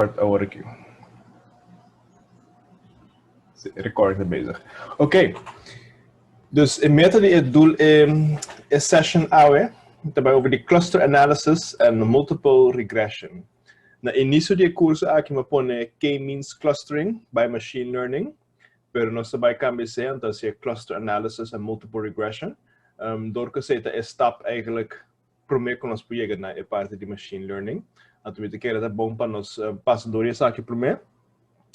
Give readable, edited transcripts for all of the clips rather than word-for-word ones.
Agora aqui. Recording bezig. Oké. Dus in meta het doel is session AWE. Daarbij over die cluster analysis en multiple regression. Na início de curso aqui me pone K-means clustering by machine learning. Pero nós também cambiamos então é cluster analysis en multiple regression. Door que zitten is stap eigenlijk primeiro que nós podemos na parte de machine learning. Então we quero dat bom para nós passar door essa aqui primeiro.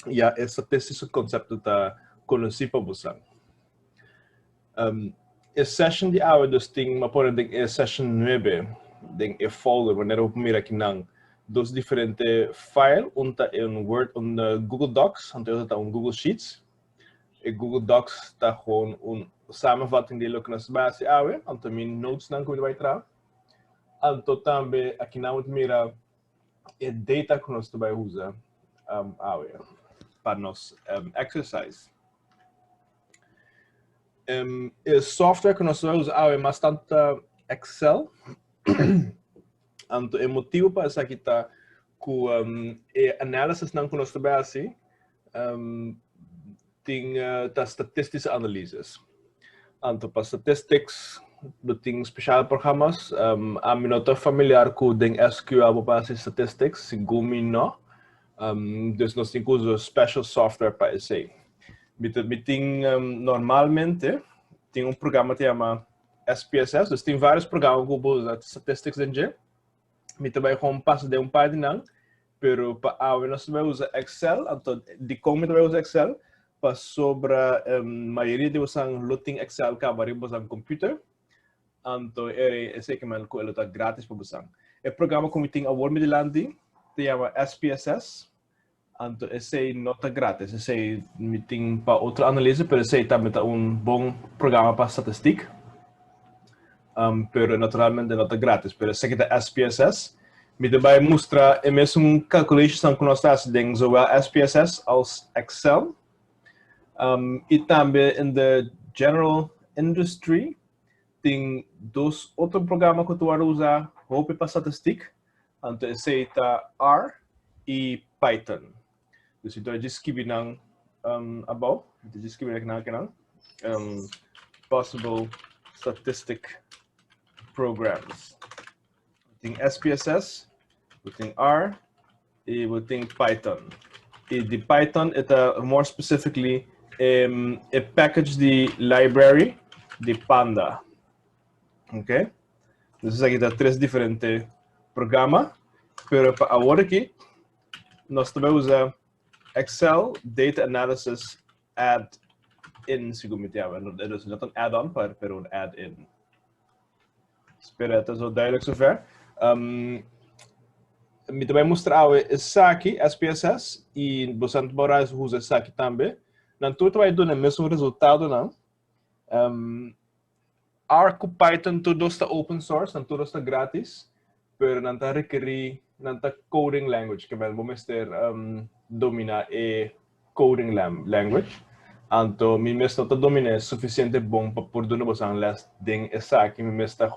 Ja, é statistiese concepto tá conhecido para você. A session de aula dus ting ma pone ding a session 9 ding a folder wanneer op mira aqui não dos diferentes files unta em Word Google Docs antes tá Google Sheets e Google Docs tá gewoon samenvatting de que nós base aula anto min notes não como vai tra anto também aqui não mira a data que nós vai usar aula para nós exercise. O software que nós usamos é bastante Excel. Então, o motivo para isso aqui está que a análise não que nós trabalhamos tem statistische análises. Então, para statistics, tem especiais programas. A mim não estou familiar com o SQL para fazer statistics, segundo não. Dus nós temos special software para isso aí. Normalmente tem programa que se chama SPSS, dus tem vários programas que usam statistics em G. Me também como passa de página, pero para nós também usa Excel, então de como também usa Excel para sobre maioria de vocês lutem Excel que agora usam computer, então é esse que man que ele tá grátis para vocês. O programa como tem a Word de landing, se chama SPSS. Então, esse não está grátis, esse tem para outra análise, mas esse também é bom programa para estatística. Pero naturalmente não está grátis, mas esse que é SPSS, me vai mostrar a mesma calculation que nós fazemos zowel SPSS als Excel. E também in the general industry, tem dois outros programas que tu vai usar para estatística. Então, esse é R e Python. Dus ito ay describe ng about, ito describe ng possible statistic programs. Tem SPSS, tem R, e tem Python. E de Python, ito more specifically a package de library de Panda. Okay? Dus aqui tá três diferentes programas, pero para agora aqui, nós também usamos Excel Data Analysis Add-in, segundo me chama. Não é um add-on, mas um add-in. Espero que isso duidelijk zover. Me também mostrar isso aqui, SPSS, e você pode usar isso aqui também. Não tudo vai dar o mesmo resultado, não. R com Python, tudo está open source, não tudo está grátis, mas não está requerir nanta coding language, que vamos ter dominar a coding language. Então, me está domina suficiente bom para por donde você les ding essa aqui me está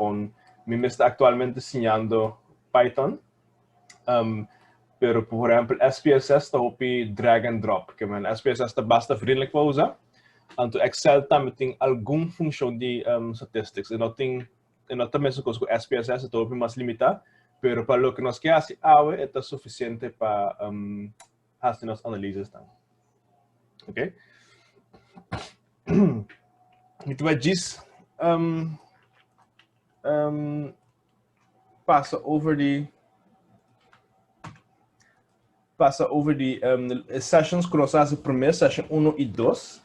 atualmente ensinando Python. Pero por exemplo, SPSS está op drag and drop, que SPSS está bastante vriendelijk para usar. Então, Excel também tem alguma função de statistics. E não tem mesmo coisa com SPSS, está op mais limitado. Pero para lo que nos queda así, está suficiente para hacer las análisis. ¿Ok? Y tú ves, passa over the sessions que nós fazemos primeiro, session 1 e 2.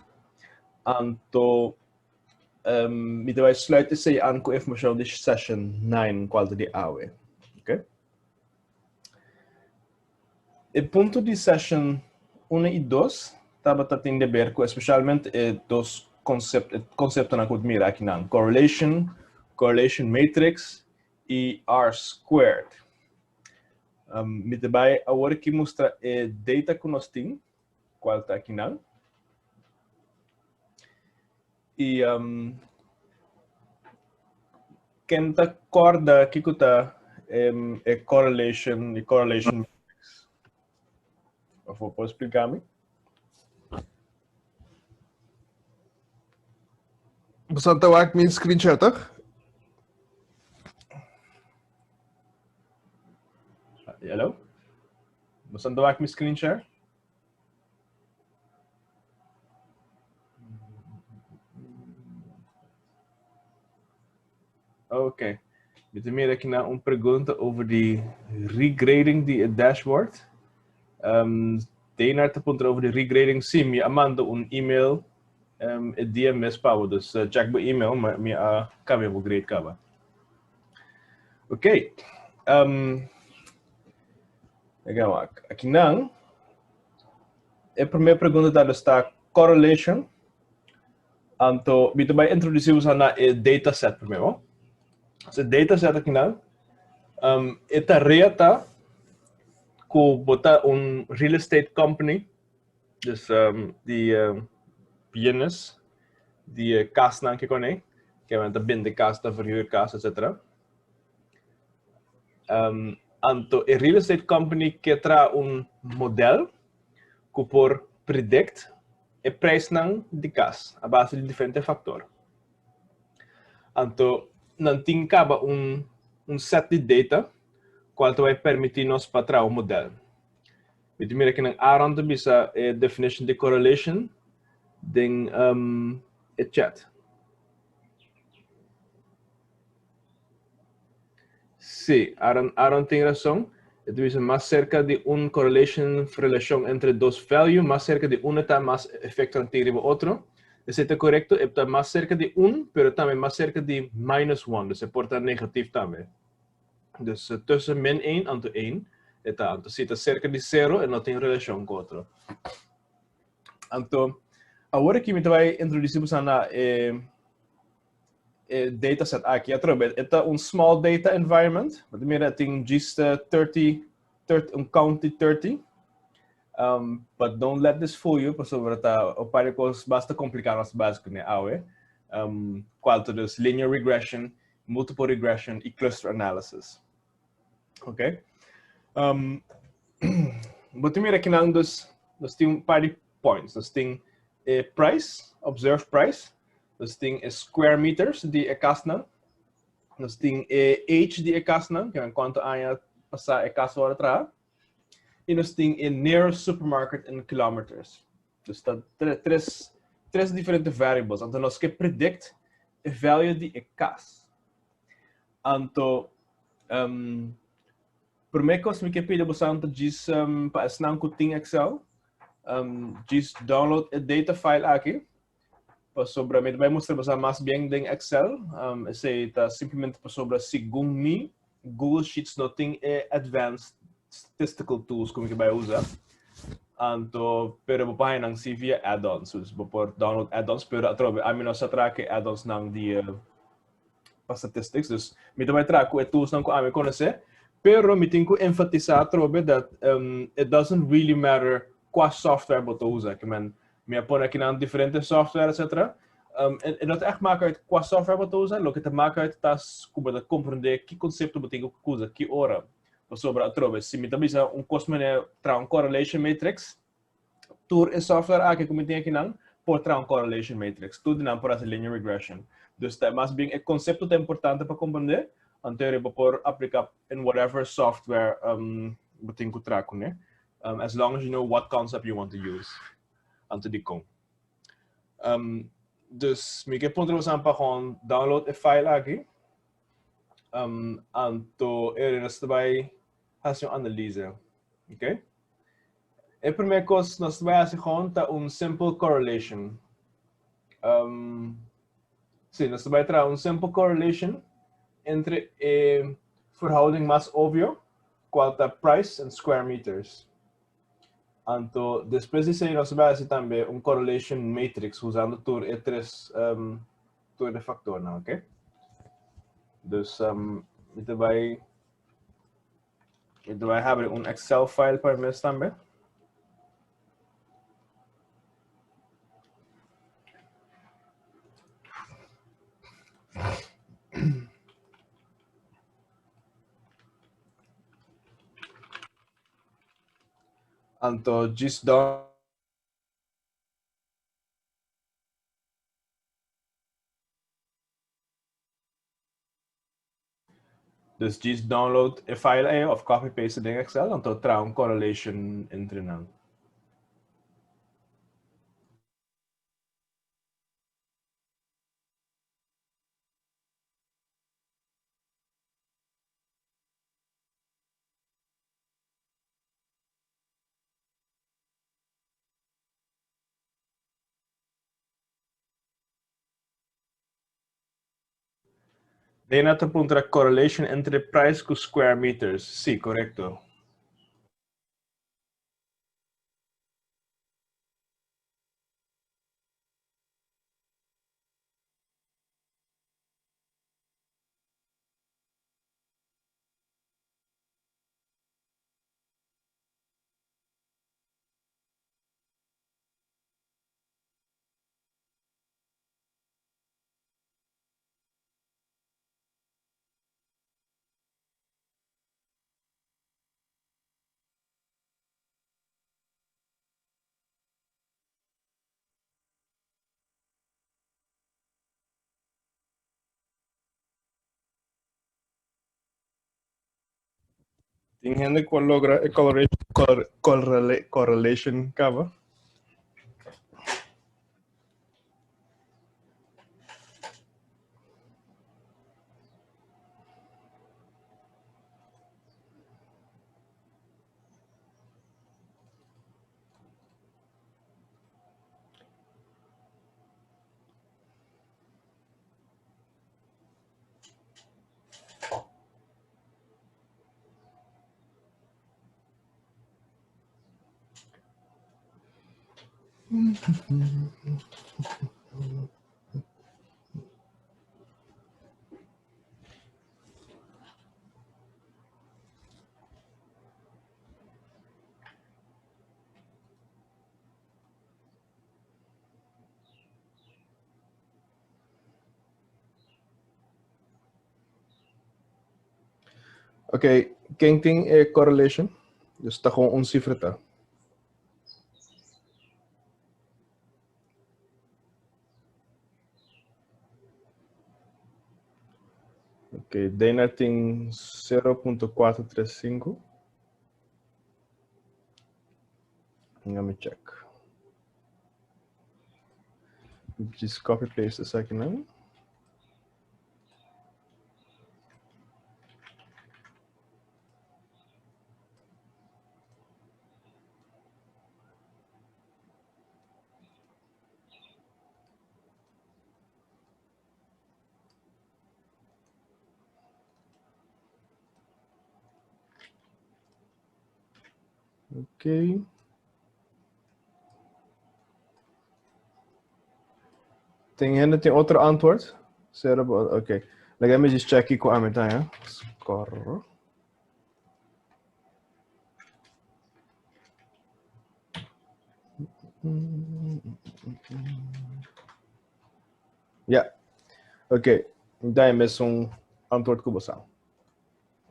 Então, me vai sluiten se aan com a informação de session 9, qual de AWE. Okay. O ponto de session 1 e 2 estava tendo a ver com especialmente dois conceitos na que mira aqui não, correlation matrix e R squared. Me vai agora que mostrar a data que nós temos, qual está aqui não. E quem está corda aqui que está correlation matrix. Of vou explicar-me. Você está lá com screen share, tá? Hello? Você está lá com screen share? Ok. Met meer aqui na pergunta over die regrading die dashboard. Tem te ponto over die regrading sim, me manda e-mail dia mes pau, dus check by e-mail, maar me kami mo grade kaba. Ok. Legal. Aqui não. A primeira pergunta está correlation. Então, me vai introduzir na dataset primeiro. So dataset aqui não. Esta reta que bota real estate company, dus die business, die kas na que conhece, que é a binde kas, a verhuur kas, etc. Então, a real estate company que traz model que por predict o preço de casa, a base de diferentes fatores. Então, não tem acaba set de data, qual vai permitir nos para trazer modelo. We doen que não há onde bisa a definition de correlation, den chat. Sim, Aaron tem razão. Então, mais cerca de correlation, relação entre dois values, mais cerca de está mais efeito anterior ao outro. Isso é correto, está mais cerca de mas também mais cerca de -1, dus porta negativo também. Dus tussen -1 e 1, então, se está cerca de 0 e não tem relação com o outro. Então, agora que me vai introduzir na dataset aqui, é small data environment, mas também tem just 30, count 30. But don't let this fool you, porque o paricos basta complicar nosso básico, né? Qual todos linear regression, multiple regression e cluster analysis. Ok? Mas também aqui nós temos par de points. Nós temos price, observed price. Nós temos square meters de casa. Nós temos age de casa, que é quanto anos passar a casa hora atrás. E nós temos nearest supermarket in kilometers. Dus dat três diferentes variables. Então nós que predict a value de casa. Então primeiro que me pedir você diz para assinar que tem Excel, diz download a data file aqui. Para sobre me vai mostrar você mais bem em Excel. Esse está simplesmente para sobre segundo mim Google Sheets não tem advanced statistical tools como que vai usar. Então, pero bapai nang via add-ons, so por download add-ons, pero atrobe a mim não se traque add-ons nang de para statistics, dus me vai traque o tools nang ko a mim conhecer, pero me tenho que enfatizar atrobe that it doesn't really matter qual software você usa, que me põe aqui nang diferentes software, etc. En dat echt maakt uit qua software wat usa, lo que te maakt uit tas como de compreender que conceito você tem que usar, que hora. Sobre a trove, se me também cosmene tra correlation matrix, tur é software aqui como tem aqui não, por tra correlation matrix, tudo não por essa linear regression. Dus tá mais bem é conceito é importante para compreender, anterior por aplicar in whatever software você tem que trazer, né? As long as you know what concept you want to use, antes de com. Dus me que ponto você para gewoon download a file aqui. Anto nós vai fazer uma análise, ok? A primeira coisa nós vai fazer simple correlation. Sim, nós vai trazer simple correlation entre a verhouding mais óbvio, qual é price and square meters. Anto depois disso nós vai fazer também correlation matrix usando três de fator, não, ok? Dus itu vai hebben Excel file para mim também. Anto just down. Dus just download een file of copy paste in Excel en tot trouw een correlation in. De na te punto la correlation entre price con square meters. Sí, correcto. Tem gente que logra correlation cover. Oké, quem tem correlation? Dus está gewoon cifra. Ok, Dana tem 0.435. Let me check. Just copy paste this aqui, não? Ok. Tem outro antwoord? Ok. Let me just check aqui com a metade. Score. Yeah. Ok. Daí mesmo antwoord ko basa.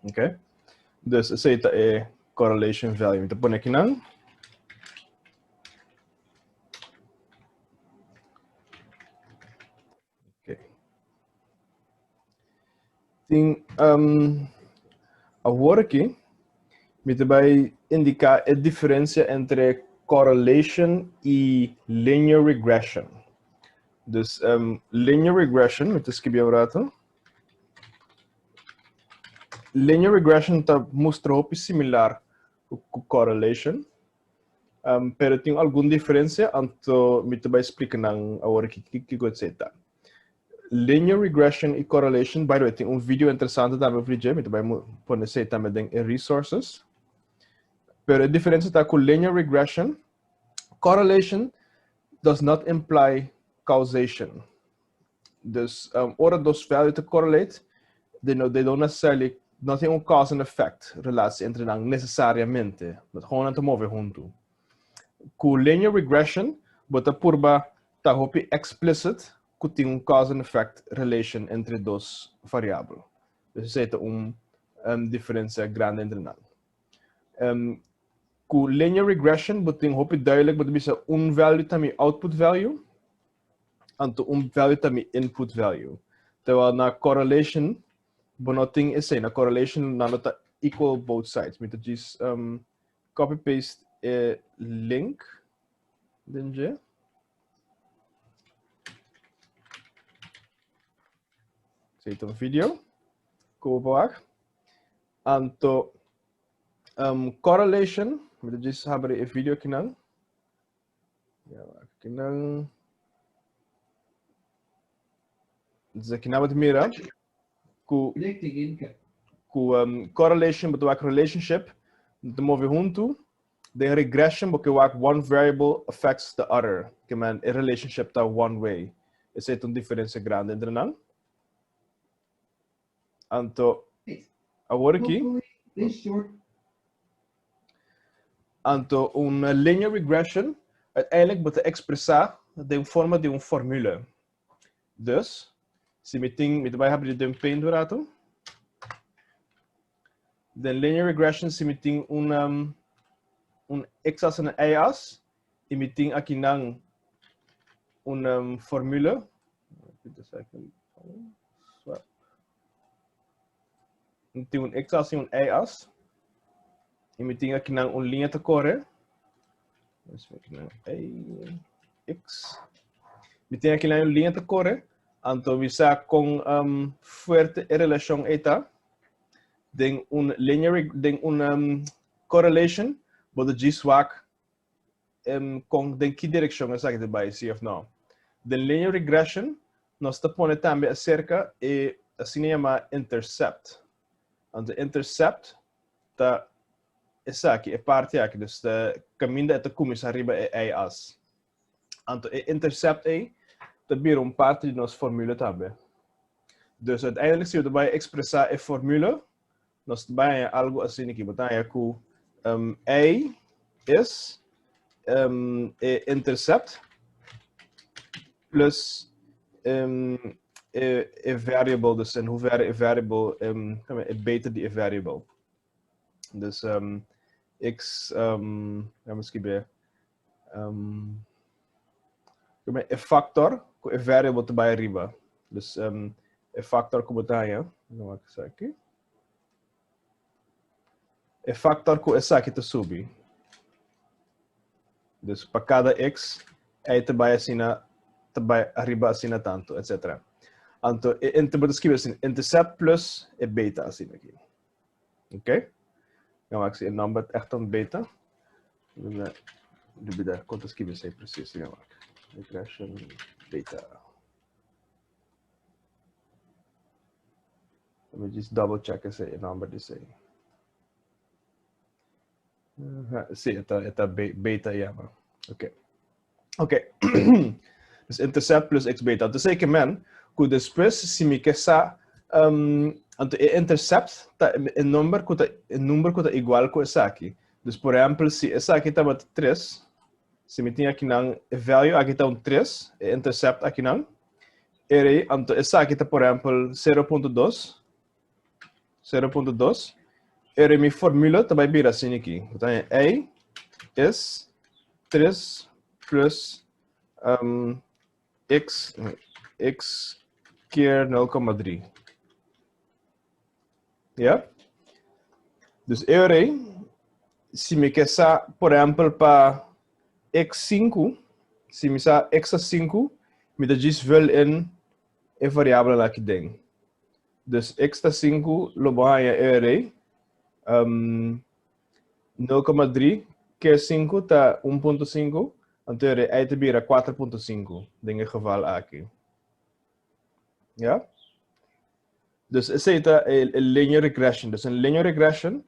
Ok. Dus essa é correlation value. Então põe aqui não. Ok. Tem agora aqui me vai indicar a diferença entre correlation e linear regression. Dus linear regression, met escrever agora. Linear regression tá mostrou similar com correlation, pero tem alguma diferença, então me vai explicar agora que coisa é. Linear regression e correlation, by the way, tem vídeo interessante também para ver, me vai pôr nesse também em resources. Pero a diferença está com linear regression. Correlation does not imply causation. Dus, ora dos values to correlate, they don't necessarily, não tem cause and effect relatie entre eles necessariamente. Mas gewoon aan te mover junto. Com linear regression, bota purba tá hopi explicit, que tem cause and effect relation entre dos variáveis. Dus é diferença grande entre eles. Com linear regression, buting hopi duidelijk, but bisa value tami output value, anto value tami input value. Terwijl na correlation, bonoting is na correlation na nota equal both sides. Met just copy paste link, denje. Zet een video, koopbaar. Anto correlation, met just hebben een video kinang. Ja, kinang. Dus kinang wat meer ku correlation between relationship the movie huntu then regression because one variable affects the other keman a relationship that one way is it een difference grande entre nan anto agora aqui anto linear regression uiteindelijk moet expressar de forma de formule dus se met wij hebben de pendurato de linear regression se meting x-as en een y-as e meting aqui nang formule meting x-as en een y-as e meting aqui nang linha te corre dus aqui nang x meting aqui nang linha te corre anto visa con fuerte relación eta den correlation but the g-swak con den que dirección es aqui by see of now the linear regression nos te pone também acerca e assim chama intercept and the intercept ta essa aqui é parte aqui dus the caminho até começar arriba é as anto intercept te bira parte de nossa formule também. Dus uiteindelijk zien we erbij expressar a formule. Nós erbij algo assim aqui. Botar que a is intercept plus a variable. Dus in hoeverre a variable beta die a variable. Dus x ja misschien bij a factor a variable erbij arriba. Dus a factor como está ya. Não é que aqui. A factor com essa aqui te subi. Dus para cada x é erbij assina erbij arriba assina tanto, etc. Então entre escrever assim intercept plus a beta assim aqui. Ok? Não é que o number echt een beta. Dubida quanto escrever sei preciso, não é? Regression data. Let me just double check esse number de say. Sim, está beta yama. Ok. Ok. Dus intercept plus x beta. Dus ik man, que depois se me quer anto intercept tá um número que tá igual com essa aqui. Dus por exemplo, se essa aqui tá 3 se me tinha aqui não value aqui está 3 intercept aqui não então essa aqui está por exemplo 0.2 minha formula também vira assim aqui então a is 3 plus x keer 0,3 ja dus se me quer por exemplo para x5, se me sa x5, me da diz wel in a variável aqui dentro. Dus x5 lobanha array 0,3 keer 5 tá 1.5, então aí te vira 4.5 em geval aqui. Ja? Dus essa é a linear regression. Dus een linear regression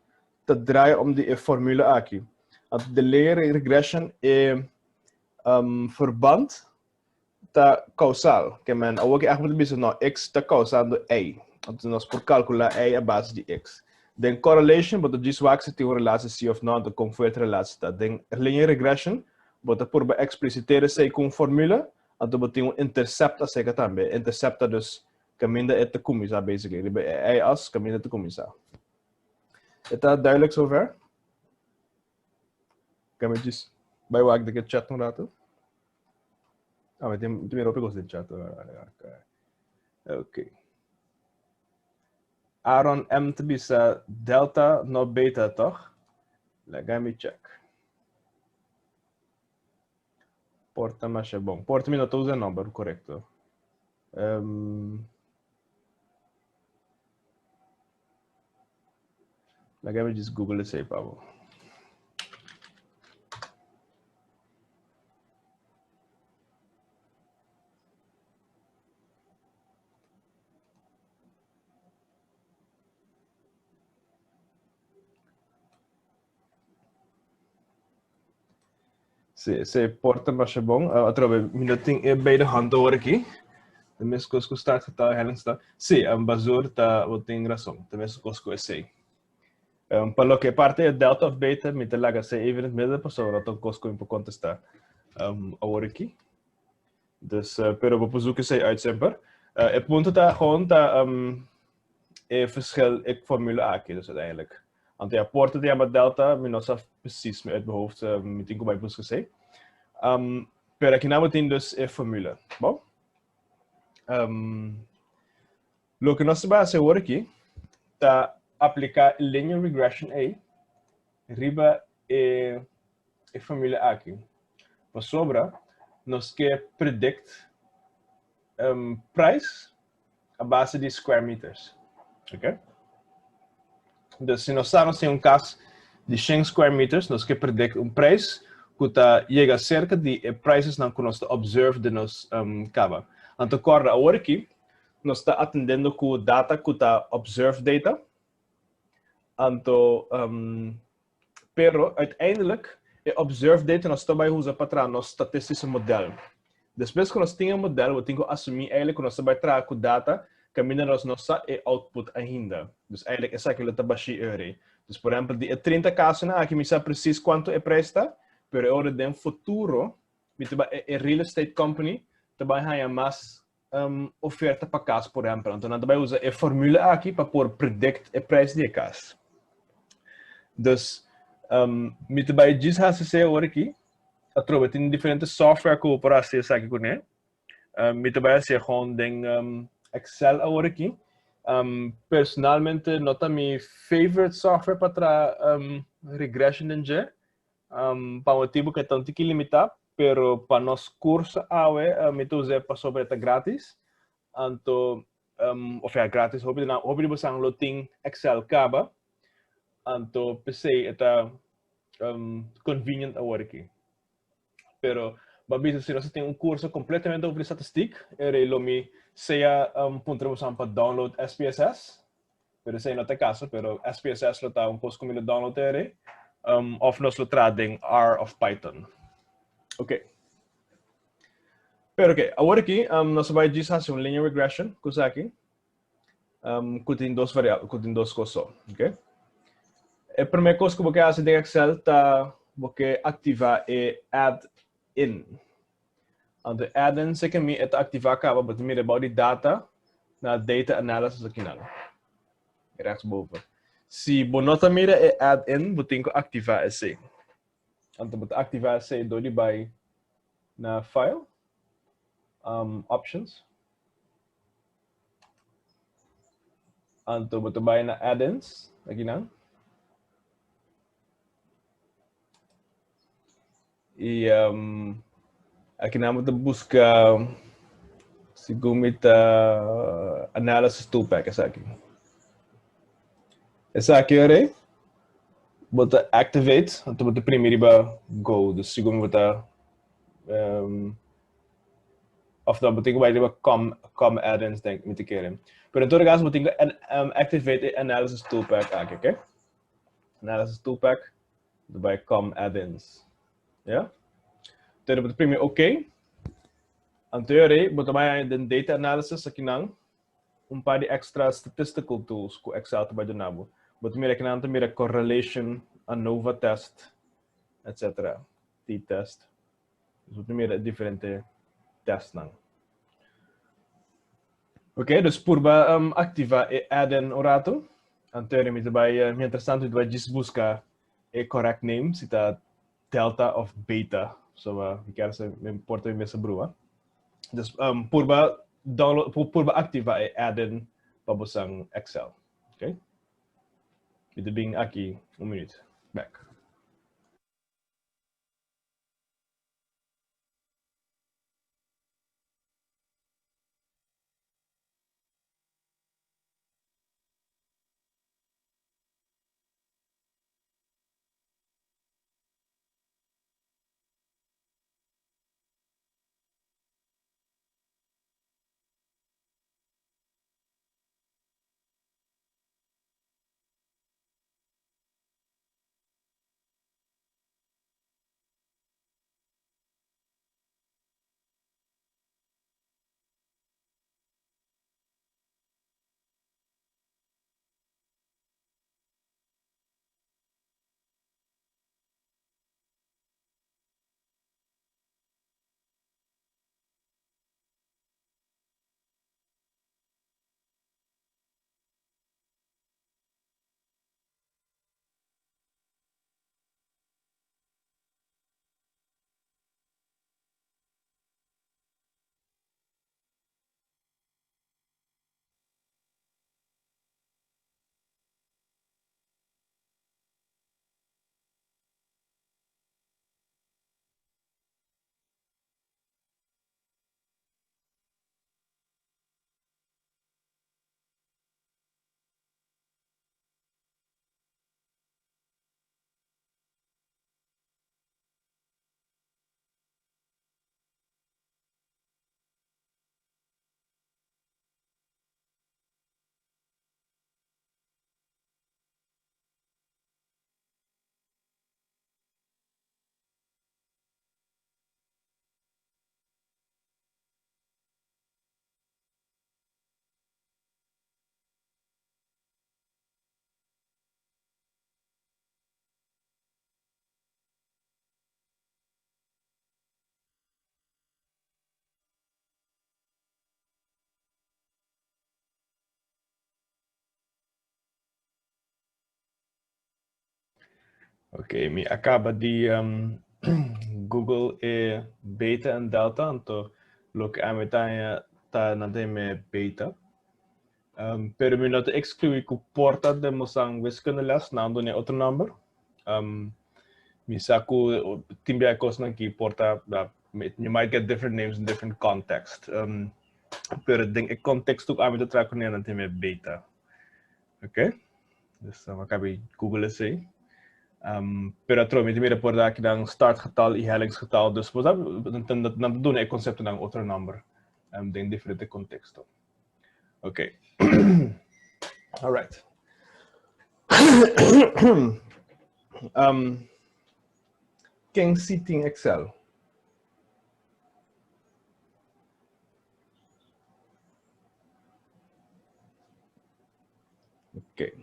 te draai om die formule aqui. De linear regression é verband tá causal, que man, o que eigenlijk bisa no x tá causando a. Então nós por calcular a base de x. Den correlation, but diz o axis tem uma relação se of não, com fuerte relação tá. Den linear regression, but por expliciteren sei com formula, então tem intercept a seca também. Intercepta dus caminho é te começar basically. A as caminho te começar. Está duidelijk zover? Kami diz, vai wag de que chat um rato. Ah, mas tem primeiro pegou de chat. Ok. Aaron M te bisa delta no beta toch? Let me check. Porta mas é bom. Porta me não estou usando o número correto. Let me just Google isso aí, Pablo. Se porta mas é bom. Outra vez, minutinho é bem de hand agora aqui. Também se coisas está que está Helen está. Sim, a basura está o tem razão. Também se coisas é sei. Para lo que parte é delta of beta, me te laga se even medo pessoa então coisas que eu contestar. Agora aqui. Dus, pero we bezoeken zij uit sempre. Het punt dat gewoon dat verschil ik formule A dus uiteindelijk. Want ja, porten die hebben delta, maar nog precies uit mijn hoofd met een bij bus gezegd. Pero aqui na tem dus formule. Bom? Lo que nós vamos fazer aqui tá aplicar linear regression A riba formule A aqui. Por sobra nós quer predict price a base de square meters. Ok? Dus se nós estamos em caso de 100 square meters, nós quer predict preço que chega cerca de prices que nós observe de nós cava. Então, agora aqui, nós está atendendo com data que está observe data. Então, pero uiteindelijk observe data nós também usa para trás nosso estatístico modelo. Depois que nós temos um modelo, eu tenho que assumir que nós vai trazer com data que nós nossa output ainda. Dus eigenlijk is aquilo que está euro. Dus por exemplo, de 30 casos aqui me sabe preciso quanto é presta, pero agora no futuro, a real estate company também tem mais oferta para casa, por exemplo. Então, nós também usa a formula aqui para poder predict o preço de casa. Dus, me também diz se agora aqui, eu tem diferentes software que eu posso fazer aqui com ele. Me também se gewoon tem Excel agora aqui. Personalmente, não é meu favorite software para regression engine. Para o motivo que é tanto que limitar, pero para nosso curso me estou usando para sobre grátis. Então, ou grátis, hobby você não tem Excel caba. Então, pensei está convenient agora aqui. Pero, babisa, se você tem curso completamente sobre estatística, ele me seja ponto para download SPSS. Pero sei não tem caso, pero SPSS lo tá posto como download ele. Of nós lo tradem R of Python. Ok. Pero ok, agora aqui nós vai fazer um linear regression, coisa aqui. Que tem duas variáveis, que tem duas coisas, ok? A primeira coisa que você faz em Excel tá você ativar é add in. Então add in se que me é ativar acaba, mas me about the data na data analysis aqui não. Rechtsboven. Se você mira é add in, você tem que ativar esse. Então você ativar esse door by na file, options. Então você vai na add-ins aqui não. E aqui não você busca segundo analysis toolpack essa aqui. Essa aqui é bota activate, então bota primeiro para go, do segundo bota of dan betekent bij de com add-ins denk ik met de keren. Maar in todo caso betekent activate analysis toolpack aqui, oké? Analysis toolpack bij com add-ins. Ja? Então bota primeiro OK. Anterior bota mais de data analysis aqui não. Par de extra statistical tools que Excel também dá nabo. Bota mira aqui não mira correlation, ANOVA test, etc. T-test. Bota mira diferente test não. Ok, dus por ativar e add-in anteriormente vai interessante vai buscar e correct name se tá delta of beta. So we quero se importa mesa brua. Dus purba download purba activa e add-in babosang Excel. Okay? Ito being aqui minute. Back. Okay, mi acaba de Google e beta en delta, então lo que a metade tá na me beta. Pero mi not exclui que porta de mosang wiskundeles na do ne outro number. Mi saku timbia kos na ki porta you might get different names in different context. Pero denk ik context ook aan de track na me beta. Okay? Dus acabei Google say. Pero atualmente me reporta aqui ng startgetal e hellingsgetal, dus dan doen ik concepten ng otro number, in differente contexto. Okay. All right. Quem sitting Excel? Okay.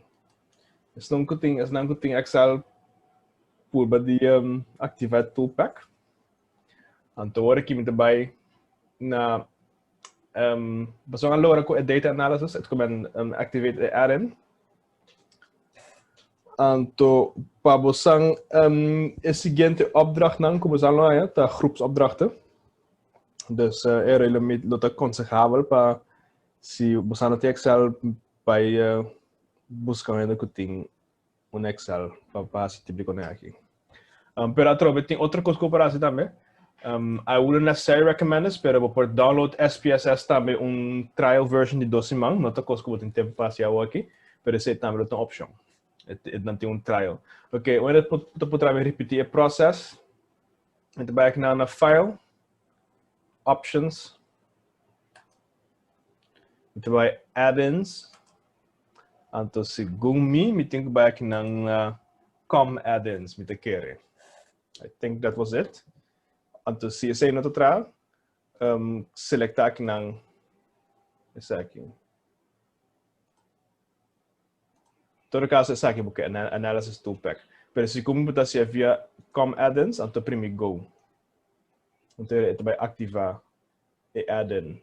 Is não kuting Excel por die activate toolpack. Então agora aqui me daarbij na basang lora ko data analysis, het komen activate add-in. Anto pabosang is seguinte opdracht nang como zalo ya ta groepsopdrachten. Dus er element lot aconsejable pa si bosana te Excel bij buscando kuting un Excel para si tipo con aqui. Pero atrás tem outra coisa comparação também. I wouldn't necessarily recommend this, pero por download SPSS também trial version de 12 man, não tá coisa que eu tenho tempo para fazer aqui, pero esse também é uma opção. Não tem trial. Ok, onde eu posso repetir o processo? Então vai aqui na file, options, então vai add-ins, então se me tem que vai aqui na com add-ins, me te querer. I think that was it. Então, se eu sei no total, selectar aqui ng esse aqui. Todo caso, esse aqui porque analysis toolpack. Pero se como botar se via com add-ins, então primeiro go. Então ele vai ativar e add-in.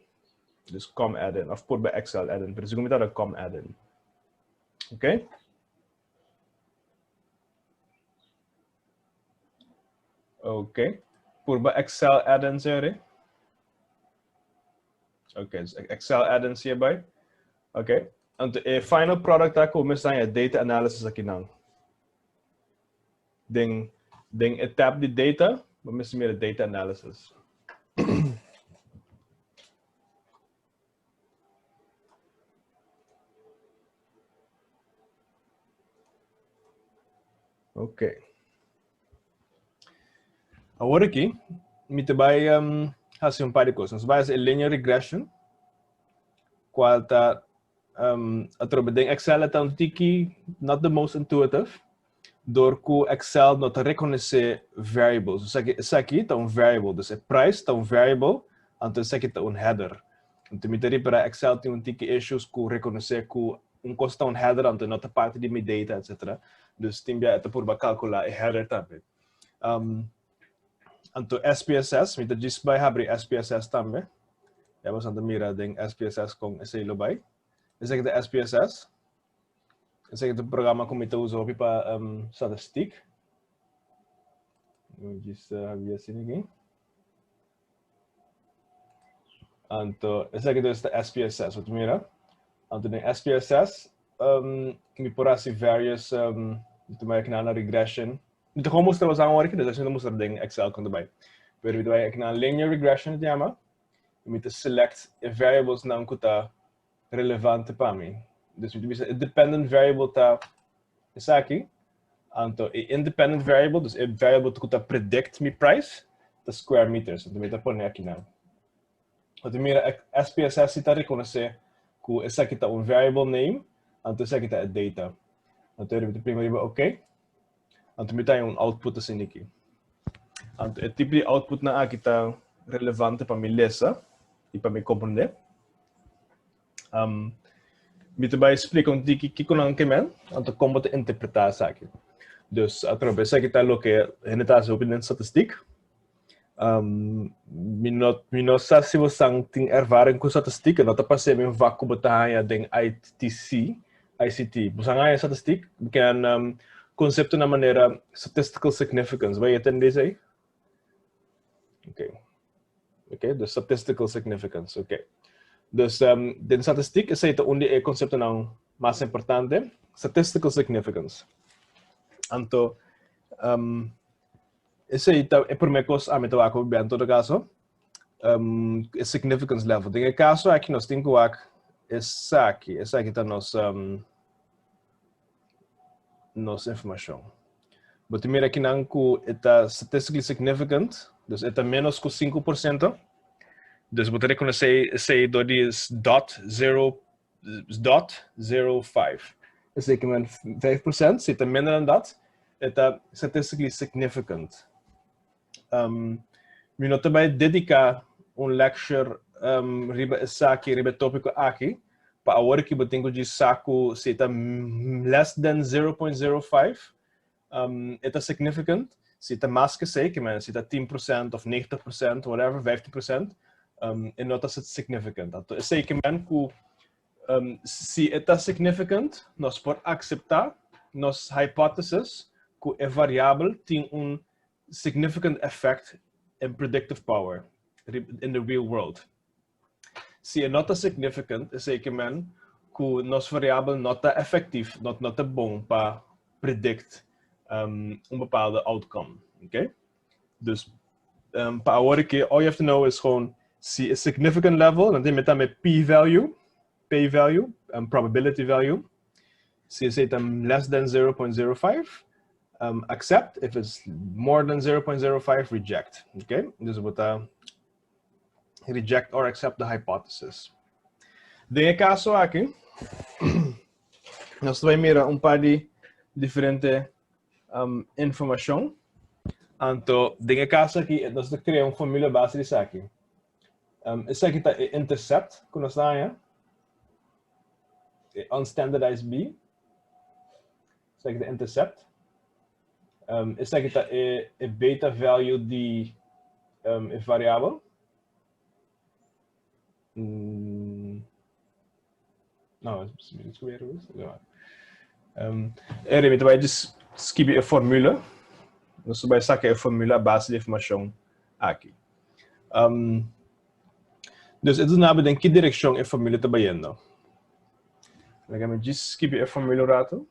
Dus com add-in of por by Excel add-in. Pero se como botar com add-in. Okay? Ok. Por Excel add-ins here. Ok, dus Excel add-ins hierbij. Ok. En de final product daar komen staan je data analysis aqui não. Ding tab de data, maar misschien meer de data analysis. Ok. Agora aqui, me vai fazer um par de coisas. Vai fazer linear regression, qual está através de Excel é um tiki, not the most intuitive, door que Excel não te reconhecer variables. Isso aqui está variable, dus é price está variable, então isso aqui está header. Então me teria para Excel tem tiki issues que reconhecer que custa header, então não está parte de minha data, etc. Dus tem que por calcular header também. Então SPSS, me diz vai abrir SPSS também. Já vamos a mirar em SPSS com esse lobby. Esse aqui é SPSS. Esse aqui é o programa que eu uso para statistic. Eu disse havia assim ninguém. Então esse aqui é SPSS. Vou mirar. Então em SPSS me por assim várias também aqui na regression. Então como mostrar os agora aqui, deixa eu mostrar em Excel quando vai. Pero eu aqui na linear regression chama. Eu me select variables não que está relevante para mim. Dus a dependent variable está esse aqui. Então, independent variable, dus a variable que está predict me price, the square meters. Então, eu vou pôr aqui não. Então, mira, SPSS está reconhecer que esse aqui está variable name, então esse aqui está a data. Então, eu vou primeiro OK. Então, eu tenho output assim aqui. Então, o tipo de output na aqui está relevante para me ler e para me compreender. Me vai explicar o que não quer, então como te interpretar isso aqui. Dus através daqui está o que a gente está sobre a estatística. Me não sei se você tem ervaring com estatística, não está passando em vácuo batalha em ICT. Você não é estatística, que é conceito na maneira statistical significance. Vai entender isso aí? Ok, the statistical significance, ok. Dus de estatística, esse é onde é o conceito não mais importante, statistical significance. Então, esse é por mim que a mim está em todo caso, significance level. Em caso aqui nós temos que esse aqui está nossa informação. Mas mira aqui não que está statistically significant, dus está menos que 5%. Dus we moeten reconhecer door die .05. Dus ik ben 5%, zit er minder dan dat. Het is statistically significant. We moeten bij dedicar lecture riba tópico aqui. Para a hora que eu tenho de saco, se está less than 0.05, é significant. Se está mais que sei, se está 10% of 90%, whatever, 50%, é nota significant. Então, eu sei que se está significant, nós podemos aceitar nossa hipótese que a variável tem significant effect in predictive power in the real world. Se é nota significant, eu sei que nossa variável não está efetivo, não está bom para predict bepaalde outcome. Okay? Dus para a hora que all you have to know is gewoon see a significant level, dan tem met p-value, probability value. Se it's less than 0.05, accept. If it's more than 0.05, reject. Okay? Dus we moeten reject or accept the hypothesis. De caso aqui, nós vamos mirar par de diferente informação. Então, de caso aqui, nós vamos criar uma fórmula base disso aqui. Esse aqui está intercept, que nós temos, unstandardized B. Esse aqui está intercept. Esse aqui está a beta value de variável. Não, descobrir isso. Ele vai escrever a fórmula. Nós vai sacar a fórmula base de informação aqui. Dus ito nabi din que direção a família está indo. Lagame diz que a família rato.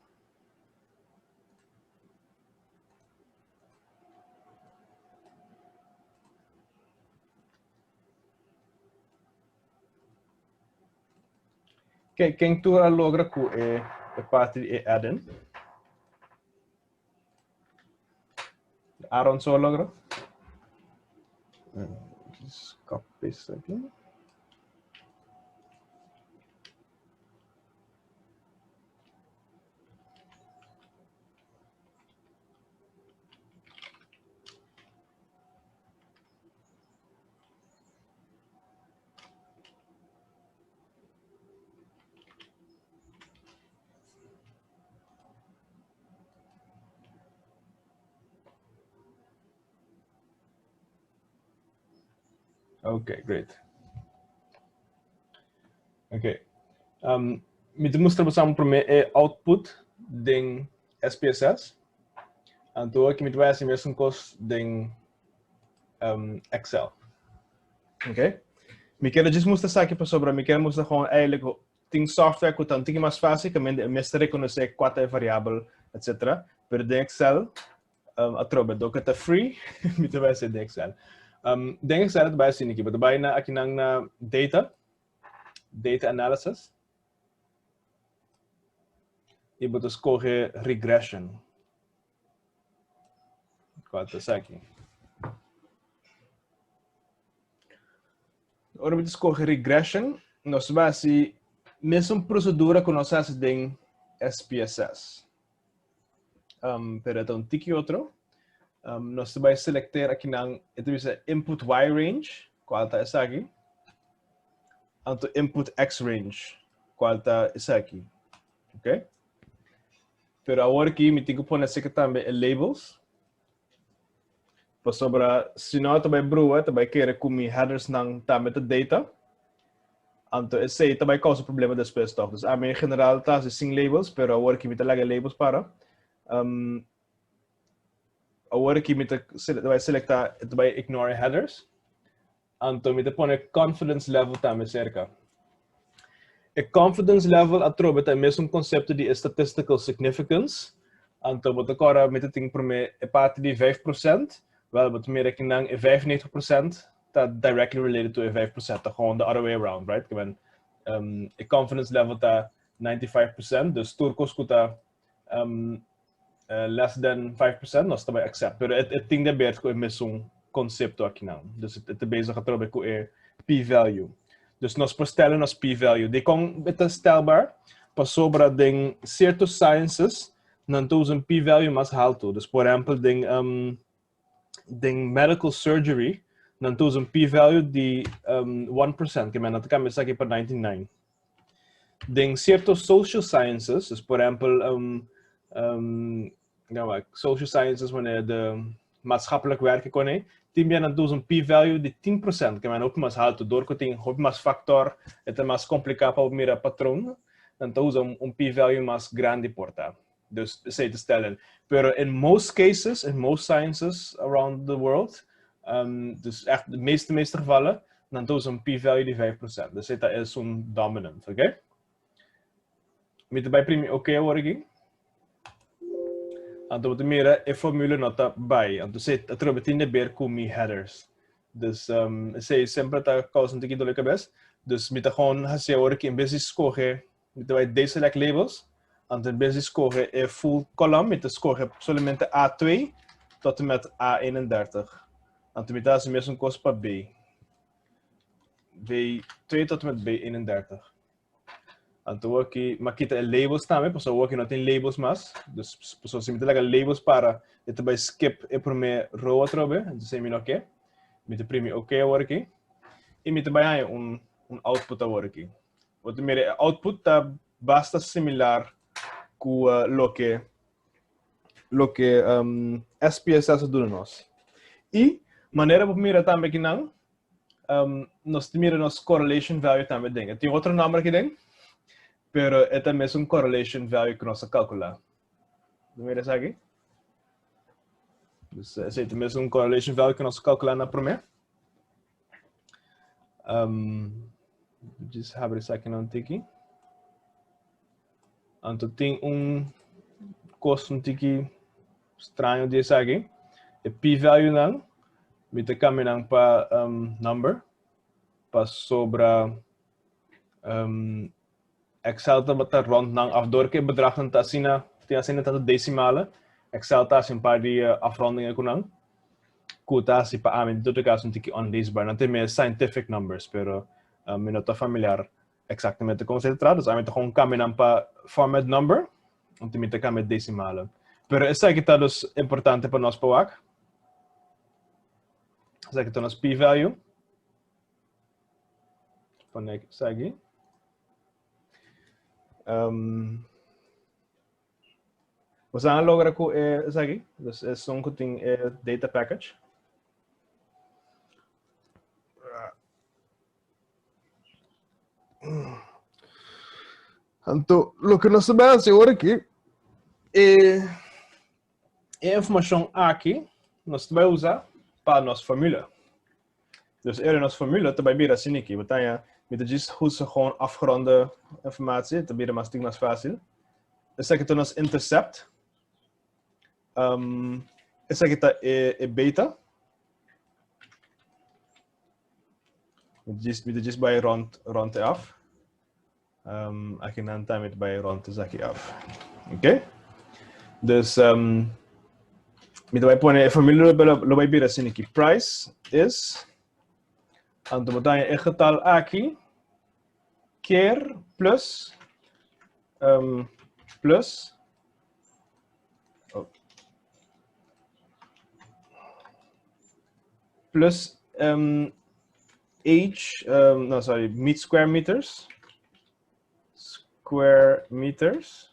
Quem tu logra com a parte de Eden? Aaron só logra? Copy isso aqui. Okay, great. Okay. Me mostrar para primeiro output de SPSS. Então aqui me vai assim mesmo cost de Excel. Ok? Me quero dizer mostrar aqui para sobre, me quero mostrar gewoon eigenlijk tem software que tanto mais fácil que me reconhecer quatro variáveis, etc. Pero de Excel a trobe do que tá free, me vai ser de Excel. De Excel vai ser aqui, vai na aqui na data analysis. E vou escolher regression. Qual tá aqui? Ora me escolher regression, nós vai ser mesma procedura que nós fazemos em SPSS. Pero então tiki outro. Nós vai selectar aqui na input Y range, qual tá essa aqui. Então input X range, qual tá essa aqui. Ok? Pero agora aqui me tenho que pôr aqui também labels. Para sobra, se não também brua, também querer com headers não também de data. Então esse também causa problema depois toch. Dus em general está sem labels, pero agora aqui me tá labels para. Agora aqui me vai selectar, vai ignore headers. Então me tá pôr confidence level também cerca. A confidence level atrobe é mesmo conceito de statistical significance. Então vou agora me tem para mim a parte de 5%. Wel, wat meer ik dan 95% dat directly related to 5%, dat gewoon the other way around, right? Ik ben a confidence level dat 95%, dus turcos kuta less than 5%, nós também accept. Pero het ding dat beurt com mesmo conceito aqui não. Dus het bezig gaat erop com p-value. Dus nós postellen nos p-value. Die kon het stelbaar, pas sobra ding certos sciences, dan toos een p-value mas alto. Dus por exemplo ding medical surgery, dan toos een p-value die 1%, que men dat kan aqui para 99. Ding certos social sciences, dus por exemplo social sciences wanneer de maatschappelijk werken kon die dan toos een p-value die 10%, que men ook mas alto, door que tem ook mas factor, het é mais complicado para mira patrão, dan toos een p-value mas grande porta. Dus say te stellen. Pero in most cases, in most sciences around the world, dus echt de meeste gevallen, dan toont een p-value die 5%. Dus dat is zo'n dominant, oké? Okay? Met de bijpremie oké worden. En dan meer een formule nota bij. En dan zit het er in beer komen headers. Dus say sempre dat causa een tikje dolle best. Dus met de gewoon hasse worden in business score met de deze select labels. En de business score een full column met de score solamente A2 tot en met A31. En de met is meestal kost per B. B2 tot en met B31. En toen ook maar kita labels também, porque ook não tem labels mais. Dus pessoas se meter labels para het bij skip e primeiro row atrobe, então sei me ok. Met primeiro ok agora aqui. E met bij een output agora aqui. Wat meer output tá basta similar com lo que SPSS do nós. E maneira para mira também que não, nós mira nos correlation value também tem. Tem outro nome aqui dentro, pero é também um correlation value que nós calcular. Mira isso aqui. Dus esse é mesmo correlation value que nós calculamos na primeira. Just abrir isso aqui no tiki. Então tem custo tiki estranho desse aqui. E p-value não. Me te caminhando para number. Para sobra Excel tá rond não afdor que bedrag não tá assim tem assim tanto decimale. Excel tá assim para de afrondingen com não. Quotatie para mim todo caso um tiki unleasbar. Não tem mais scientific numbers, pero me não tá familiar exatamente como se trata. A mim tá com caminhando para format number. Não tem me tá caminhando decimale. Pero essa aqui tá dos importante para nós para essa aqui tá nos p-value. Põe isso aqui. Você não logra com isso aqui. É só que tem data package. Então, o que nós sabemos agora aqui é a informação aqui nós vamos usar para nossa família. Dus nossa família também vira assim aqui. Botanya met de hoe ze gewoon afgeronde informatie, te bieden maar stuk mais fácil. Essa aqui nos intercept. Essa aqui tá é beta. Met de bij rond af. Aqui não tá met bij rond is aqui af. Ok? Dus met vai pôr a família lo vai vir assim aqui. Price is então botanya é getal aqui keer plus square meters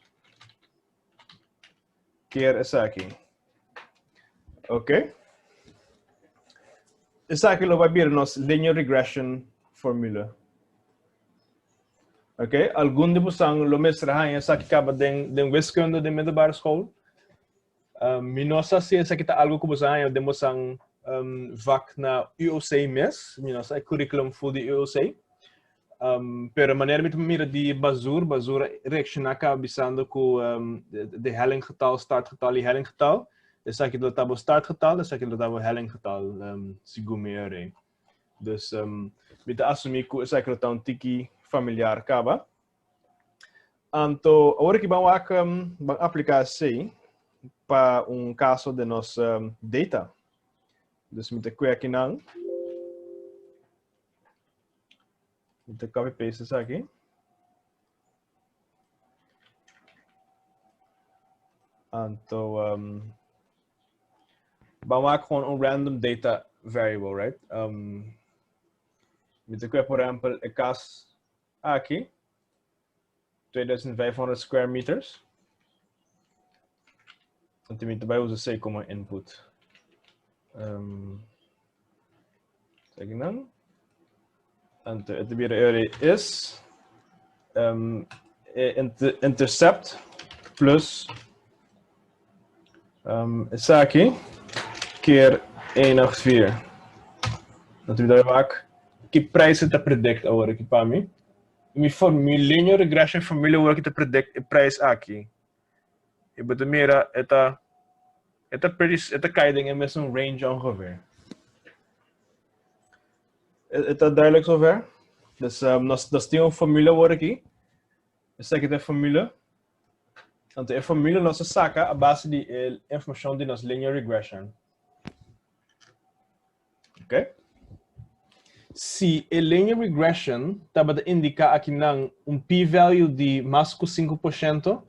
keer essa aqui. Ok? Essa aqui vai vir nossa linear regression formula. Ok? Algum de vocês lo mesrahan essa aqui acaba de wiskunde de middelbare school. Minosa se essa aqui tá algo que vocês de vocês vak na UOC mes, minosa curriculum voor de UOC. Pero maneira met mira die basura reaccionar bisando com de hellinggetal, startgetal e hellinggetal. Essa aqui do tabo startgetal, essa aqui do tabo hellinggetal, segundo Dus met assumir que essa aqui do um tiki familiar acaba. Então, agora que vamos aplicar assim para caso de nossa data. Dus met de aqui não. Met copy paste isso aqui. Então, vamos com random data variable, right? Met de por exemplo, o caso aqui, 2500 square meters. Então, a vai usar isso como input. Zeg não. Então, a tabela is intercept plus essa aqui keer 184. Então, que prijs het te predict agora aqui para mim? Minha linear regression formula agora que te predict o prijs aqui. E bota mira esta kaiding é mesmo range ongeveer. Está duidelijk zover. Dus nós temos formula agora aqui. Essa aqui é a formula. Então a formula nós saca a base de informação de nossa linear regression. Ok? Se a linear regression estava a indicar aqui p-value de mais que 5%,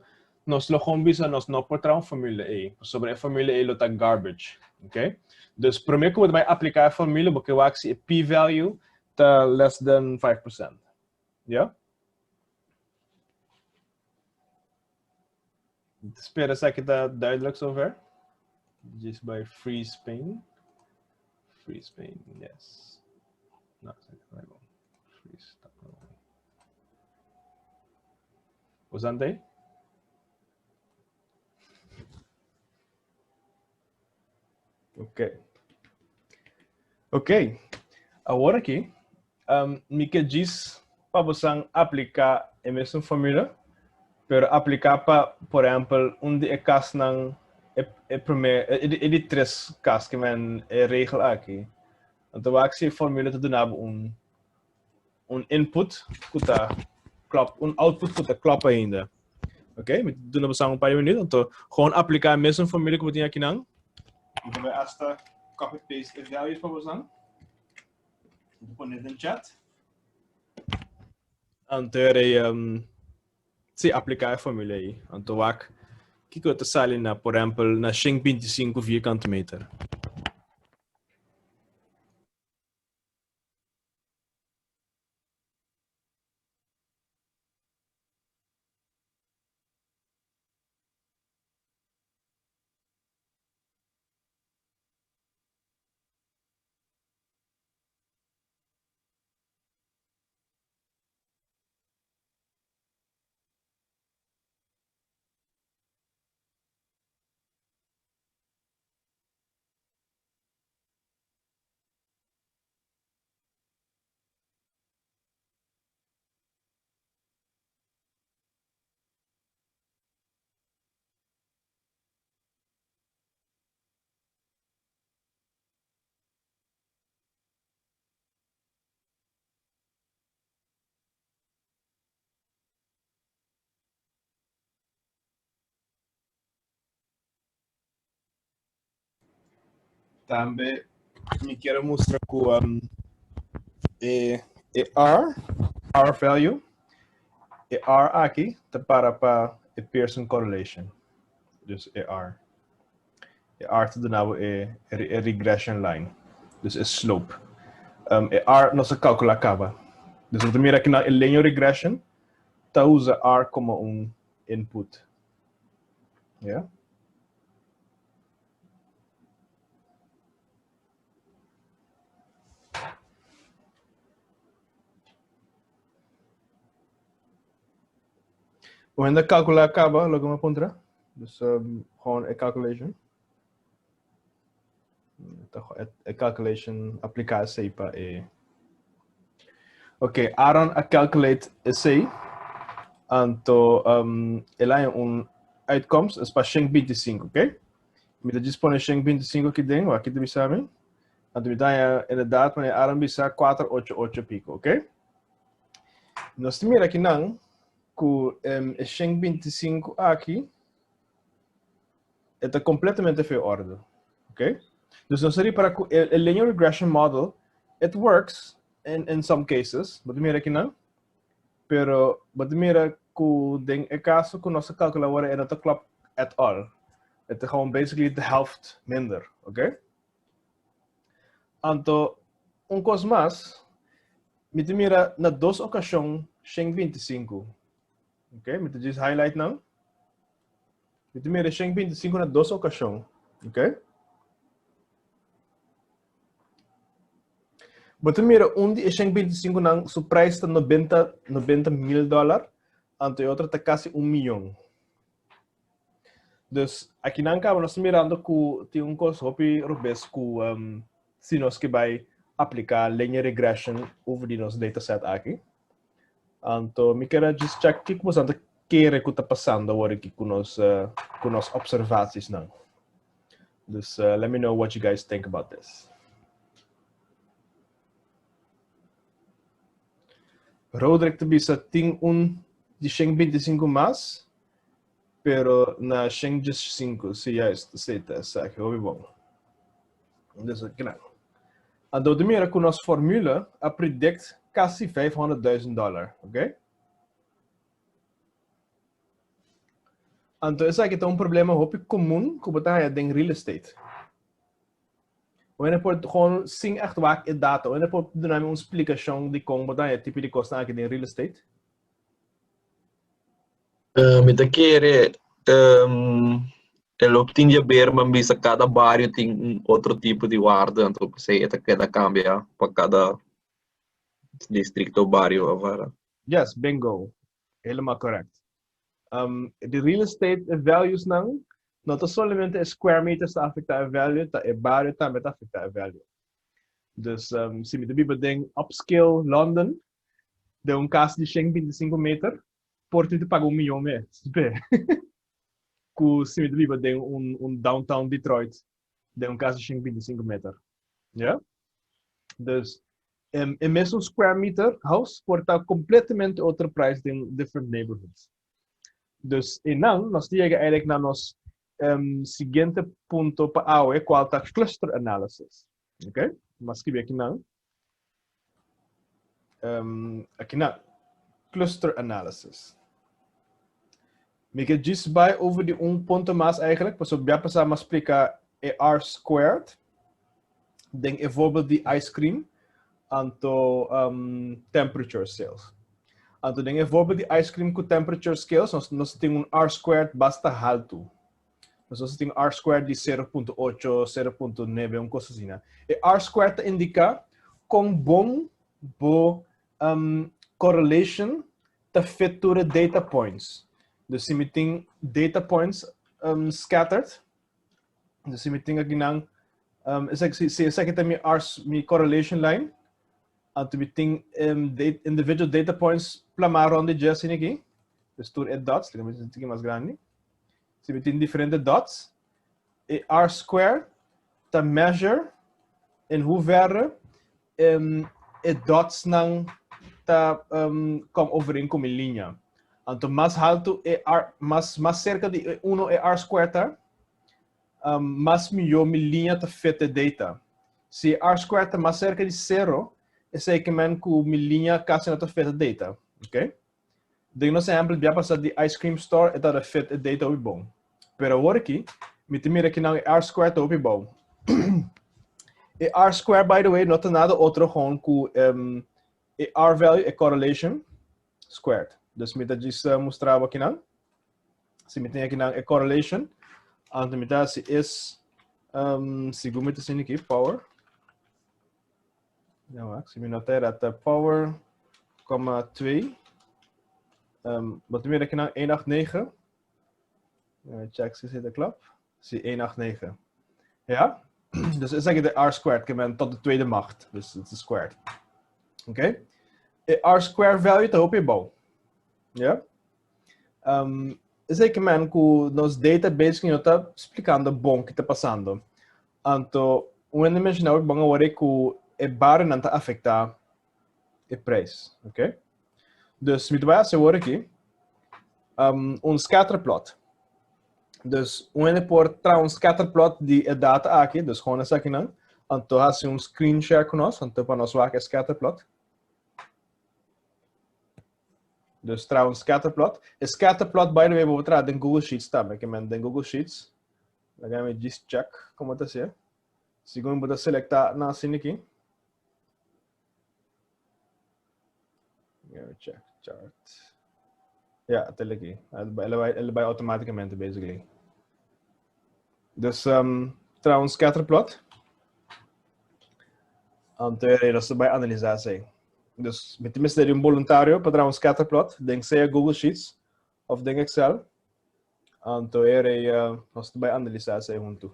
nós logamos a nós não portar uma formula aí. Sobre a formula aí, está garbage. Ok? Dus primeiro que eu vou aplicar a formula, porque eu acho que a p-value está less than 5%. Yeah? Espera se aqui está duidelijk zover. Just by freeze pane. Freeze pane, yes. Não, isso aqui vai bom. Freeze, tá bom. Usando aí? Ok. Agora aqui, me que diz para você aplicar a mesma família, pero aplicar para, por exemplo, de casos não é de três casos que man é regra aqui. Então, a formula te donava input que tá output que tá klopt ainda. Ok? Met doen we een paar minuten. Então, gewoon aplicar a mesma família que eu tinha aqui não. Então, vai hasta copy paste as values para você. Vou pôr no chat. Então, se aplicar a família aí. Então, que eu te sali na, por exemplo, na 125 vierkante meter. Também me quero mostrar que R value, R aqui, tá para a Pearson correlation. Dus R. R te donava a regression line. Dus a slope. R não se calcula acaba. Dus we mira aqui na linear regression, tá usa R como input. Yeah? Quando a calcula acaba, logo me apontará. Dus gewoon a calculation. A calculation aplicar essa para Ok, Aaron a calculate essa. Então, ela é outcomes é para 125, ok? Me dá dispone 125 aqui dentro, aqui tu sabe. Então, me dá inderdaad, mas Aaron bisa 488 pico, ok? Nós temos aqui não, que 125 aqui, está completamente fora de ordem, ok? Dus nós seria para a linear regression model, it works in some cases, mas mira aqui não. Pero, mas mira que é caso que nossa calculadora é não klopt at all. Het is gewoon basically de helft minder, ok? Então, coisa mais, me mira na duas ocasiões 125, ok? Me diz highlight não. Me mira 125 na duas ocasiões, ok? Mas mira de 125 não, o preço está $90 mil, então a outra está quase $1 milhão. Dus aqui não acaba nós mirando que tem coisa hopi rubes que se nós que vai aplicar linear regression over die nosso dataset aqui. Então me quero just check que você anda querer que está passando agora aqui com nos observações não. Dus let me know what you guys think about this. Roderick te bisa tem de 125 mais. Pero na 105, se já está aqui, ouve bom. Dus aqui não. Então, de mira com nossa fórmula, a predict quase $500,000, ok? Então, esse aqui é problema comum que você tem em real estate. Wanneer pode gewoon sim echt waar in data. Wanneer pode dar uma explicação de como você tipo de costa aqui em real estate? Mita querer ele obtinha ver, mas bisa cada bairro tem outro tipo de guarda, então você queda cambia para cada distrito ou bairro agora. Yes, bingo. Helemaal correct. De real estate values não, não está somente square meters a afetar a value, tá é barrio também a afetar a value. Dus se me debia tem upscale London, de caso de 125 metros, por tu paga milhão mês. Se me debia tem downtown Detroit, de caso de 125 metros. Ja? Dus é mesmo square meter house porta completamente outro preço em different neighborhoods. Dus e não, nós chega eigenlijk na nos seguinte ponto para a qual está cluster analysis. Ok? Mas que aqui não. Aqui não. Cluster analysis. Me que diz bij over die ponto mais eigenlijk, pas op já passar mas explicar R squared. Denk bijvoorbeeld die ice cream anto temperature scales. Anto denk bijvoorbeeld die ice cream com temperature scales, nós temos R squared basta alto. Nós temos R squared de 0.8, 0.9, coisa assim, né? E R squared indica com bom correlation da fetura data points. Dus se me tem data points scattered, dus se me tem aqui não se aqui também mi correlation line, anto me tem individual data points plamar onde já assim aqui, dus tur dots, liga me aqui mais grande. Se me tem diferentes dots, e R square ta measure em hoeverre dots não ta come overeen com minha linha. Anto mais alto é R, mais cerca de 1 é R square tá, mais melhor minha linha ta feita data. Se R square tá mais cerca de 0, é sei que man com minha linha quase não ta feita data, ok? Daí nós exemplo já passar de ice cream store é ta feita data o bom. Pero agora aqui, me tem aqui não R square tá o bom. E R square by the way não tem nada outro com R value é correlation squared. Dus me diz mostrar aqui não. Se me tem aqui não é correlation. Anto me dá se segundo me tem aqui power. Não, se me notar até power, 2. Wat me aqui não 189. Check se zit klopt. Se 189. Ja? Dus is eigenlijk de R squared, que men tot de tweede macht. Dus het is squared. Oké? R square value tá op bom. Ja? Is que man com nos database que eu tá explicando bom que tá passando. Anto, uma dimensional bom agora que é bar não tá afetar o preço, ok? Dus met waar agora aqui scatter plot. Dus wanneer por tra scatter plot die data aqui, dus gewoon essa aqui não. Anto has screen share com nós, anto para nós waar scatter plot. Dus trouwens scatterplot. Scatterplot, by the way, vou trazer em Google Sheets também, que men em Google Sheets. Agora me diz check como está ser. Segundo vou selectar na cena aqui. Check chart. Ja, até aqui. Ele vai automaticamente, basically. Dus trouwens scatterplot. Então, nós vai analisar isso. Dus met de misdaad voluntario para um scatterplot, denk seja Google Sheets of denk Excel. Então nós vai analisar isso junto.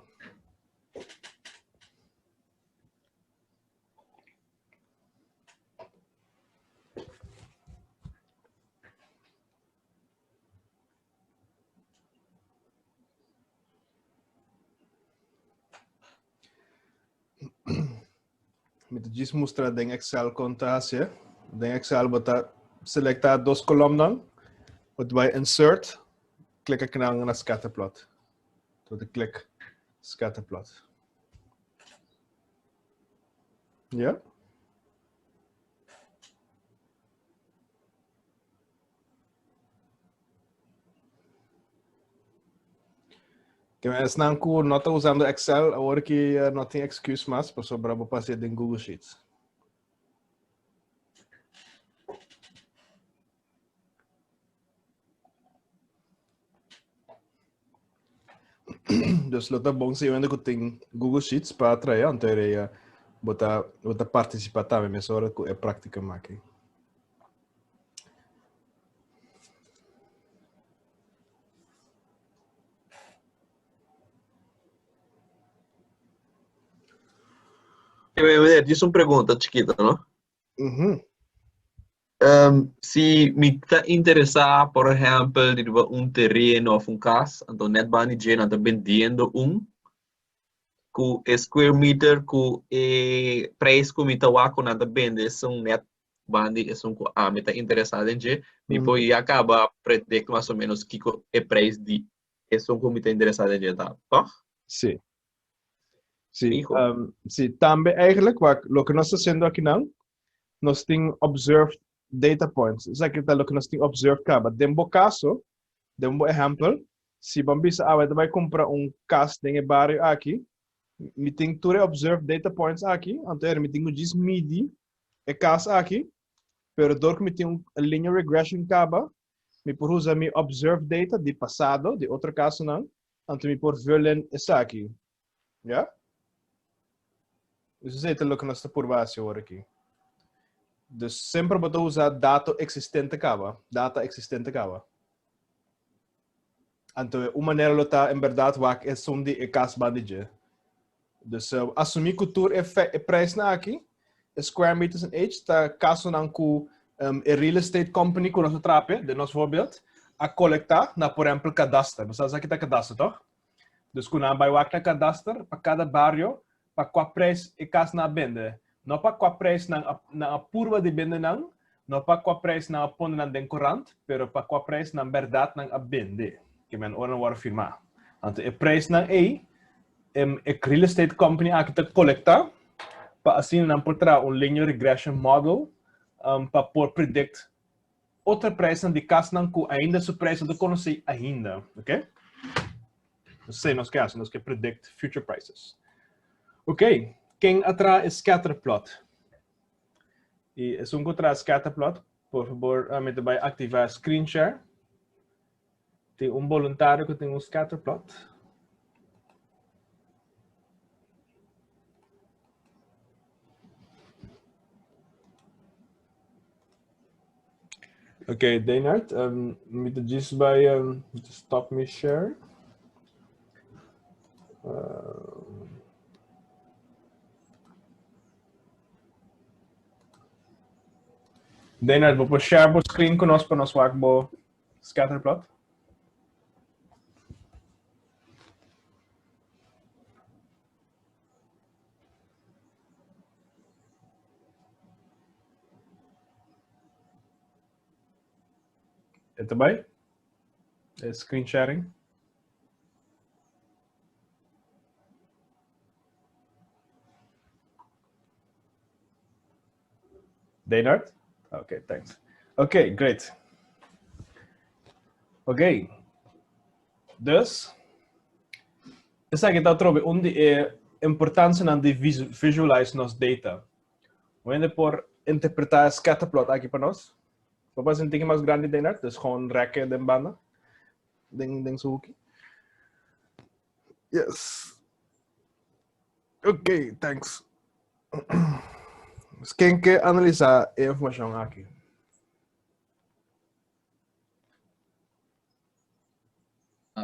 Met diz mostrar em Excel conta assim. Em Excel bota selectar duas columnas, bota vai insert, clica aqui na scatterplot. Então clica scatterplot. Ja? Que mas não que não estou usando Excel, agora que não tem excuse mais para sobrar para fazer em Google Sheets. Dus lo tá bom se eu ainda que tem Google Sheets para atrair, então eu botar participar também, mas agora é prática aqui. Diz uma pergunta chiquita, não? Uhum. Se me está interessar, por exemplo, de terreno ou casa, então net bani gente está vendendo com square meter com preço que me está com nada vende, são net bani, me está interessado em gente, me pode acaba predict mais ou menos que é preço de isso que me está interessado em gente, tá? Sim. Sim. Fijo. Sim. Também, eigenlijk, o que nós estamos fazendo aqui não, nós temos observed data points. Isso aqui é o que nós temos observed cá. Dembo caso, dembo exemplo, se vamos vai comprar casa em bairro aqui, me tem que observe data points aqui, então me tenho diz midi é casa aqui, pero dor que me tem linear regression caba, me por usar me observe data de passado, de outra casa não, então me por ver essa aqui, já? Isso é o que nós estamos por base agora aqui. Dus sempre vou usar data existente caba, Então, uma maneira está em verdade que é som de casa bandije. Dus assumir que o é preço aqui, square meters en age, está caso não com real estate company que nós trape, de nosso voorbeeld, a coletar na por exemplo cadastro. Você sabe que está cadastro, toch? Dus quando vai o cadastro para cada bairro, para qual preço é casa na venda. Não para qual preço na curva de venda não para qual preço na ponta na den corrente, pero para qual preço na verdade na vende. Que men ora não firmar. Então, o preço na é real estate company aqui está coletar para assim não portar linear regression model para por predict outra preço de casa não que ainda o preço de conhecer ainda, ok? Não sei nós que predict future prices. Ok, quem atrás scatter plot? E se encontrar scatter plot, por favor, me vai ativar screen share. Tem voluntário que tem scatter plot. Okay, Deinert, me diz by stop me share. Deinert, vou share o screen conosco para nós fazer o scatter plot. É também? É screen sharing. Deinert? Okay, thanks. Okay, great. Okay. Dus, essa aqui está trouxe onde é importância de visualize nos data. Onde por interpretar scatter plot aqui para nós. Vamos fazer mais grande Deinert, dus gewoon rekken de banden. Ding zo aqui. Yes. Okay, thanks. Quem quer analisar a informação aqui?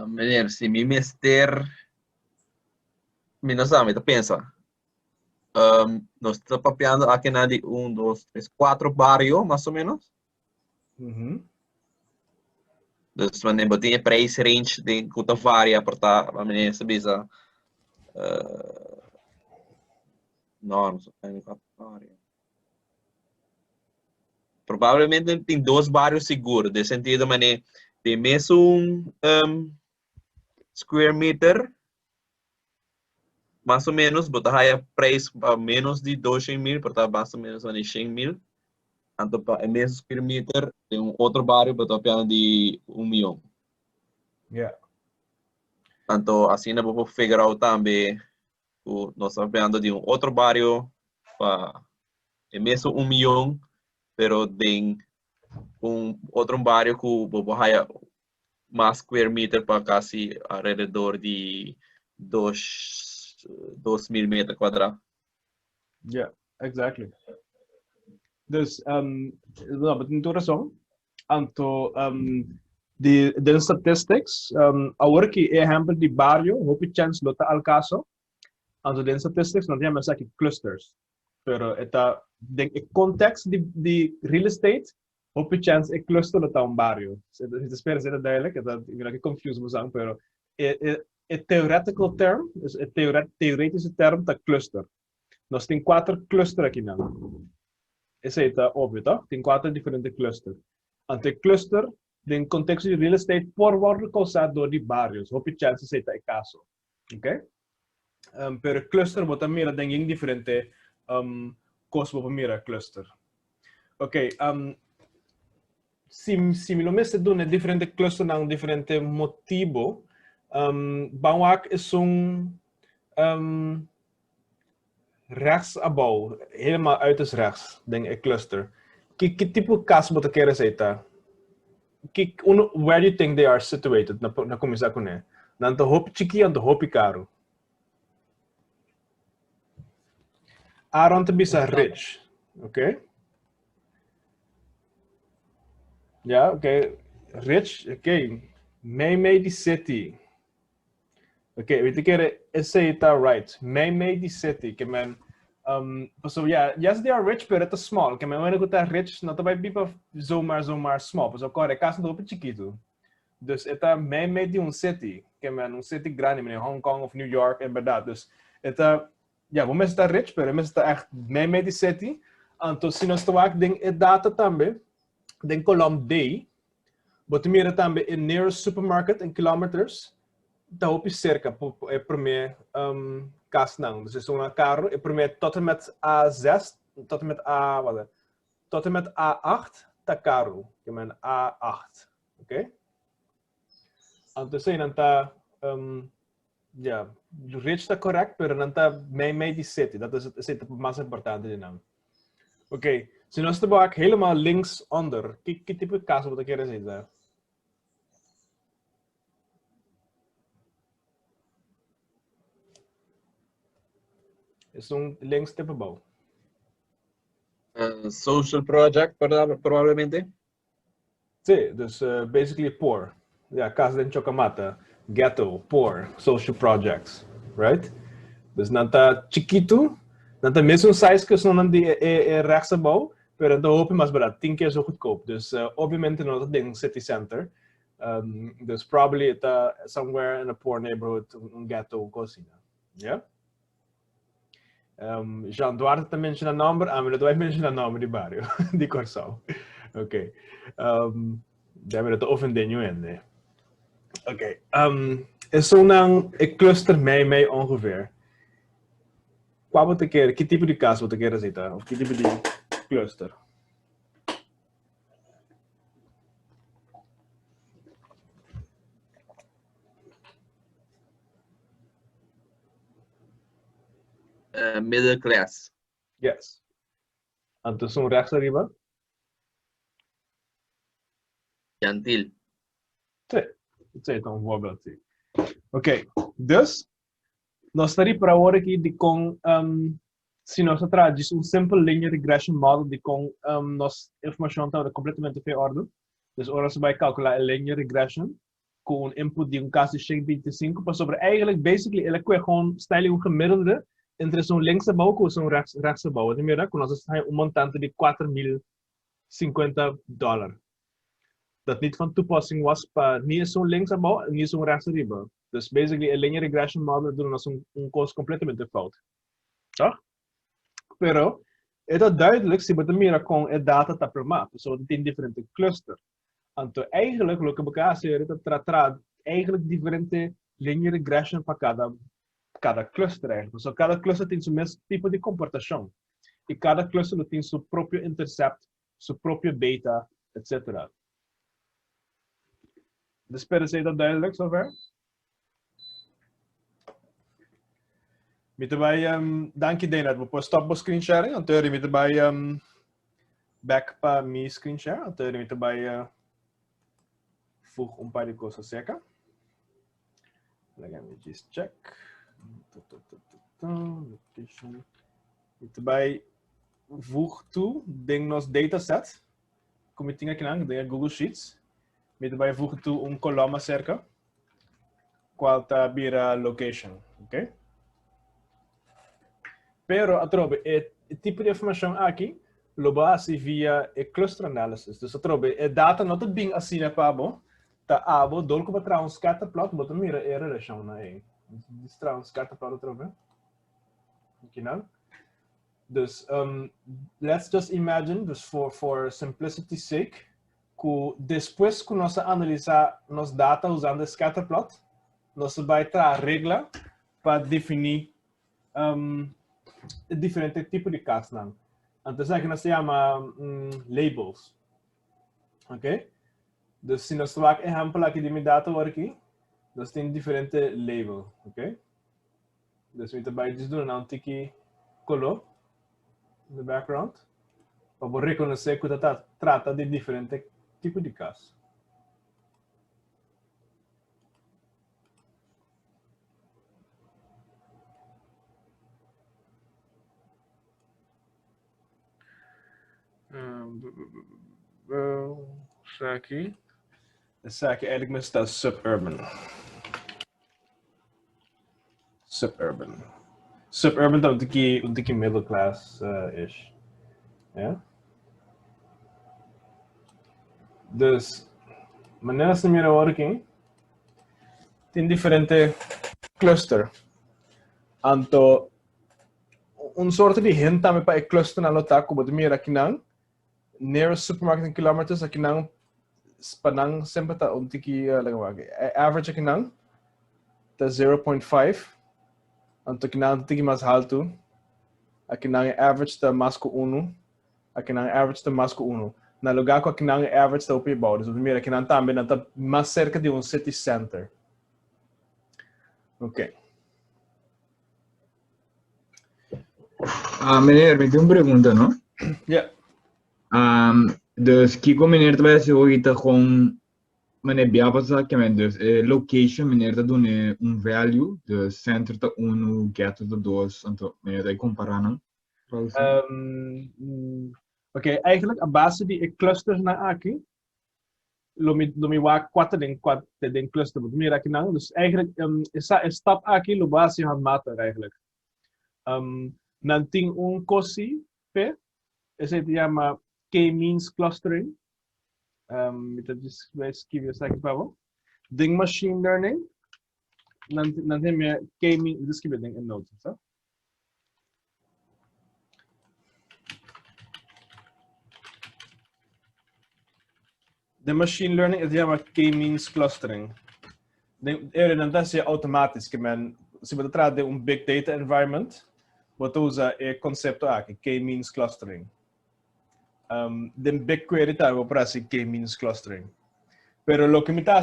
Meneer, se me mester, me não sabe, pensa. Nós estamos papeando aqui na de 1, 2, 3, 4 barrios, mais ou menos. Dus wanneer we die price range de kuta varia per ta wanneer se bisa não sei varia. Provavelmente tem dois bairros seguros, de sentido mané tem mesmo square meter mais ou menos, botar aí preço a menos de 200,000, portanto mais ou menos 100,000. Então, para mesmo square meter, tem outro bairro para tocar de 1 milhão. Yeah. Então, assim, eu vou figurar out também, nós estamos falando de outro bairro para mesmo 1 milhão, pero tem outro bairro que vou ter mais square meter para quase ao redor de 2,000 metros quadrados. Yeah, exactly. Dus, não, tem toda razão. Então, de statistics, agora que é exemplo de barrio, houve chance lota al caso, Also, den statistics, não tem mais aqui clusters. Pero, eta, den context de real estate, op chance e cluster dat een barrio. Het is per se duidelijk, dat ik ben confused moet zeggen, pero een theoretical term, dus een theoretische term, dat cluster. Nós tem 4 clusters aqui não. Esse aí tá óbvio, tá? Tem 4 diferentes clusters. Ante cluster, em contexto de real estate, por worden causado de barrios. Op chance esse é caso. Ok? Per cluster, bota mira, denk ik, diferente coisa para mira cluster. Ok, se me lo messe doen, diferente cluster na diferente motivo, Bauwak is rechtsabouw, helemaal uiterst rechts, denk ik, cluster. Que tipo de casa você quer aceitar? Where do you think they are situated? Na começar com ele. Na hopi chiqui, na hopi caro. Aaron te bisa rich, okay? Ja, okay. Rich, okay. May the city. Okay, weet ik say it right. May the city, que man. So yeah, yes, they are rich, but it's small. Que man, when you go rich, not by people zomaar small. So corre, casa do chiquito. Dus eta may de city, que man, city grande, in Hong Kong of New York, en verdad. Dus eta, ja, we mensen daar rich, pero mensen daar echt may the city. Então, se nós estamos aqui, data também, den kolom D, but mira também in nearest supermarket in kilometers. Da hoop je cerca para mim casa não. Dus é um carro e para mim tot en met A6 tot en met tot en met A8 tá caro, que men A8, ok? Então sei não tá ja, rich tá correct, pero não tá meio de city. Dat is het mais importante de naam. Ok, se nós estamos aqui helemaal links onder, que tipo de casa você quer dizer daar? Es links te gebouw. Social project, probablemente. Sí, dus basically poor. Ja, casa de Chocamata, ghetto, poor, social projects, right? Dus nanta chiquito, nanta mesmo size que são de rechtsgebouw, pero dan hoop je maar barato, 10 keer zo goedkoop. Dus obviamente no ding city center. Dus probably somewhere in a poor neighborhood, ghetto, cocina. Yeah? Jean Duarte também menciona nome, mas não vai mencionar nome de bairro, de Corsal. Ok. Deve estar ofendendo ainda. Ok. Is zo'n cluster mee ongeveer. Qual você quer? Que tipo de casa você quer aceitar? Of que tipo de cluster? Middle class. Yes. Antes rechts arriba? Gentil. Sim. Isso é então um voorbeeld. Ok. Dus, nós estamos para agora aqui de com se nós traduzimos simple linear regression model de com nossa informação está completamente fora de ordem. Dus, ora você vai calcular a linear regression com input de caso de 25 para sobre eigenlijk basically ele é gewoon stijl gemiddelde entre zo'n linkse bouw en zo'n rechtse bouw. De middag kon ons een montante de $4.050. Dat niet van toepassing was para niet zo'n linkse bouw en niet zo'n rechtse bouw. Dus basically een linear regression model doen als een kost completamente fout. Toch? Pero, het is duidelijk, si we mira con het data ta prima, so het in differente cluster. Anto eigenlijk, lo que elkaar zeggen, dat trata eigenlijk differente linear regression para cada cluster eigenlijk. So cada cluster tem seu mesmo tipo de comportação. E cada cluster tem seu próprio intercept, seu próprio beta, etc. Espero ser dat duidelijk zover. Met erbij, dank je Dana. We posten stop op screen sharing. Anterior met erbij back pa mi screen share. Anterior met erbij voeg een paar coisas zeker. Let me just check. Met erbij voeg toe ding nos dataset. Kom je dingen aan, ding Google Sheets. Met erbij voeg toe een kolom cerca. Qual tá bira location, ok? Pero atrobe o tipo de informação aqui lo base via cluster analysis. Dus atrobe data not bem assim na pabo. Tá abo dol ko batra scatter plot botam mira era relation na aí. Distra scatter plot atrobe. Aqui não. Dus let's just imagine, dus for simplicity's sake, que depois que nós analisar nos data usando scatterplot, nós vai ter a regra para definir diferente tipo de casos. Então, isso aqui nós chama labels. Ok? Então, se nós temos um exemplo aqui de minha data aqui, nós temos diferente label. Ok? Então, nós vai dizer um tiki color no background para reconhecer que trata de diferente tipo de caso. Esse aqui eigenlijk está suburban. Suburban dan een tikje middle class ish. Ja? Dus, maneira de mirar working, tem diferente cluster. Anto, soort de hint também para cluster na nota, como de mira aqui não, near supermarket in kilometers, aqui não, spanang sempre tá tikje, average aqui não, tá 0.5. Anto aqui não tem mais alto, aqui não é average da mais que 1, aqui não é average da mais que 1. Na lugar que aqui não é average da upper bound, então primeiro aqui não também está mais cerca de city center. Ok. Meneer, me tem uma pergunta, não? Yeah. Dus Kiko, meneer, vai ser hoje com meneer Biabasa, que é dus location, meneer, dat doen value, de center de 1, ghetto de 2, então meneer, dat comparar não? Ok, eigenlijk a base die clusters na aqui, lomi wa 4 den cluster, moet meer aqui não, dus eigenlijk essa stap aqui lo base handmatig eigenlijk. Nanting cosi p, esse se chama k-means clustering. Met wij schrijven het even. Ding machine learning. Dan heb je k-means, dus schrijf ding in notes, hè? De machine learning is ja k-means clustering. Dan dat is automatisch. Se você trata de big data environment, você usa o conceito aqui, k-means clustering. De BigQuery tá para esse k-means clustering. Pero lo que me está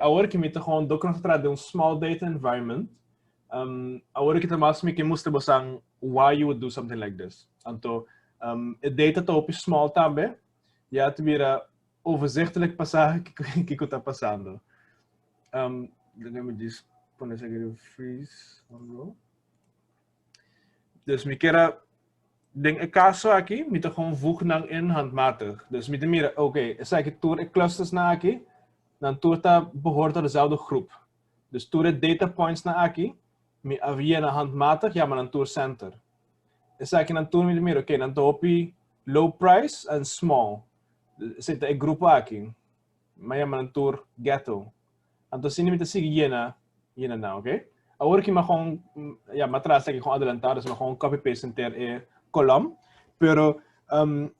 agora que me está gewoon trata de small data environment, agora que mais me que mostra você why you would do something like this. Então, data tá op small também, já te vira overzichtelijk passar que está passando. Let me just pôr essa aqui freeze. Dus me quero denk caso aqui, me tá gewoon voeg nang in handmatig. Dus me te mira, oké, essa aqui tour clusters na aqui, dan tour tá behoort tot dezelfde groep. Dus tour data points na aqui, me havia na handmatig, ja, maar dan tour center. Essa aqui dan tour me te mira, oké, dan topi low price and small. Zit een groep aqui. Maar ja, maar dan tour ghetto. Então, se não me seguir jena não, ok? Agora que me gewoon, ja, maar atrás aqui com adelantado, se me gewoon copy paste ter column, pero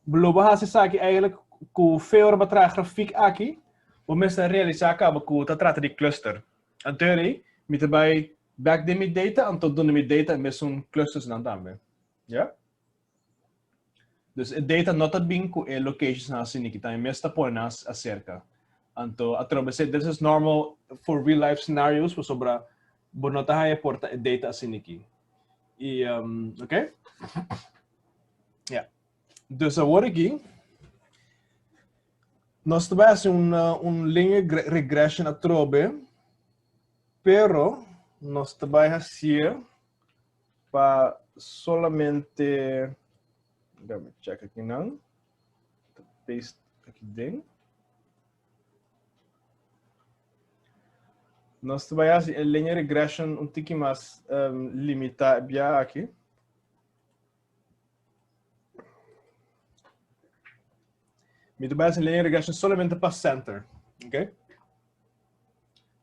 global se sabe eigenlijk com veel batra grafiek aqui, o mesmo realizar acaba com tá trata de cluster. Então aí, me também back de mi data, então do mi data mesmo clusters não também, ja? Dus data not dat bem com locations na assim que tá mesmo põe nas acerca. Então, através this is normal for real life scenarios, por sobra bonota haya porta data assim aqui. E ok? Yeah. Dus agora aqui, nós temos linha regression a trobe, pero nós trabalhamos assim para solamente, deixa eu check aqui não, paste aqui dentro. Nós trabalhamos em linha regression um pouquinho mais limitada aqui. tu vai en linear regression solamente para center. Ok?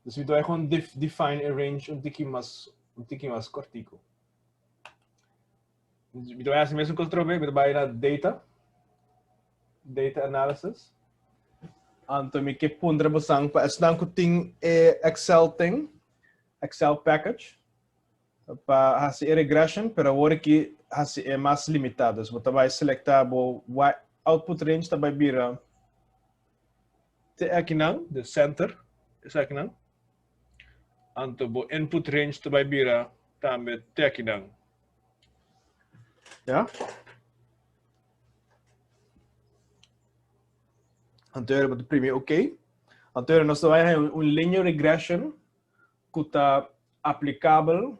Dus tu vai gewoon define a range um tiquinho mais cortico. Tu vai assim mesmo control B, tu vai na data analysis. Anto mi que pondre basang pa esdan ko ting Excel package para fazer regression, pero agora que é mais limitado. Você vai selectar o output range também vira aqui não, the center, isso aqui não. Anto o input range também vira também aqui não. Ja? Anto era o primeiro OK. Anto era nós vai linear regression que está aplicável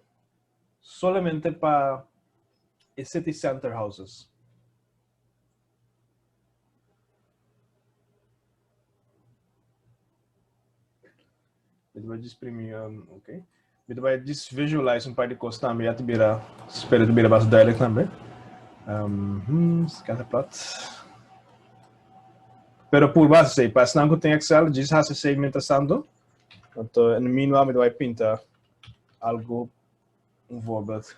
solamente para city center houses. Ele vai exprimir, ok? Ele vai visualize um par de coisas também, até virar, espero que virar bastante dialect também. Scatterplot. Pero por base, para se não tem Excel, diz se segmentação. Então, no mínimo, ele vai pintar algo, voorbeeld.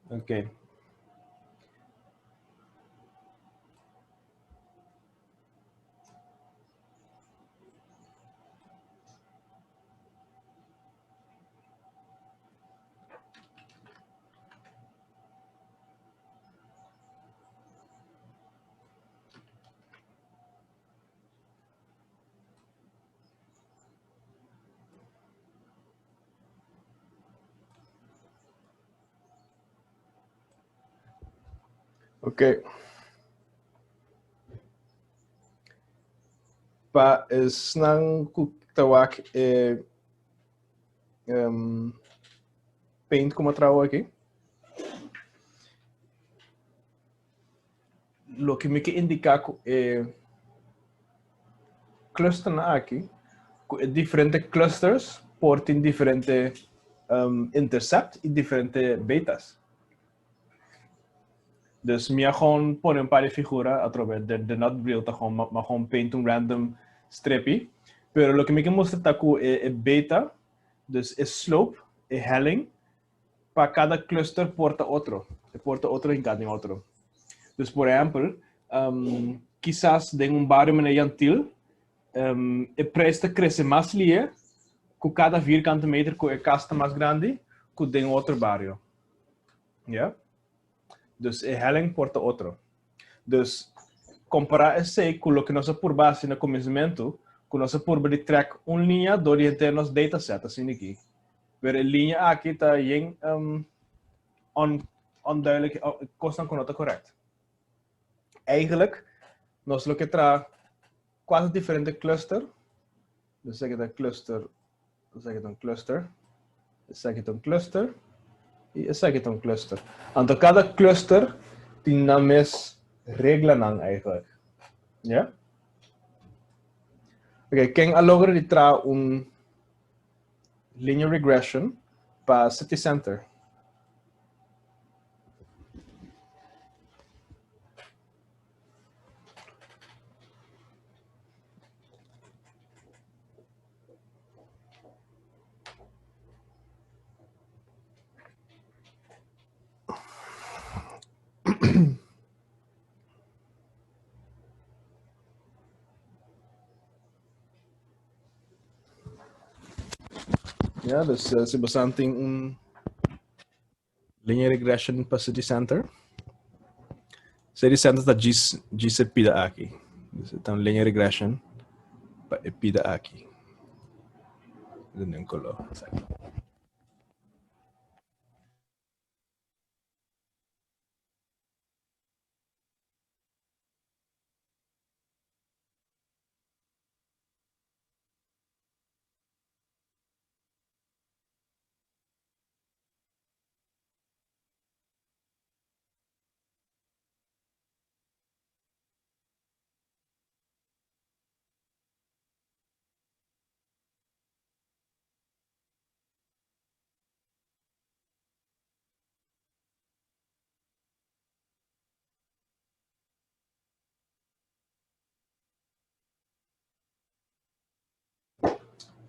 Ok. Ok. Para snang kutawak paint como trago aqui. Lo que me que indicar cluster na aqui, diferentes clusters portem diferentes intercept e diferentes betas. Dus meer gewoon pon een paar figuras a través de not real te gewoon paint un random stripje. Pero lo que me mostra taku é beta, dus é slope, é helling, para cada cluster porta outro em cada outro. Dus por exemplo, quizás de um barrio mediantil, a presta cresce mais lia, com cada virgante metro com a casta mais grande, que de outro barrio. Yeah? Dus é helling porta outro. Dus comparar esse com o que nós por base no começamento, com nós por de track linha do orientar nos dataset assim aqui. Ver a linha aqui está em onduidelijk, constant com nota correct. Eigenlijk, nós lo que tra quase diferente cluster. Dus zeg het cluster, zeg het een cluster, zeg het een cluster. E essa aqui é um cluster. Então, cada cluster tem na mesma regra não, eigenlijk. Ja? Ok, quem logra de trazer linear regression para city center. Ja, dus se você tem linear regression para city center. City center está diz pida aqui. Então, linear regression para pida aqui. Não color.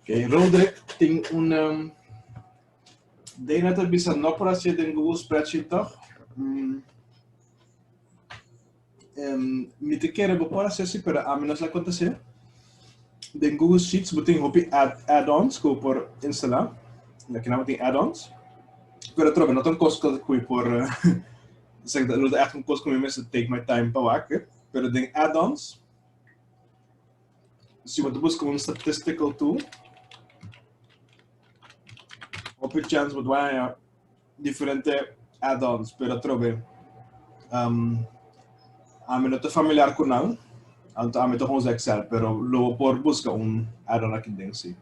Okay, Roderick tem dei na bisa no para ser den Google Spreadsheet toch? Me te quero para ser se para a menos acontecer. Den Google Sheets beting hopi add-ons ko por instalar. Na kina beting add-ons. Pero trobe, não tão costo que por zeg dat het echt een kost kom mensen take my time para waken. Pero den add-ons. Se você busca statistical tool, op je chance wat wij diferente add-ons, pero trobe. A mí no te familiar con nada, a mí toch onze Excel, pero luego por buscar add-on aqui dentro, sim.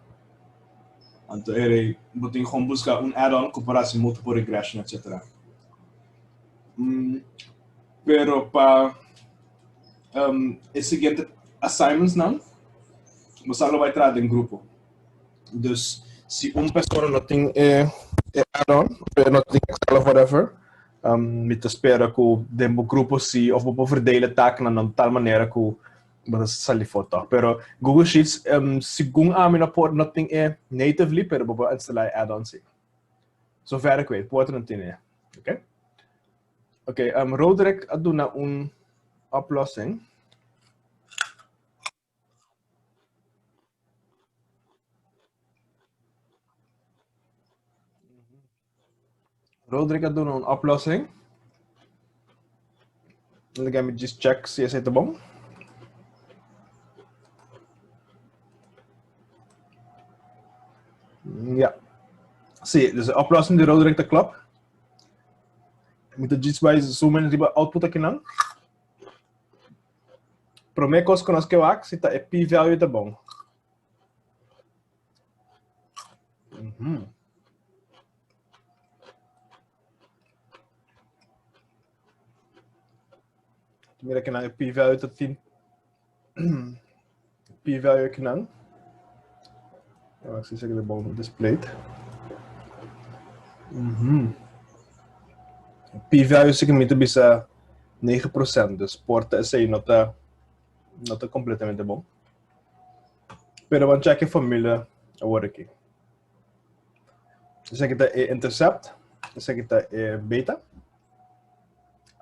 Então, botem gewoon buscar add-on, comparação, multiple regression, etc. Pero para o seguinte assignments não, você não vai trazer em grupo. Dus, se pessoa não tem add-on, não tem Excel ou whatever, met te espera que o grupo se of vou verdelen taken de tal maneira que você sali foto. Pero Google Sheets segundo a mim não tem natively, pero vou instalar add-on sim. Zover ik weet, pode não ter, ok? Ok, Roderick aduna oplossing. Roderick aduna oplossing. Dan gaan we just check se esse tá bom. Ja. Sim, dus de oplossing die Roderick dat klopt. Met de just bij zoomen die output aqui não. Para mim, coisa que nós queremos se tá p-value tá bom. Mira aqui na p-value tá tem p-value aqui não. Eu acho que isso é bom displayed. P-value significa bisa 9%, dus porta is aí nota completamente bom. Pero vamos checar a família agora aqui. Esse aqui é intercept, esse aqui é beta.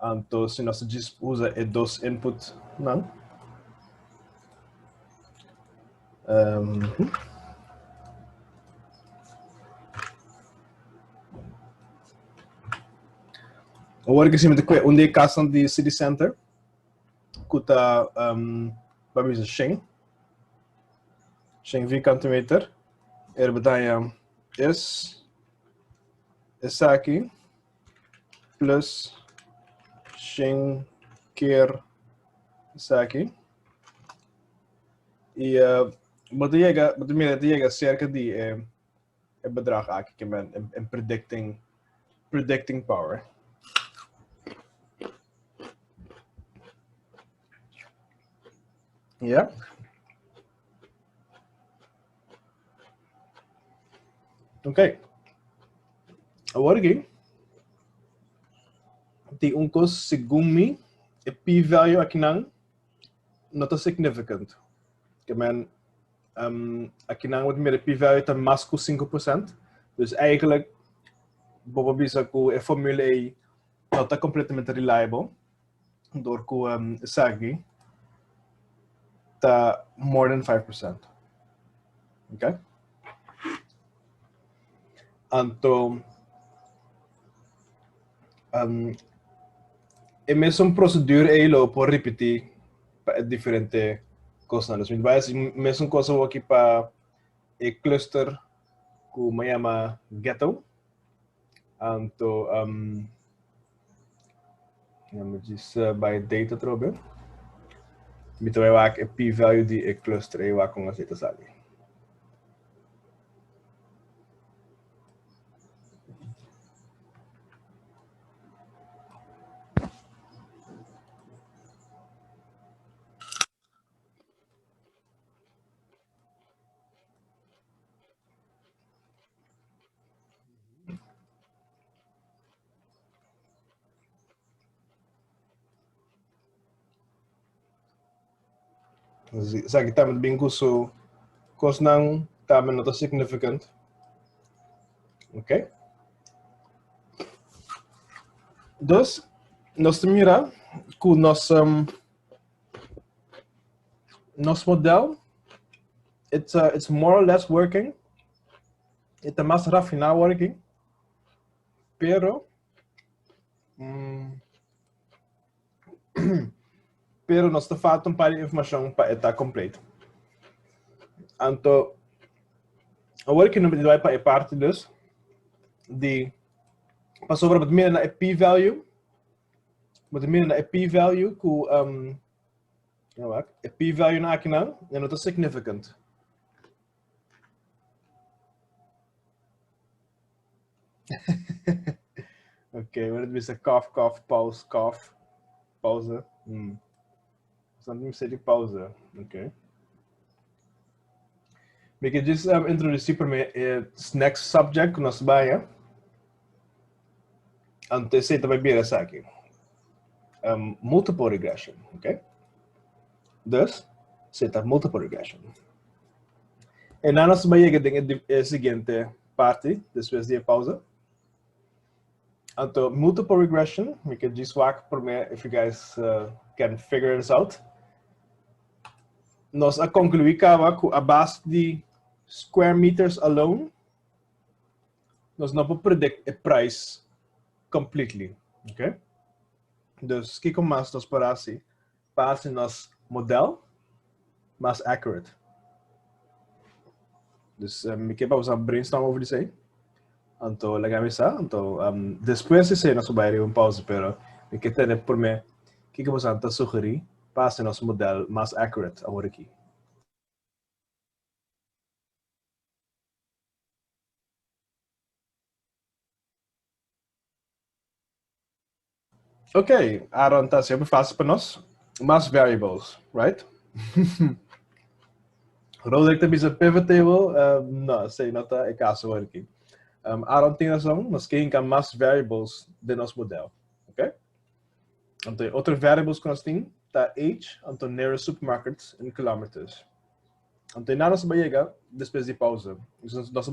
Então, se nós usa dois input não. Agora que se me depois onde é casa de city center, custa para mim Shen vierkante meter, betalen is essa aqui plus Shen keer essa aqui e wat chega cerca de bedrag aqui que é predicting power. Ja. Ok. Agora aqui tem coisa segundo mim é p-value aqui não está significant. Que aqui não o p-value está mais que 5%. Dus eigenlijk vou dizer que a formula não está completamente reliable. Door que essa aqui está more than 5%. Okay? Então, é mesmo procedura aí lo por repetir para diferentes coisas. Mas mesmo coisa aqui para o cluster que me chama ghetto. Então, vamos dizer by data trobe. Mito vai wak a p-value de cluster aí wak com as datas ali. Sa kita bing gusto cos ng também nota significant. Ok? Dus, nós mira que o nosso modelo, it's more or less working. It's mais refinado working. Pero nós te falta par de informação para estar completo. Então, agora que não vai para a parte dus, de passou para meio na p-value, mas meio na p-value que a p-value na aqui não é significant. Ok, what did we say? Cough, pause, pausa. Something say de pausa. Ok. We can just introduce para mim next subject que nós vai. Antes você vai ver essa aqui. Multiple regression, ok? Dus, você está multiple regression. E na nós vai chegar a seguinte parte, depois de pausa. Então, multiple regression, we can just walk por mim, if you guys can figure this out. Nós a concluir que a base de square meters alone, nós não podemos predict a price completely, ok? Dus, que como mais nós parece nosso modelo mais accurate. Dus, me quer usar brainstorm over isso aí. Então, legal isso. Então, depois de ser nosso bairro pausa, pero me quer ter por mim que você está sugerir para nosso modelo mais accurate agora aqui. Ok, Aaron está sempre fácil para nós. Mais variables, right? Roderick tem a pivot table, não, sei, não está em caso aqui. Aaron tem razão, nós queremos mais variables de nosso modelo, ok? Então, outras variables que nós temos, tá age, então nearest supermarkets em quilômetros. Então, nós vamos chegar depois de pausa. Nós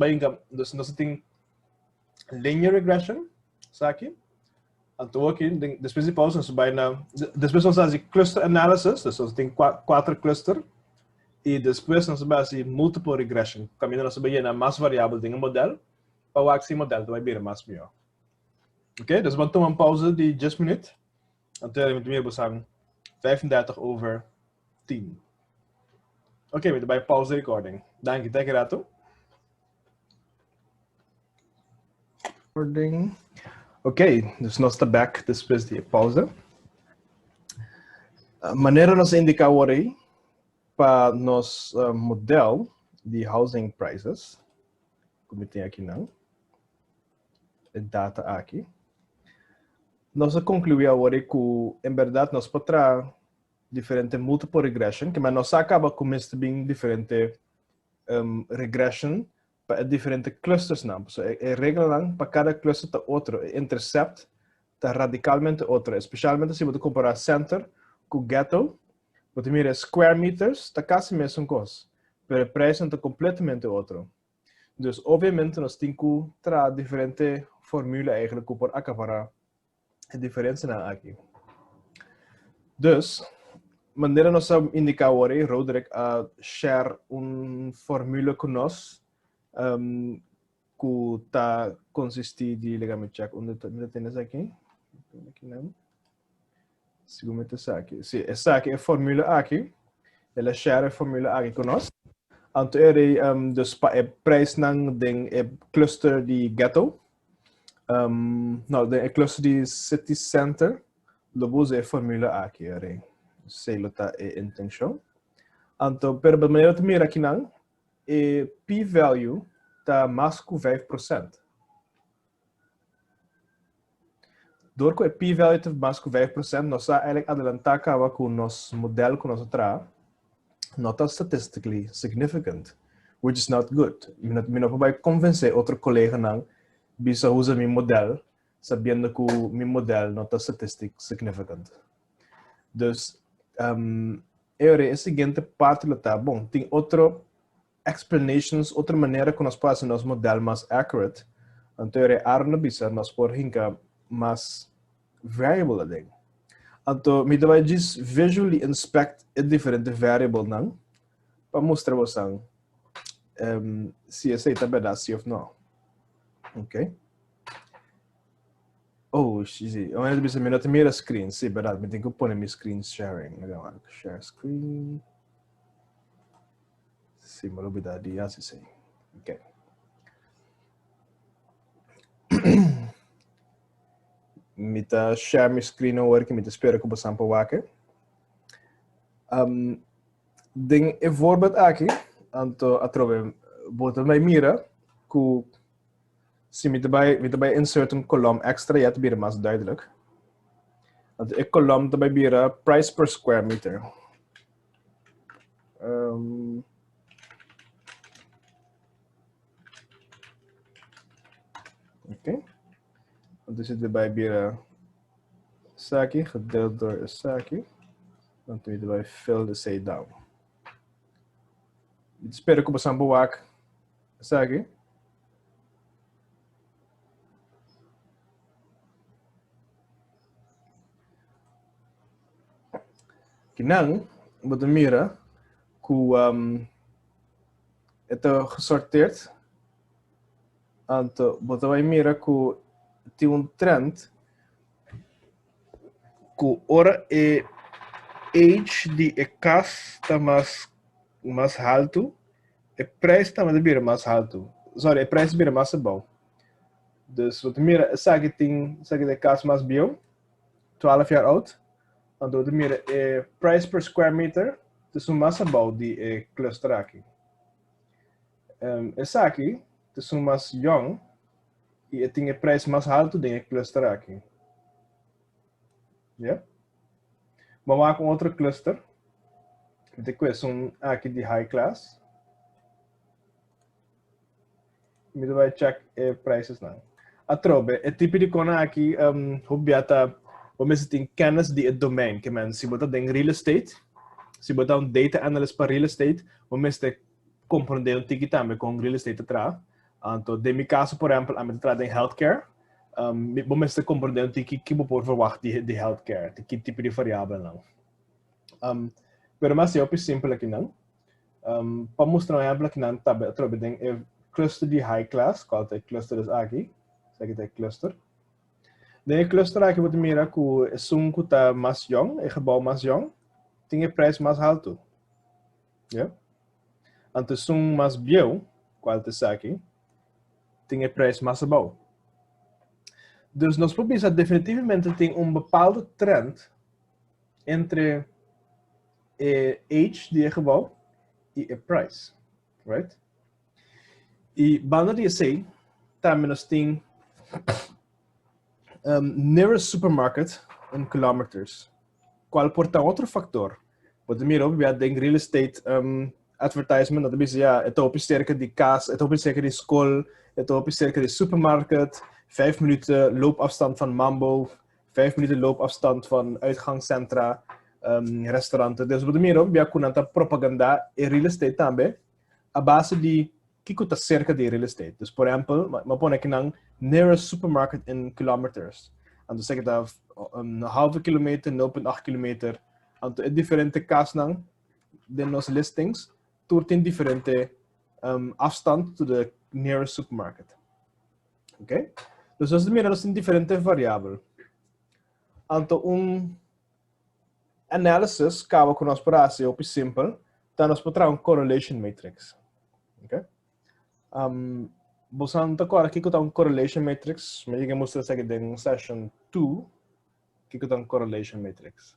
temos linear regression, sabe? Então, aqui, depois de pausa, nós depois nós fazemos cluster analysis, nós temos 4 clusters, e depois nós fazemos multiple regression, caminhando nós vamos mais variáveis em um modelo, para o axis modelo vai vir mais melhor. Ok, dus vamos tomar uma pausa de 10 minutos. Então, eu vou fazer 35/10. Ok, we vai pausa recording. Dank je, até grato. Recording. Ok, dus nós estamos back depois de pausa. A maneira nós indicar aí para nosso modelo de housing prices, como tem aqui não, a data aqui. Nós concluímos agora que, em verdade, nós podemos diferente multiple regression, que mas nós acaba com este bem diferente regression para diferentes clusters não. So, a regra para cada cluster está outro, intercept está radicalmente outro, especialmente se você comparar center com ghetto, você mira square meters está quase a mesma coisa, mas o preço está completamente outro. Dus, obviamente, nós temos que trazer diferentes fórmulas eigenlijk para acabar a diferença aqui. Dus, maneira nós indicar agora, Roderick, a share fórmula com nós, que está consistir de, legal, check, onde temos aqui? Aqui não. Seguramente essa aqui. Sim, essa aqui é a fórmula aqui. Ela share a fórmula aqui com nós. Então, dus para o preço de cluster de ghetto, não, de cluster de city center, logo é a fórmula aqui, sei lá tá a intenção. Então, pela maneira de mirar aqui não, e p-value tá mais que 5%. Door que p-value tá mais que 5%, nós eigenlijk adelantar com o nosso modelo que nós traz. Not statistically significant, which is not good. Eu não vou convencer outro colega não, bisa usar meu modelo, sabendo que o meu modelo não está statistically significant. Dus, a seguinte parte lá tá bom. Tem outro explanations, outra maneira que nós fazemos nosso modelo mais accurate. Então, é na bisa, nós podemos mais variable ding. Então, me vai dizer visually inspect a diferente variable não, para mostrar você se aceita verdade ou não. Ok? Oh, sim. Eu ainda bisa minha primeira screen, sim, verdade. Me tenho que pôr minha screen sharing. Legal, share screen. Sim, mas novidade, assim, sim. Ok. Me tá share minha screen agora que me espera que você para waken. Ding e voorbeeld aqui, então atrove bota vai mira que se me vai insert column extra já te mais duidelijk. Want ik kolom te bij price per square meter. Oké. Want er zit erbij bira saki gedeeld door saki. Dan kun je erbij fill the say down. Espero que você não boak saki. Kinang, bota mira que é gesorteerd. Então, bota vai mira que tem trend que ora é age de casa está mais alto, o preço também bira mais alto. Sorry, o preço bira mais bom. Dus wat mira sabe de casa mais bio, 12 jaar oud. Então, de mira price per square meter, dus mais bom de cluster aqui. Essa aqui, dus mais young, e tem o preço mais alto de cluster aqui. Yeah? Vamos lá com outro cluster. Depois aqui de high class. Me vai check prices não. A trobe, é tipo de cona aqui, hobiata, vamos tem kennis de domein, que men se botar em real estate, se botar data analyst para real estate, vamos ter compreender tiki também com real estate atrás. Então, de meu caso, por exemplo, a minha entrada em healthcare, vamos ter compreender tiki que vou por verwacht de healthcare, que tipo de variável não. Pero mas eu penso simples aqui não. Para mostrar um exemplo aqui não, tá, trobe tem cluster de high class, qual é cluster aqui. Aqui tem cluster. De cluster aqui você mira que o som que está mais jong, o gebouw mais jong, tem o preço mais alto. Yeah? Então, o som mais bio, qual é aqui, tem o preço mais baixo. Dus nós podemos definitivamente tem bepaalde trend entre o age de gebouw e o price, right? E quando eu sei, também nós tem nearest supermarket in kilometers. Qual porta outro factor? Pode mirar obviamente em real estate advertisement, dat is ja, het op cerca de kaas, het op cerca de school, het op cerca de supermarket, 5 minuten loopafstand van Mambo, 5 minuten loopafstand van uitgangscentra, restauranten. Dus pode mirar obviamente propaganda in real estate também, a base de que custa cerca de real estate. Dus, por exemplo, maar põe aqui na nearest supermarket in kilometers. En dan zeg ik dat een halve kilometer, 0,8 kilometer. En het differente kaas dan, de nos listings, toert in differente afstand to the nearest supermarket. Oké? Dus dat is meer dan een differente variabele. En analysis, que com nós para ser op simpel, dan nós para correlation matrix. Oké? Bosan agora aqui que está correlation matrix, mas eu mostrar isso aqui em session 2, que está correlation matrix.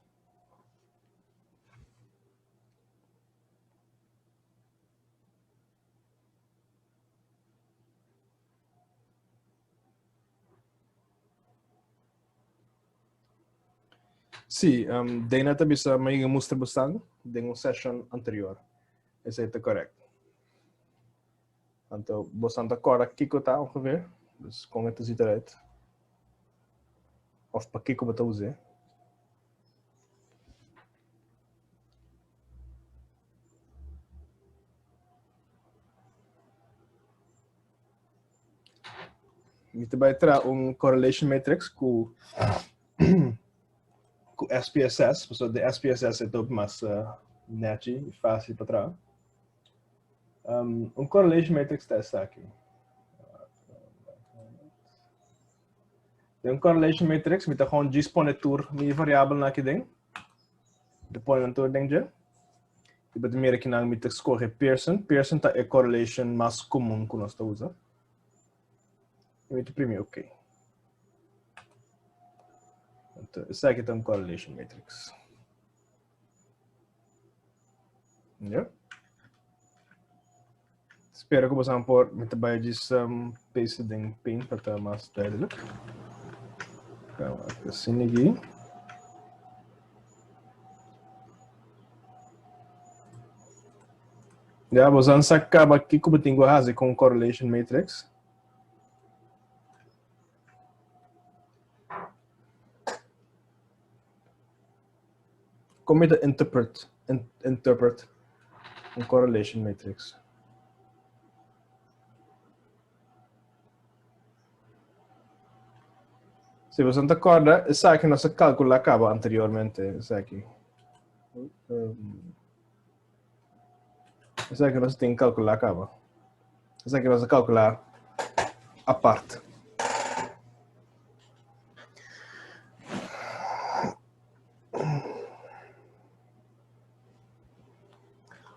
Sim, Dana também bisa may mostrar bastante em session anterior. Esse é correto. Então, bastante agora aqui que está ongeveer, dus como é que ziet eruit? Of para que eu vou usar? Mita vai tra correlation matrix com SPSS, so de SPSS é top mais net e fácil para trás. Correlation matrix está aqui. Tem correlation matrix, mita gewoon disponetur mi variável na aqui dentro. Depois não tô dentro. E para primeiro aqui na mita escolhe Pearson. Pearson tá é correlation mais comum que nós tá usando. E mita primeiro, ok. Então, esse aqui tem correlation matrix. Yeah. Espero que vocês por mita vai paste em Paint para estar mais duidelijk. Então, assim aqui. Já, você acaba aqui como tem que com correlation matrix. Como é que interpret correlation matrix? Se você não acorda, isso aqui nosso cálculo acaba anteriormente, isso aqui. Isso aqui nós tem que calcular acaba. Isso aqui nós calcular a parte.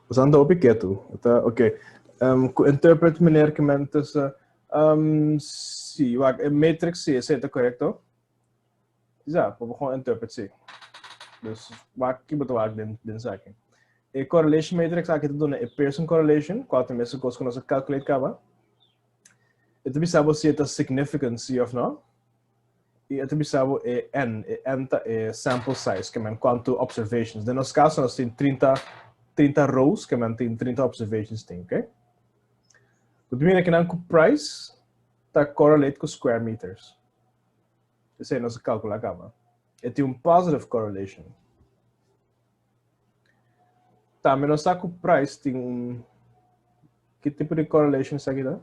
Você anda quieto, tá? Ok. Interpret maneira que mentas sim, a matrix sim, é correto? Já, vou gewoon interpret sim. Dus aqui botou dentro aqui. A correlation matrix aqui tudo é Pearson correlation, qual também se coisa que nós calculate acaba. E também sabe se é significant sim ou não. E também sabe é n é sample size, que é quanto observations. No nosso caso nós temos 30 rows, que tem 30 observations tem, ok? O primeiro aqui o price está correlate com square meters. Esse é nosso cálculo acaba. E tem positive correlation. Também nós está com price tem que tipo de correlation isso aqui dá?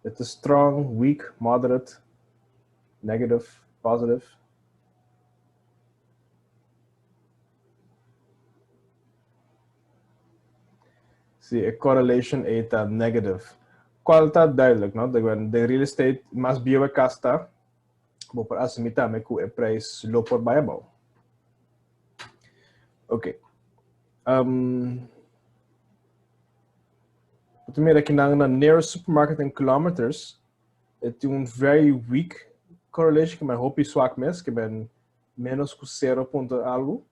It's strong, weak, moderate, negative, positive. Se a correlation é negative. Qual está duidelijk, não? De real estate mas bio casta, vou para assumir também que o preço low por baixo. Ok. Primeiro aqui na nearest supermarket in kilometers, tem very weak correlation que é hopi swak mes, que é menos que 0 ponto algo.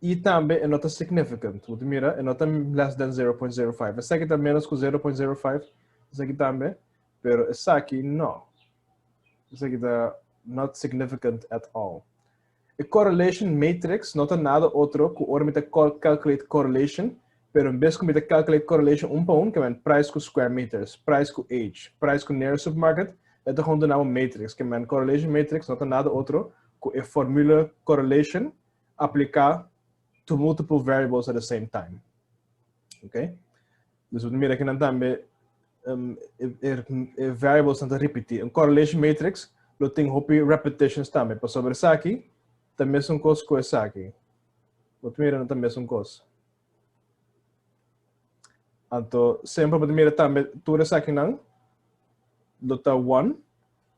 E também é nota significant. O primeiro é nota less than 0.05. Essa aqui está menos que 0.05. Essa aqui também. Pero essa aqui não. Essa aqui está not significant at all. A correlation matrix não tem nada outro que o me calculate correlation. Pero em vez de me calculate correlation para que é price com square meters, price com age, price com nearest supermarket, é gewoon de uma matrix. Que é correlation matrix não tem nada outro que a formula correlation aplicar to multiple variables at the same time. Okay? Dus wat meer dat je dan também variables aan te repetir. Een correlation matrix, lo tem hopi repetitions também. Para sobre isso aqui, também são coisas com isso aqui. Wat meer dan também são coisas. Então, sempre para primeiro também, tudo isso aqui não, lo tá 1.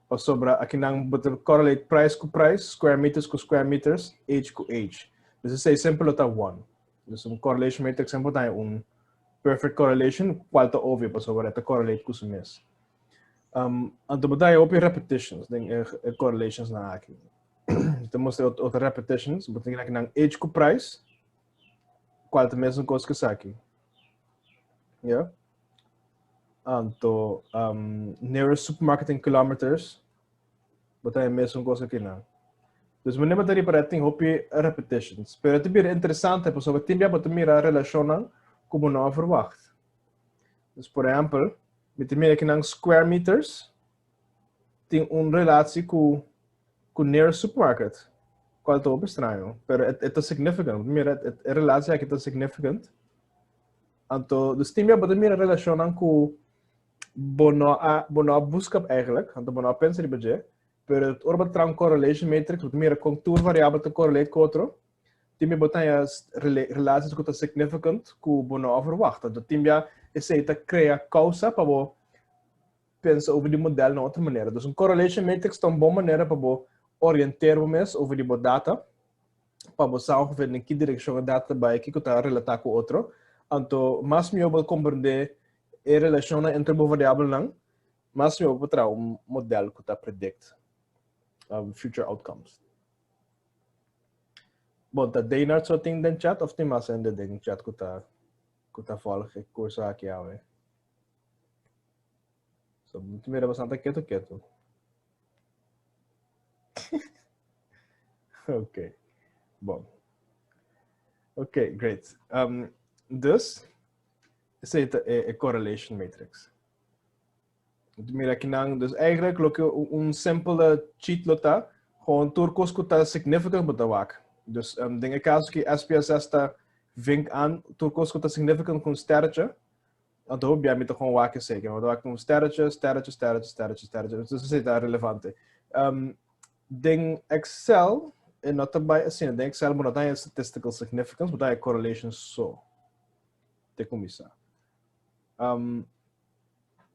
Para sobre aqui não, correlate price com price, square meters com square meters, age com age. Dus isso é sempre está 1. Dus correlation matrix sempre tem perfect correlation, qual está óbvio para sobre esta correlate com o mês. Então, botar open repetitions, tem correlations na aqui. Então, mostra outra repetitions, botar aqui na age com price, qual está mesmo coisa que isso aqui. Yeah? Então, nearest supermarket in kilometers, botar a mesma coisa aqui não. Dus meneer batterie para tem hopi repetitions. Pero é bem interessante, porque você tem para mirar a relação como não verwacht. Dus por exemplo, met meer aqui na square meters tem relatie com nearest supermarket. Qual é o estranho? Pero é significant. Mira, a relação aqui é significant. Anto, dus team ya bota mira relacionan com bono busca eigenlijk, anto bono pensa di budget, pero orba tram correlation matrix, bota mira contour variável te correlate com outro, team ya bota ya relaties com significant com bono verwacht. Anto team ya aceita cria causa para bo pensa over die model na outra maneira. Dus correlation matrix é uma boa maneira para bo orientar o mês over die data, para você saber em que direção a data vai, que está relatar com o outro. Então, mais me eu compreender a relação entre uma variável não, mais me eu vou trazer modelo que está predict future outcomes. Bom, tá daí na só tem den chat, ou tem mais ainda den chat que está falando que curso aqui é. So, muito mira bastante quieto. Ok. Bom. Ok, great. Dus, essa é a correlation matrix. Mira aqui não, dus eigenlijk lo que simple cheat lota, gewoon turcos que está significant met de wak. Dus dingen caso que SPSS está vink aan turcos que está significant com sterretje, então obviamente gewoon wak is zeker, want wak com sterretje, dus isso está relevante. Ding Excel en not bij assim, ding Excel moet dan je statistical significance, moet dan je correlation so. Te começar.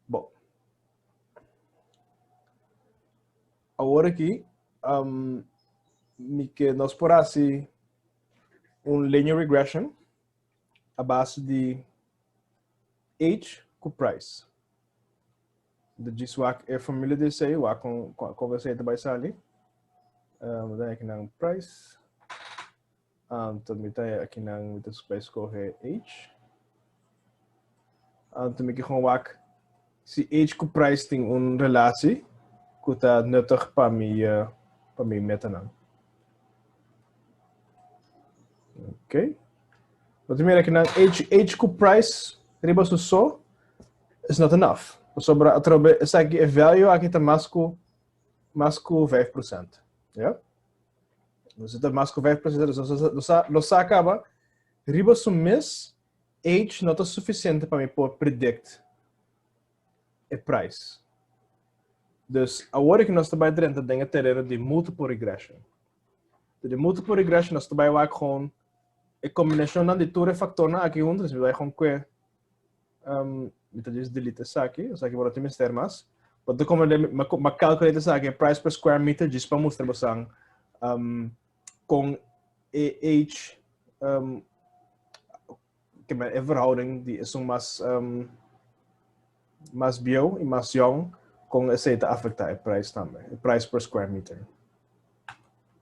Bom. Agora aqui, que nós por assim linear regression a base de age com price. De GSWAC é família de sei, o com conversei também ali. Dan aqui na price. Também tá aqui na muitas coisas correr age. Também que gewoon wak se age com price tem relatie que tá nuttig para mim meta não. Ok. Mas também aqui na age com price riba só is not enough. Sobre essa aqui é value aqui tá mais com 5%. Ja? Dus het mas com 5%, nós acaba riba so mês age não é suficiente para me poder predict a price. Dus agora que nós estamos dentro da terreno de multiple regression. De multiple regression nós estamos aí com a combinação de todos os fatores aqui juntos, nós vamos com então diz delete essa aqui vou ter mais termas. Mas como eu calculei essa aqui, price per square meter diz para mostrar você com age que é verhouding die is mais bio e mais jong com essa afetar o preço também, o price per square meter.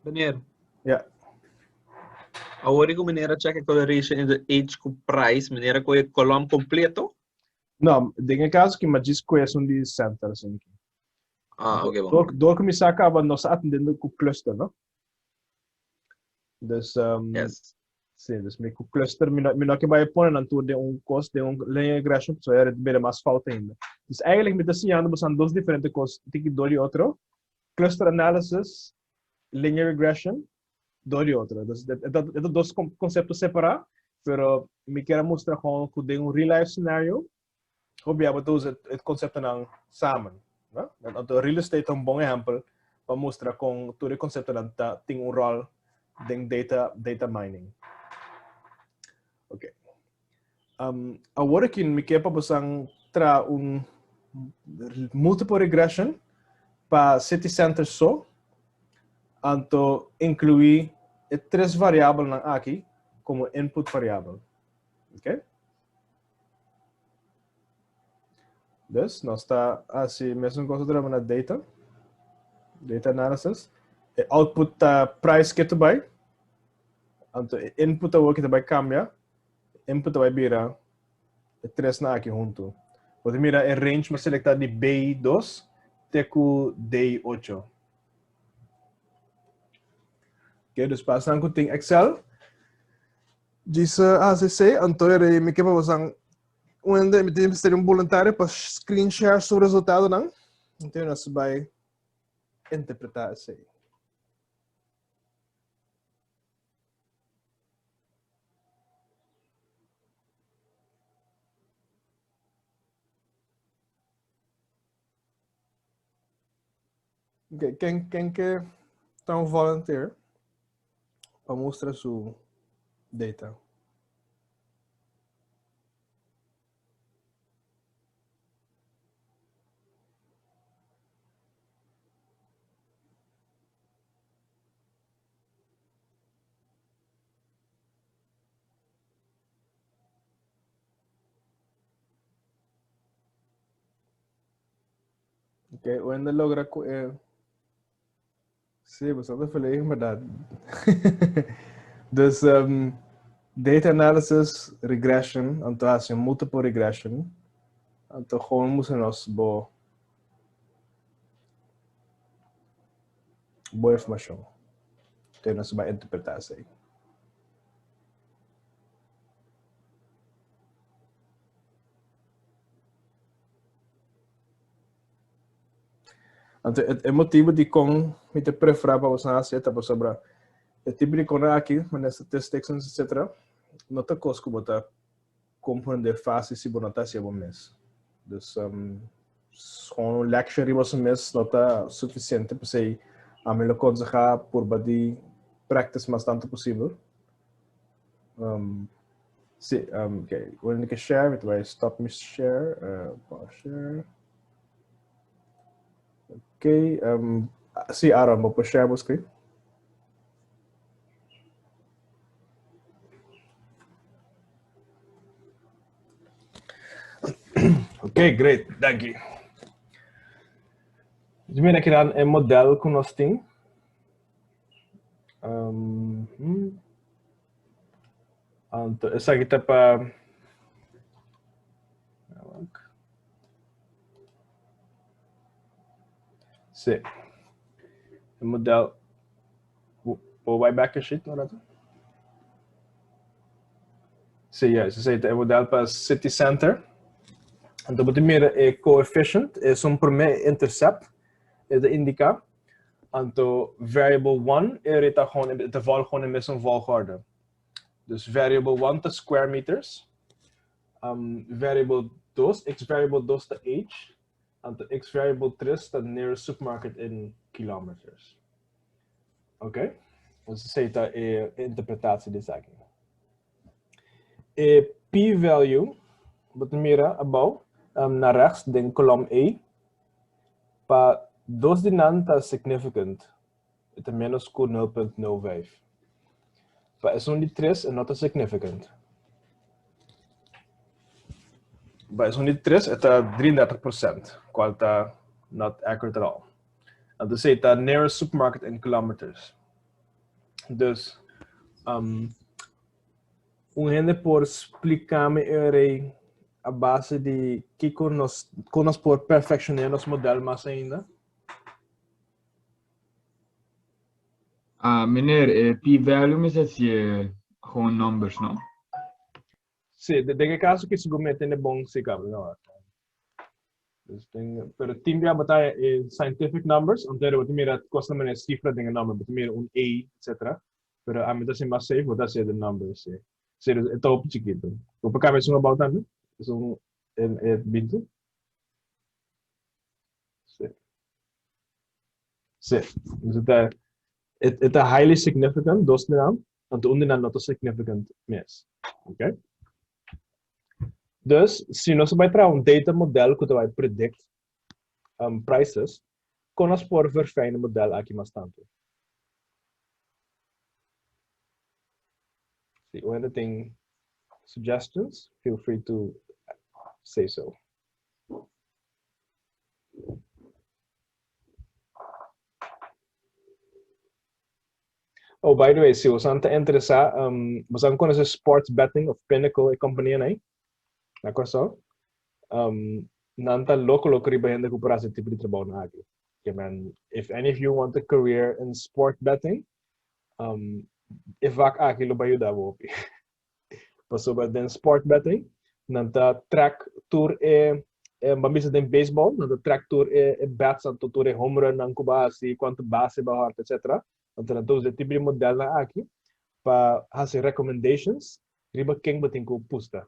Meneer. Ja. Agora que meneer check a correlation in the age com price, meneer com o column completo? Não, tem caso que me diz que é de center assim. Ah, ok, bom. Door começar acaba nós atendendo com cluster, não? Dus yes. Sim, dus met cluster, mijn ook bij ponen aan toe de cost de linear regression, so er bere mais falta ainda. Dus eigenlijk met assim ando são dois diferentes costos, tem que dois outro. Cluster analysis, linear regression, dois outro. Dus é dois conceitos separados, pero me quero mostrar como que de real life scenario, obviamente usar o conceito não samen, né? Então real estate é bom exemplo para mostrar com todo o conceito não tem rol de data mining. Ok. Agora que me quer para você tra multiple regression para city center só, então incluir três variáveis aqui como input variável, ok? Dus nós está assim mesmo considerando na data analysis, output price que tu vai, então input o que tu vai cambiar. Input vai virar três na aqui junto. Pode mirar a range mas selectar de B2 até com D8. Ok, dus passando que tem Excel. Diz ACC, então me quer para você onde me tem que ter voluntário para screen share o resultado não. Então nós vai interpretar assim. Okay, quem que está um volunteer para mostrar sua data? Okay, wanneer logra sim, bastante feliz, verdade. Dus data analysis, regression, então assim, multiple regression, então gewoon moeten nós boa informação, ter nós vai interpretar isso aí. Então, é motivo de com me te preferar para você aceitar para sobre o tipo de coisa aqui, mas nessa textos, etc. Não te cosco botar compreender fácil se você não está se bom mês. Dus gewoon een lecture was een mes não está suficiente para você a melhor coisa por body practice mais tanto possível. Sim, okay. When you share it, vai stop me share, share. Okay, sim, Aaron, vou share o screen. Okay, great, thank you. Dus ben ik dan een model com nós tem. Então, essa aqui tá para sim, o modelo o vai back a sheet, não é? Sim, esse é o modelo para city center. Então, o primeiro é coefficient, é um primeiro intercept, é de indicar. Então, variable 1 é de volgen gewoon in mesma volgorde. Dus variable 1 está square meters. Variable 2, x variable 2 está h. Então, x variable 3 está nearest supermarket in kilometers. Ok? Dus aceita a interpretatie disso aqui. E p-value, wat mira above, naar rechts, den kolom A, para 2 de nan está significant. Het is menos 0.05. Para es de 3 é not significant. Para es de 3 está 33%, qual está not accurate at all. Então, se está nearest supermarket in kilometers. Dus, gente por explicar-me a base de que nós por perfeccionar nosso modelo mais ainda. Meneer, p-value me é gewoon numbers, não? Sim, de caso que se comete é bom se cabe, não é? Pero team já batalha scientific numbers, onde eu mira costa mané cifra de número, eu mira A, etc. Pero a mim tá sem mais safe, vou dar ser de numbers, sim. Sim, é top chiquito. O para cabeça about também, é 20. Sim. Sim. Então it is highly significant, dos naam, want de ondernaam not significant mes. Okay? Dus, se nós vai trazer data model que vai predict prices, com nós por verfijnen o model aqui mais tanto. See, when anything suggestions, feel free to say so. Oh, by the way, se você está interessado, você conhece sports betting of Pinnacle, a companhia, né? Na questão, nanta local riba ainda comprar esse tipo de trabalho na área. Okay, man, if any of you want a career in sport betting, if vaak aquilo vai ajudar o opi. Passou para den sport betting, nanta track tour bambisa den baseball, nanta track tour bats anto tour home run ng kubasi, quanto base ba etc. Então, todos os tipos de modelo aqui para fazer recommendations, riba quem batem com pusta,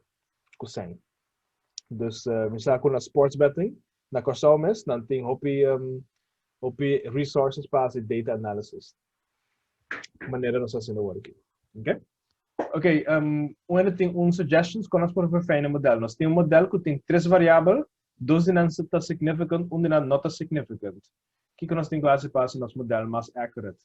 com sangue. Dus, misal com na sports betting, na kasal mes, nanting hopi op resources para data analysis. Maneira nós fazendo work. Ok? Ok, onde tem suggestions que nós podemos fazer no modelo. Nós temos modelo que tem 3 variáveis, 2 não está significant, 1 não está significant. O que nós temos que classificar no nosso modelo mais accurate?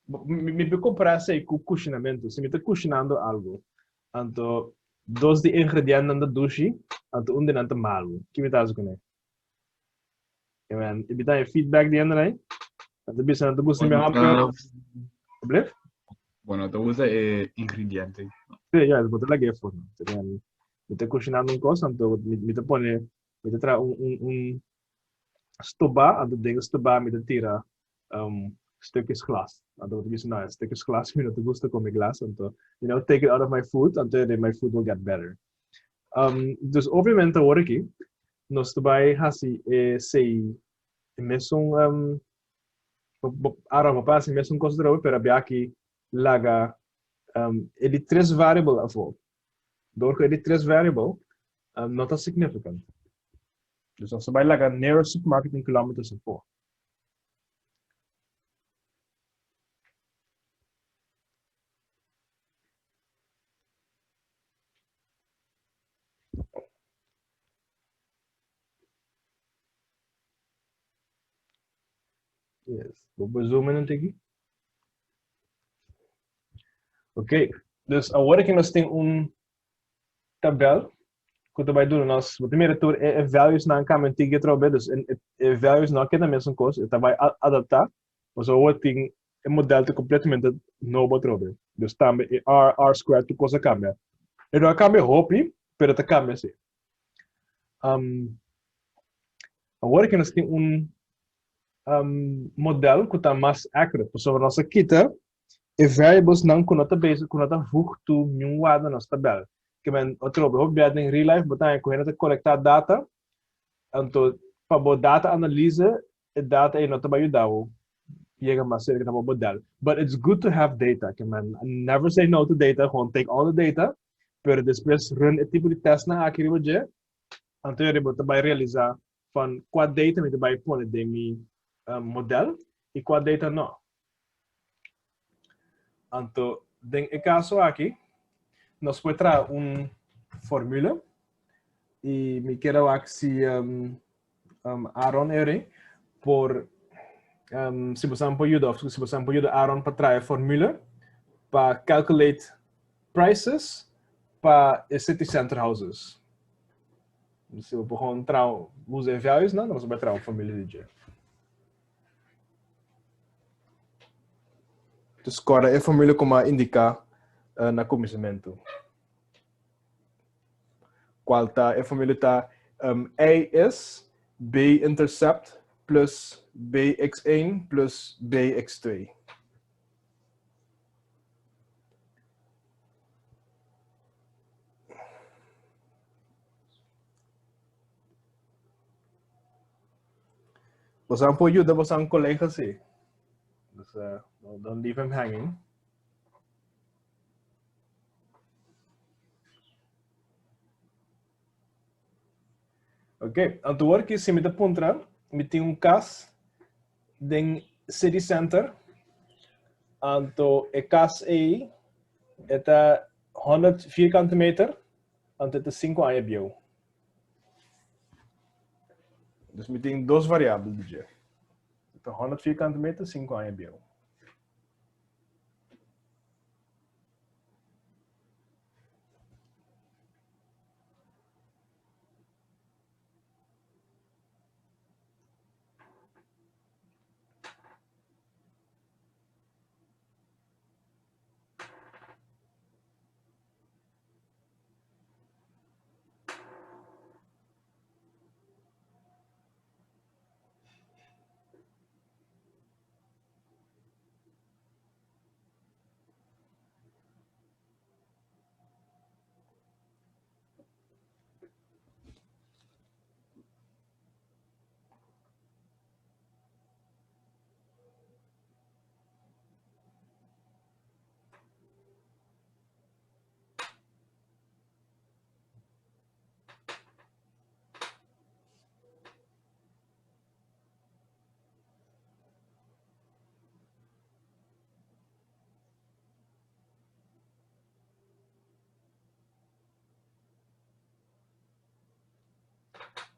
Me comparar com o questionamento. Se me está questionando algo, então, 2 de ingredientes não dushi, então 1 não está mal. O que me está dizendo? E me dá feedback de andere, então bisa não gosta me helpen. Blijf? Bueno, te usa ingrediente. Sim, já, vou te lá que for. Me está questionando coisa, então me está põe, me está tra stoba, então dengo stoba me está tira stukjes glas. Então eu disse, não, stukjes glas, me não gosta comer glas, então, take it out of my food, until my food will get better. Dus obviamente agora aqui, nós também hasi sei mesmo arama passa mesmo considerou para ver aqui laga ele 3 variable avô. Door ele 3 variable not as significant. Dus nós vai laga near supermarket in kilometers avô. Yes. Vou zoomen een tikkie. Ok. Dus agora que nós temos tabel que tu vai do nós, o primeiro tour é values na caminho tigre trobe, dus values não que é a mesma coisa, tu vai adaptar, mas o outro tem modelo que completamente novo trobe. Dus também r squared tu coisa cambia. E não cambia hopi, pero tu cambia sim. Agora que nós temos modelo que está mais accurate, sobre nossa kita, e variables não que nota base, que nota voeg tu nenhum waarde na tabel. Que men outro object in real life, botar com ele coletar data, então para data analise, e data é nota vai ajudar o chega mais cerca da modelo. But it's good to have data, que man never say no to data, gewoon take all the data, pero depois run e tipo de teste na aquele budget, então ele botar vai realizar van qual data me vai pôr de mi model e qual data não. Então, em caso aqui, nós podemos trazer fórmula e me quero aqui Aaron ere por se você não pode ajudar, se você não pode ajudar Aaron para trazer fórmula para calculate prices para city center houses. Se eu vou entrar os values, não, nós vamos trazer uma fórmula de dia. Dus agora é a fórmula como indicar na começamento. Qual tá? A fórmula tá AS B-intercept plus BX1 plus BX2. Você não pode ajudar você um colega assim. Don't leave him hanging. Ok, então aqui se me dá pontra, me tem caso de city center, então a casa aí é 100 vierkante meter, então é 5 anos bio. Dus me tem 2 variáveis de dia. Então 100 vierkante meter, 5 anos bio.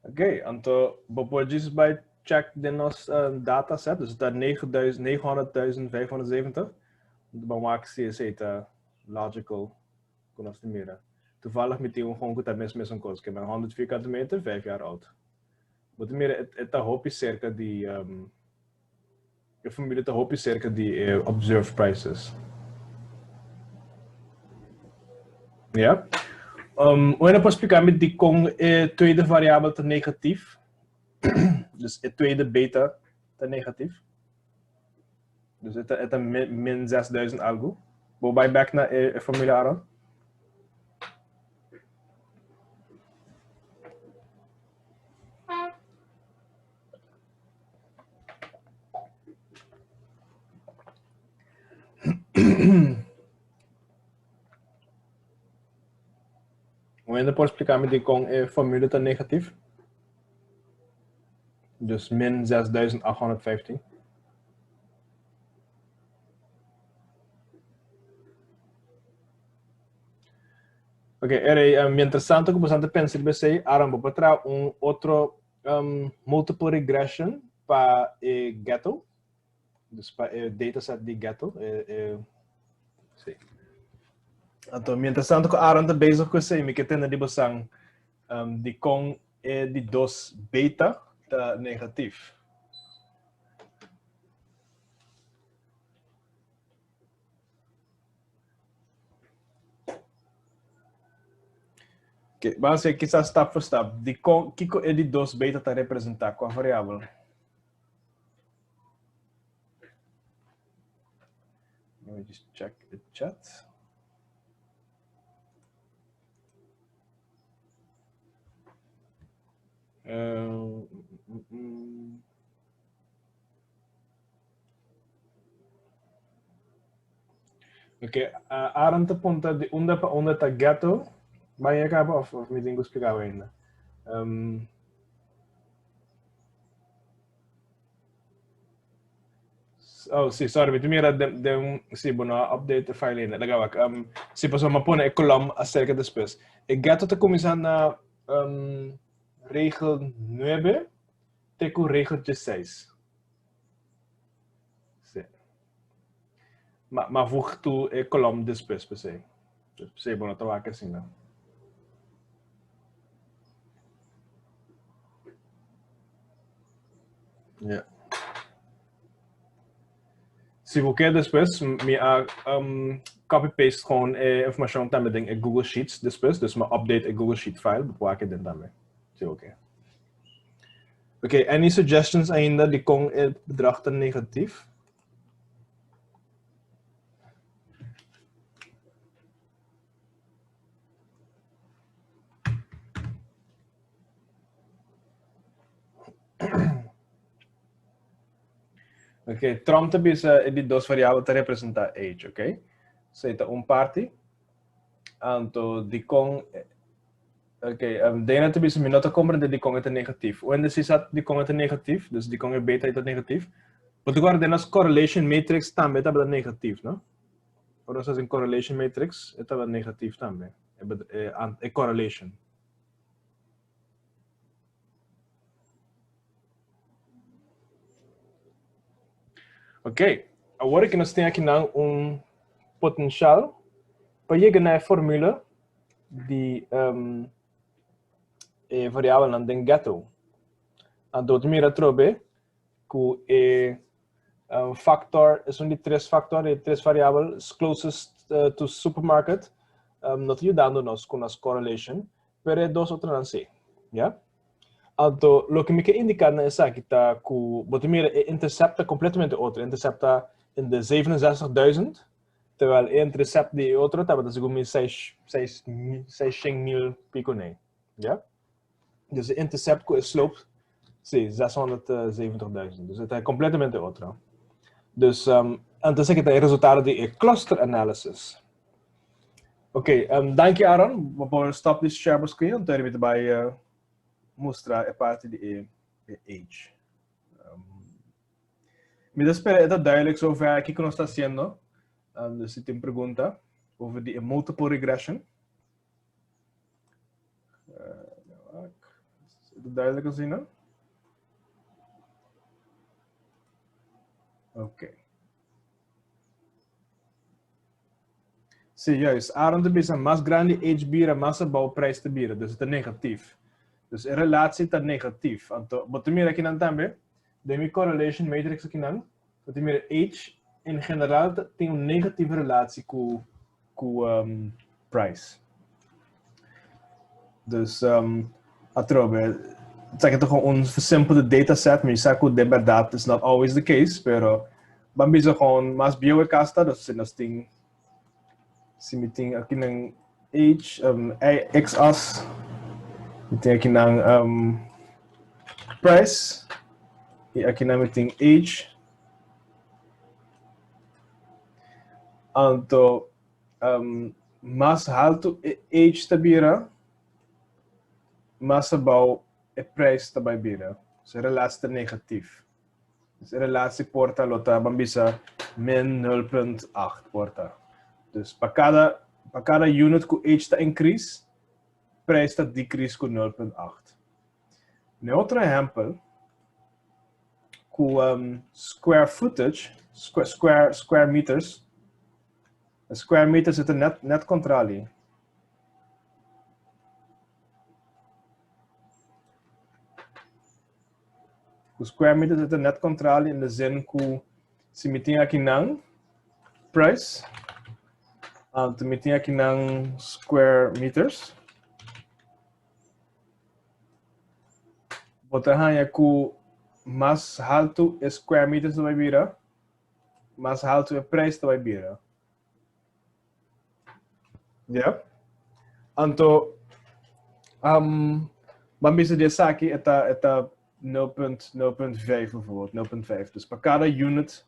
Oké, então, depois bij check de nos dataset, dus dat 900.570. Dan maak je het logical, kon als meer. Toevallig met die gewoon goed met zo'n kost. Ik ben 100 vierkante meter, 5 jaar oud. Wat meer, het hoop je circa die, je familie te hoop je circa die observed prices. Ja. Wanneer pas explicar met die kong tweede variabele te negatief. Dus het tweede beta te negatief. Dus het een min 6000 algo. Waarbij back naar familie Aaron. Wanneer pas explicar met die kong formule te negatief. Dus min 6815. Ok, mientras tanto, como bastante pensar, pensei, ahora vou para outro multiple regression para Ghetto, dus para dataset de Ghetto. Sim. Então, mientras tanto, que ahora ando bezig com isso, me que tem de basang de com de dos beta tá negativo. Okay, vamos ver quizás step por step. De com que é de dos beta tá representar qual variável? Let me just check the chat. Ok, Aaron te punta de onda para onda tá Ghetto. Vai acabar of me tenho que explicar ainda. Oh, sim, sorry, mas mira sim, bueno, update the file ainda. Legal, se passou uma põe column acerca depois. E Ghetto te começar na regel 9 até com regel 16. Sim. Mas vou tu column depois, pensei. Sim, bueno, estava aqui assim, não. Yeah. Se você quer depois, me copy-paste com informação também em Google Sheets depois, dus me update a Google Sheet file, depois aqui dentro também. Se você Ok, any suggestions ainda de com o bedrag te negatief? Ok, Trump também é de duas variáveis para representar age, ok? Seita parte, então de com, ok, dena também se minota compreender de com é negativo. Onde se sabe de com é negativo, dus de com é beta é negativo. Mas agora de nas correlation matrix também está negativo, não? Quando nós fazemos correlation matrix, está negativo também. É correlation. Ok, agora que nós temos aqui potencial para chegar na fórmula de variável não tem Ghetto. Então, mira trobe que factor são de três fatores, três variáveis closest to supermarket, não ajudando nós com as correlation, mas é dois outros não sei, já? Então, o que me quer indicar nessa aqui está que o mira intercepta completamente outro, intercepta em de 67.000, terwijl o intercept de outro estava de 600.000 pico nem, já? Dus de intercept com slope, sim, 670.000, dus het é completamente outro. Dus, então aqui está o resultado de cluster analysis. Ok, dank je Aaron, we gaan stop this share screen, então ele vai mostrar a parte de age. Me espera é duidelijk zover aqui que nós está fazendo. Se tem pergunta over de multiple regression. duidelijk gezien, hè? Oké. Sim, juist. Aaron de bisa mais grande age bira, massa bouwprijs te bira. Dus het is negatief. Dus in relatie tot negatief. Anto, wat meer aqui não também, de correlation matrix aqui não, wat meer age in geral tem negatieve relatie com price. Dus atrobe, zeg het gewoon versimpelde dataset, maar je zegt hoe de verdade is not always the case, pero bambisa gewoon mas bio casta, dus in dat ding, si meting aqui ng age, x-as, meting aqui ng price, e aqui na meting age, anto mas alto age tabira, mas abaw e price tabay bira. So relatie negatief. Dus relatie porta lota bambisa min 0.8 porta. Dus para cada unit que age está increase, prijs está decrease com 0.8. No outro exemplo, com square footage, square meters, square meters é net controle. O square meters é net controle in de zin que se meting aqui não price, te meting aqui não square meters. Botar aí que mais alto é square meters vai virar, mais alto é preço vai virar. Yeah. Então, bambisa de aqui é 0.5 bijvoorbeeld, 0.5. Dus para cada unit,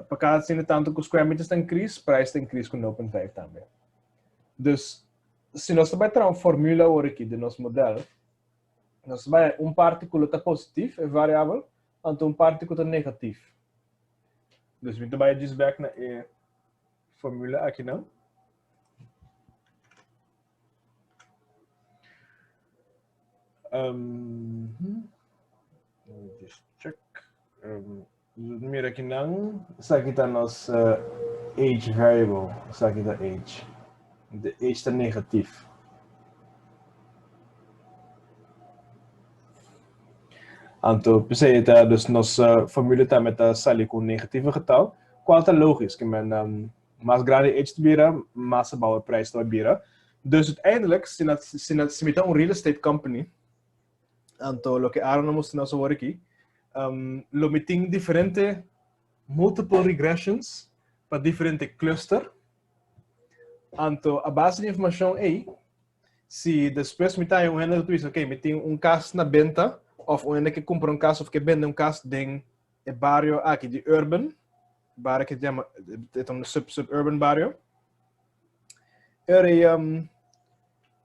para cada cena tanto que o square meters está increase, prijs está increase com 0.5 também. Dus, se nós vamos ter uma fórmula aqui do nosso modelo, nós vamos partícula está positivo, é variável, então partícula está negativo. Dus, we gaan dus back na fórmula aqui não. Let me just check. Mira aqui não. Isso aqui está nosso age variable. Isso aqui está age. De age está negativo. Então, pensei está dus nossa fórmula está met sali com negatieve getal. Qual está logisch? Que men mais grande age te bira, mais bouwen prijs te bira. Dus uiteindelijk, se met een real estate company. Então, lo que Aaron nos mostrou aqui, lo meting diferente multiple regressions para diferente cluster. Então, a base de informação é, se depois me tem um twist, ok, me tem caso na venda, ou um que compra caso, ou que vende caso de barrio aqui de urban, barrio que chama, é um suburban barrio.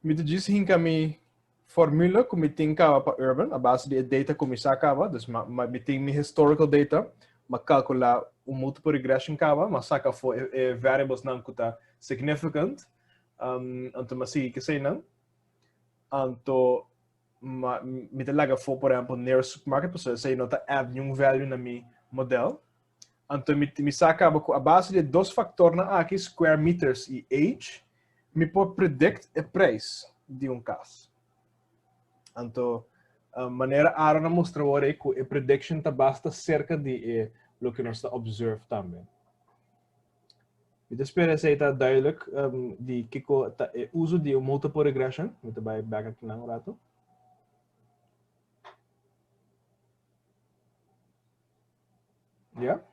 Me diz que formula que me tem para urban, a base de data que me sacava, dus me tem historical data, me calcular multiple regression cava, mas saca for variables não que tá significant, então mas sim que sei não, então me te laga for por exemplo near supermarket, porque sei não tá add nenhum value na mi model, então me sacava com a base de dois fatores na aqui square meters e age, me pode predict o preço de caso. Então, a maneira Aaron mostrou é que a prediction está basta cerca de o que nós observe também. E espero que seja duidelijk de que o uso de multiple regression, muito bem, back aqui um rato. Yeah.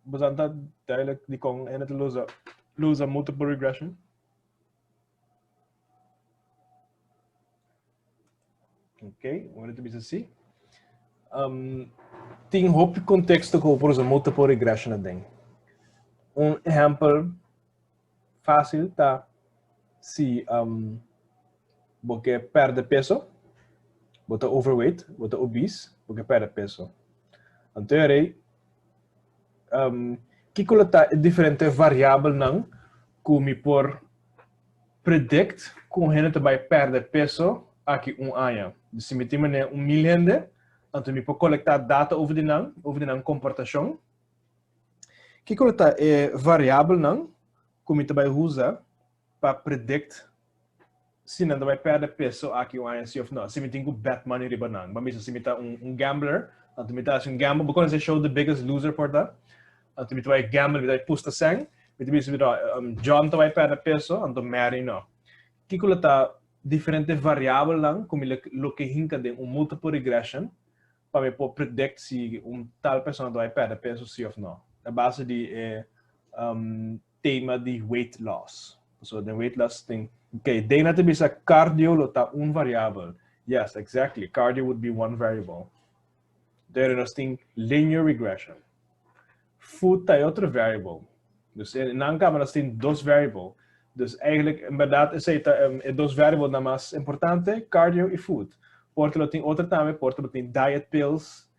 Bastante duidelijk die kon en het loze multiple regression. Ok, vamos ver assim. Tem hoop contexto que por exemplo multiple regression ding. Exemplo fácil tá se você perde peso, você overweight, você obese, você perde peso. Então, que coleta diferente variável não, como por predict com gente vai perder peso aqui ano. Se me tem milhão, então me pode coletar data over the comportação. Que coleta variável não, como me vai usar para predict se não vai perder peso aqui ano se ou não. Se me tem que bet money riba não, mas se me tá gambler, então me tá gamble, porque você show the biggest loser por that. Então me vai gamble, me vai pusta sang. John vai perder peso, então Mary não. Que coleta diferente variável lang, como lo que hinca de multiple regression, para me poder predict se tal pessoa vai perder peso sim ou não. A base de tema de weight loss. So the weight loss thing. Okay, dena te bisa cardio lo ta variável. Yes, exactly. Cardio would be one variable. There is thing linear regression. Food ta outra variable. Dus in aankamer dat zijn dos variable. Dus eigenlijk inderdaad is het dos variable na mas importante cardio e food. Porto lo tem outra também, porto lo tem diet pills,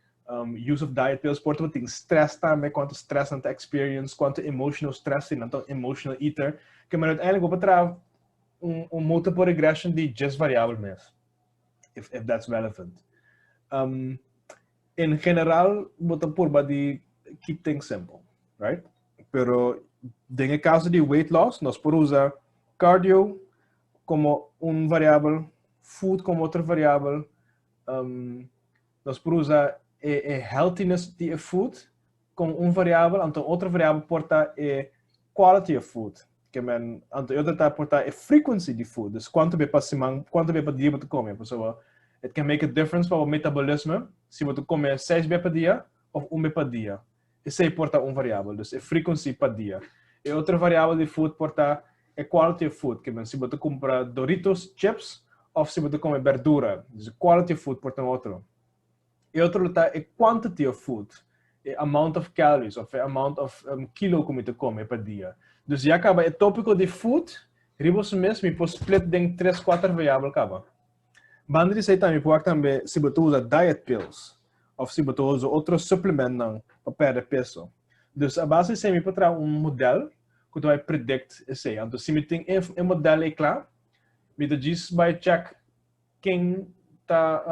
use of diet pills, porto lo tem stress também, quanto stress anta experience, quanto emotional stress in então emotional eater, que maar uiteindelijk op het multiple regression die just variable mesmo. If that's relevant. In general, botar por body keep things simple, right? Pero en caso de weight loss, nós podemos usar cardio como variável, food como outra variável, nós podemos usar healthiness de food como variável, então outra variável porta quality of food, que men, então outra porta frequency de food, dus quanto bem para dia você come, pessoal. It can make a difference para o metabolismo, se você comer 6 vezes por dia ou 1 vez por dia. Isso aí porta variável, dus frequency por dia. E outra variável de food porta quality of food, que se você compra Doritos, chips, ou se você come verdura, dus quality of food porta outro. E outro tá quantity of food, amount of calories, of amount of kilo que você come por dia. Dus já acaba o tópico de food, ribos mesmo, e pode split em 3, 4 variáveis acaba. Bandri sei também pode também se você usa diet pills, ou se você usa outro suplemento para perder peso. Dus a base se me pode modelo que vai predict esse. Então se me tem modelo é claro, me diz vai check quem tá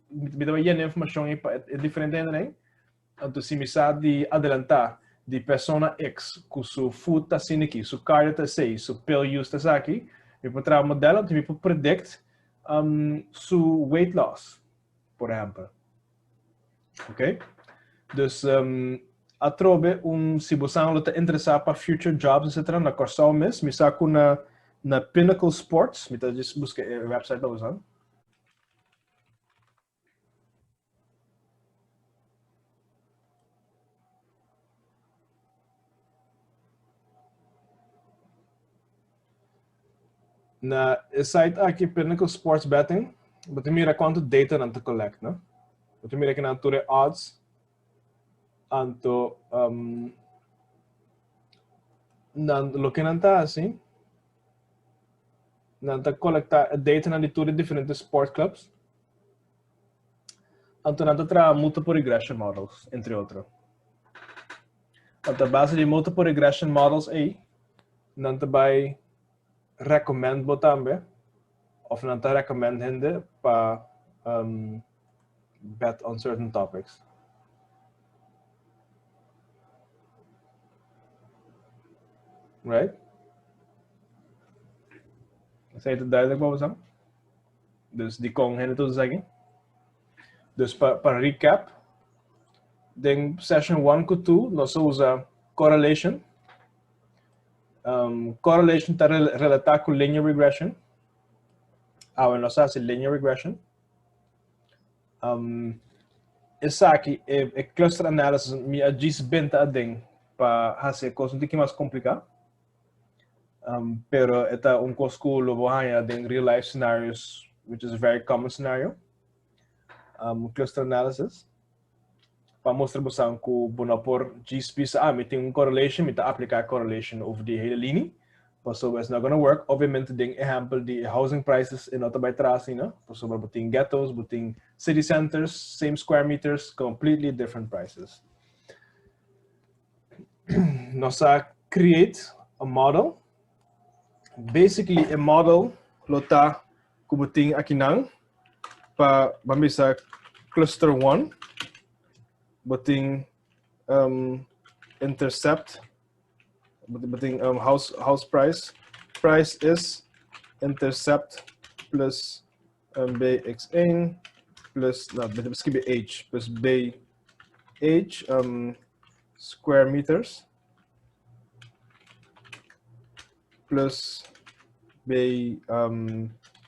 me dá a informação é diferente ainda. Então se me sabe de adelantar de persona X com seu food tá sendo aqui, seu cardio tá sei, seu pill use tá aqui, me pode modelo então me pode predict su weight loss, por exemplo. Ok? Dus a trobe se você não está interessado para future jobs, etc., na Corsal mesmo, me saco na Pinnacle Sports, me tá just busca o website da usando. Na site aqui Pinnacle Sports Betting, você mira quanto data não te collect, né? Você mira que não tem odds, anto lo que não está assim, não está colectar data na de tudo diferentes sport clubs, anto não está multiple regression models, entre outros. Anto a base de multiple regression models aí, não te vai recommend também, of não te recommend gente para bet on certain topics. Right? Is het duidelijk wat we zeggen? Dus die kon hen toe zeggen. Dus para recap, in session 1 to 2, nós usa correlation. Correlation está relacionado com linear regression. Nós fazemos linear regression. Essa aqui é cluster analysis, me diz bem a ding para fazer coisas um pouquinho mais complicadas. Pero esta coisa que lo bohanya em real life scenarios, which is a very common scenario. Cluster analysis. Para mostrar você que o bonapor GSP me tem correlation, me está aplicar correlation over die hele linie. So it's not going to work. Obviamente, tem exemplo de housing prices e nota by trás, né? So, buting ghettos, buting city centers, same square meters, completely different prices. Nós create a model. Basically, a model lota kubuting aqui não para bambisa cluster 1, buting intercept. Buting house price is intercept plus bxn plus misschien bij h plus b h square meters plus b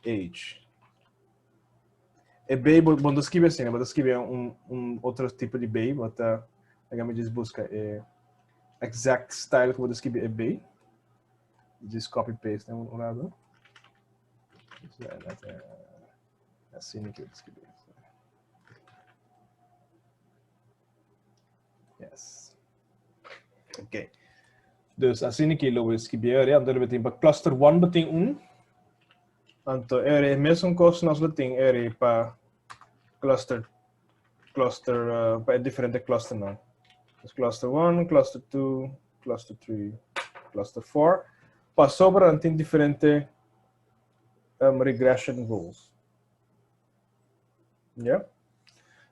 h. E b bom escrever assim, né? Vou escrever outro tipo de b, mas a me diz busca exact style que vou escrever é b. Diz copy paste, né? Lado. Assim que eu escrevi. Yes. Ok. Dus assim que eu escrever, então eu tenho para cluster 1 beting 1. Então é mesmo coisa nós temos para cluster para diferente cluster não. Dus cluster 1, cluster 2, cluster 3, cluster 4. Passou para tem diferente regression rules. Yeah?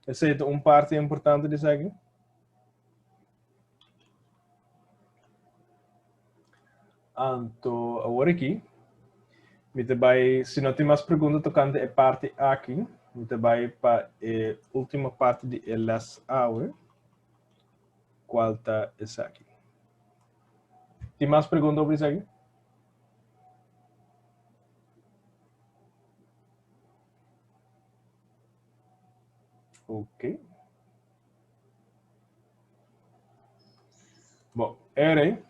Essa é parte importante de seguir. Então, agora aqui, se não tem mais perguntas tocante a parte aqui, vai para a última parte de last hour, qual está essa aqui. Tem mais perguntas sobre isso aqui? Ok. Bom, era aí.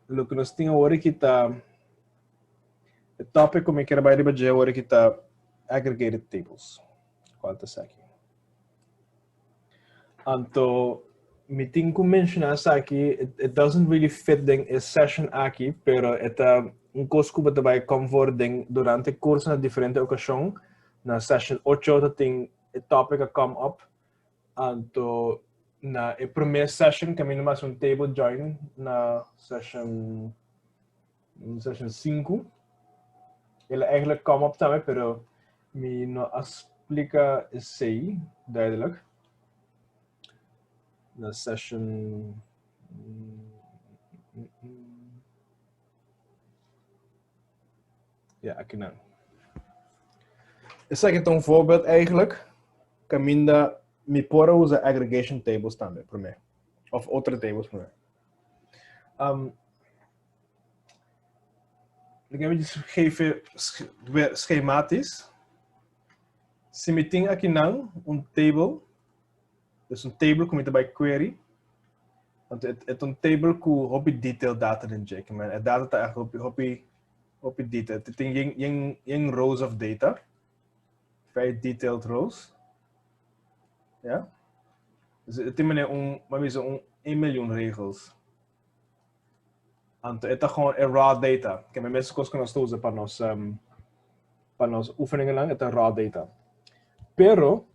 O que nós tínhamos agora aqui está o tópico como é que era vai debater agora aqui está aggregated tables. Qual está aqui? Então, me tenho que mencionar isso aqui, it doesn't really fit a session aqui, pero é coisa que você vai converter durante o curso na diferente ocasião. Na session 8 tem o tópico come up. Então, na primeira session, kami mais table join na session 5. Ele eigenlijk come up também, pero me não explica isso aí, duidelijk. Na session ja, aqui não. Esse aqui é voorbeeld eigenlijk. Caminda me pora usa aggregation tables também para mim, of outra tables para mim. Ik heb gegeven schematisch. Se me tem aqui não table. Dus table como bij query. Want het table com hobby detail data inject. Maar het data tá hobby detail. Het tem rows of data. Very detailed rows. Ja. Dus het tem maar 1 miljoen regels. Então, é gewoon raw data. Que é a mesma coisa que nós usamos para nós oefeningen lang, é raw data. Pero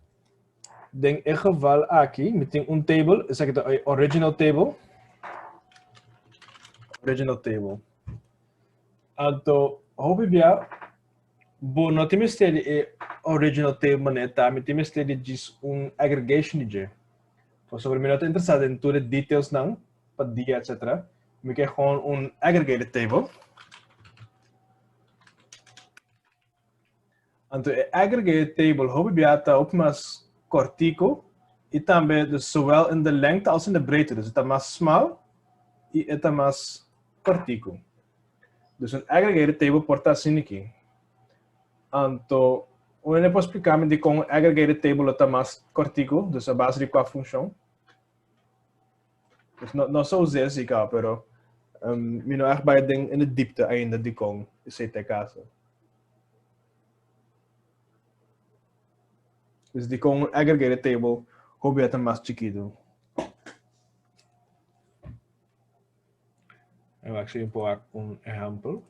em geval aqui, me tem table, isso aqui é original table. Original table. Então, obvia, não temos de original table, né? Tá? Me temos de diz aggregation de. Então, sobre mim não estou interessado em todos os details não, para dia, etc. Me quer gewoon aggregated table. Então, aggregated table, obvia, tá op mais cortico e também zowel in de lengte als in de breedte. Dus het is mais smal e het is mais cortico. Dus aggregated table porta assim aqui. Então, eu posso explicar de como aggregated table é mais cortico, dus a base de qual função. Dus não só usei assim, pero me não é bij in de diepte ainda de como esse caso. Dus die com aggregated table, hoe je het mais chiquito. actually import un ejemplo.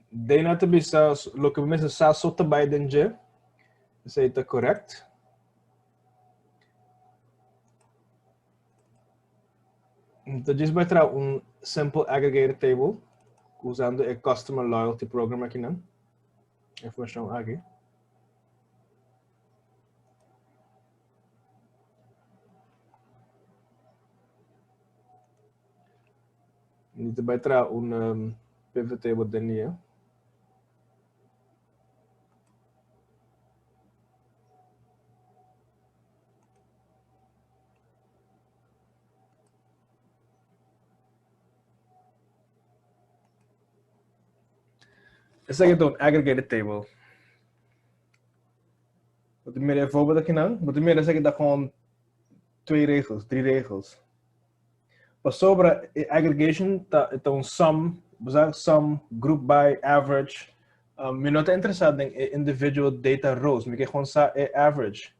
Dena te bisa lo que me sa sota by denje. Is het correct? Então, diz vai trazer simple aggregated table usando o customer loyalty program aqui não. Informação aqui. Então, vai trazer pivot table dentro. Esse aqui é um aggregated table. Wat meer een voorbeeld aqui não? Wat meer is aqui dá com 2 regels, 3 regels. Mas sobre a aggregation, tá sum, sum, group by, average. Me não está interessado em individual data rows, me quer gewoon average.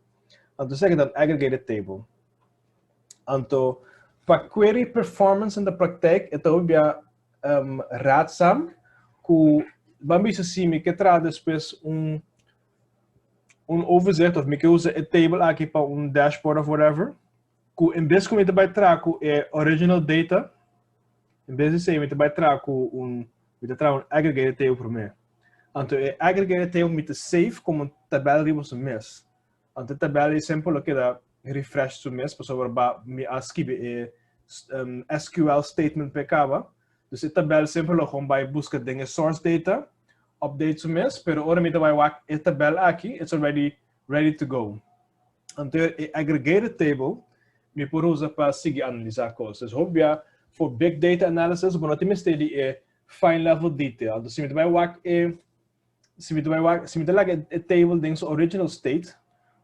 Então zeg dan aggregated table. Então, para query performance in de praktijk, het is raadzaam que vamos assim, me quer trazer depois overzicht of me quer usar a table aqui para dashboard of whatever. Que em vez de me vai trazer original data, em vez de ser me vai trazer aggregated table para mim. Então, aggregated table me save como tabela de você mês. Então, a tabela é sempre o que dá refresh to mês, para sobre me escrever SQL statement pecava. Dus a tabela sempre lo gewoon bij busca dingen source data, update to mês, pero ahora me vai a tabela aqui, it's already ready to go. Então, a aggregated table me por usa para seguir analisar coisas. Dus hobby for big data analysis, but not me de fine level detail. Dus se me vai se me vai a table dings original state,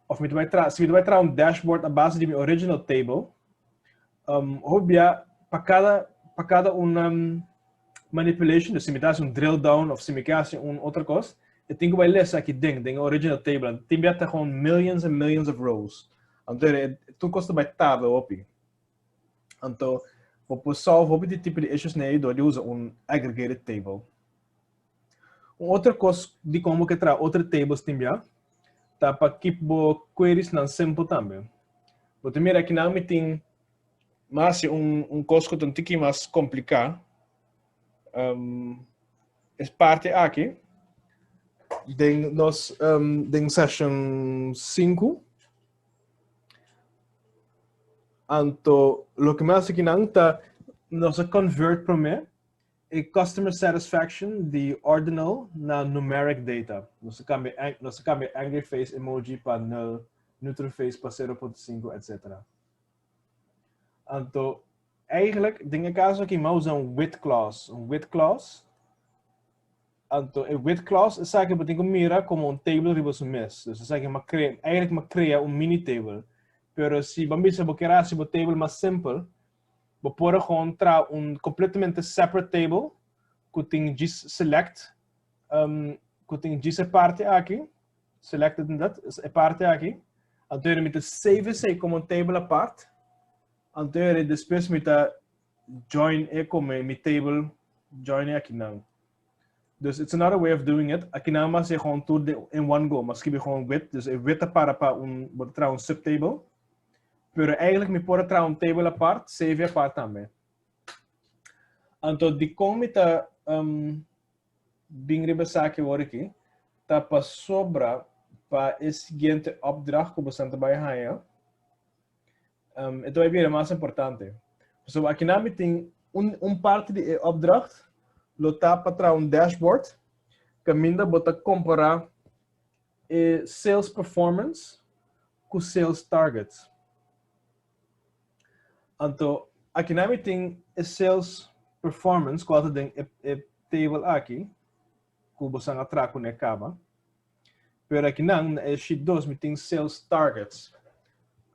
of se me vai trazer dashboard a base de minha original table, hobby para cada manipulation, dus se me dá drill down of se me quer outra coisa, eu tenho que vai ler aqui ding original table, tem que ter gewoon millions and millions of rows. Então, tu custa vai tabela op. Então, para solve de tipo de issues né, ele usa aggregated table. Outra coisa de como que traz outra tables também, tá para keep queries não simple também. Vou ter aqui na me tem mas coisa que um pouquinho mais complicado. É parte aqui de nós de session 5. Então, o que mais aqui não tá nós convert para mim é customer satisfaction de ordinal na numeric data. Nós cambia angry face emoji para null, neutral face para 0.5, etc. Então, eigenlijk, dingen caso aqui mais usam with clause. With clause. Então, a with clause é que você mira como table de você mesmo. Dus é que eigenlijk cria mini table. Pero se vamos querer se table mais simple, você pode encontrar completamente separate table que tem select, que tem essa parte aqui, selected that, a parte aqui. Então, ele me save isso como table à parte. Então, ele depois me join como mi table join aqui não. Dus it's another way of doing it. Aqui não mas é gewoon tudo in one go, mas que gewoon with, dus with para botar subtable. Pero eigenlijk me pode trazer table à parte, save à parte também. Então, de como está bem rebaixado aqui, tá para sobra para o seguinte opdracht que você vai ganhar. Então, é bem mais importante. So, aqui na tem parte de opdracht, lo tá para trazer dashboard, que minda bota comparar sales performance com sales targets. Então, aqui na tem sales performance, qual tem table aqui, que você atrás com a cama. Pero aqui na sheet 2 tem sales targets.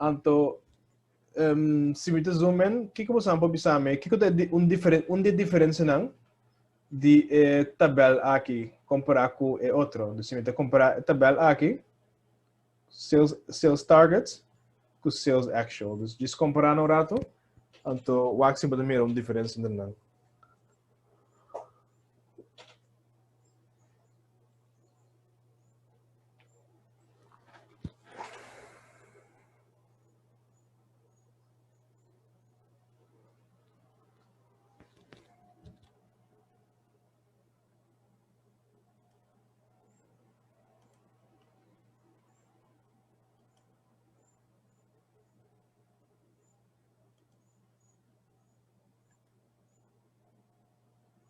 Então, se me zoom in, o que você pode pensar? O que é diferença não de tabela aqui? comparar com o outro. Então, se eu comparar a tabela aqui, sales targets com sales actual. Então, se comparar no rato, então, o Axie pode mirar uma diferença entre não.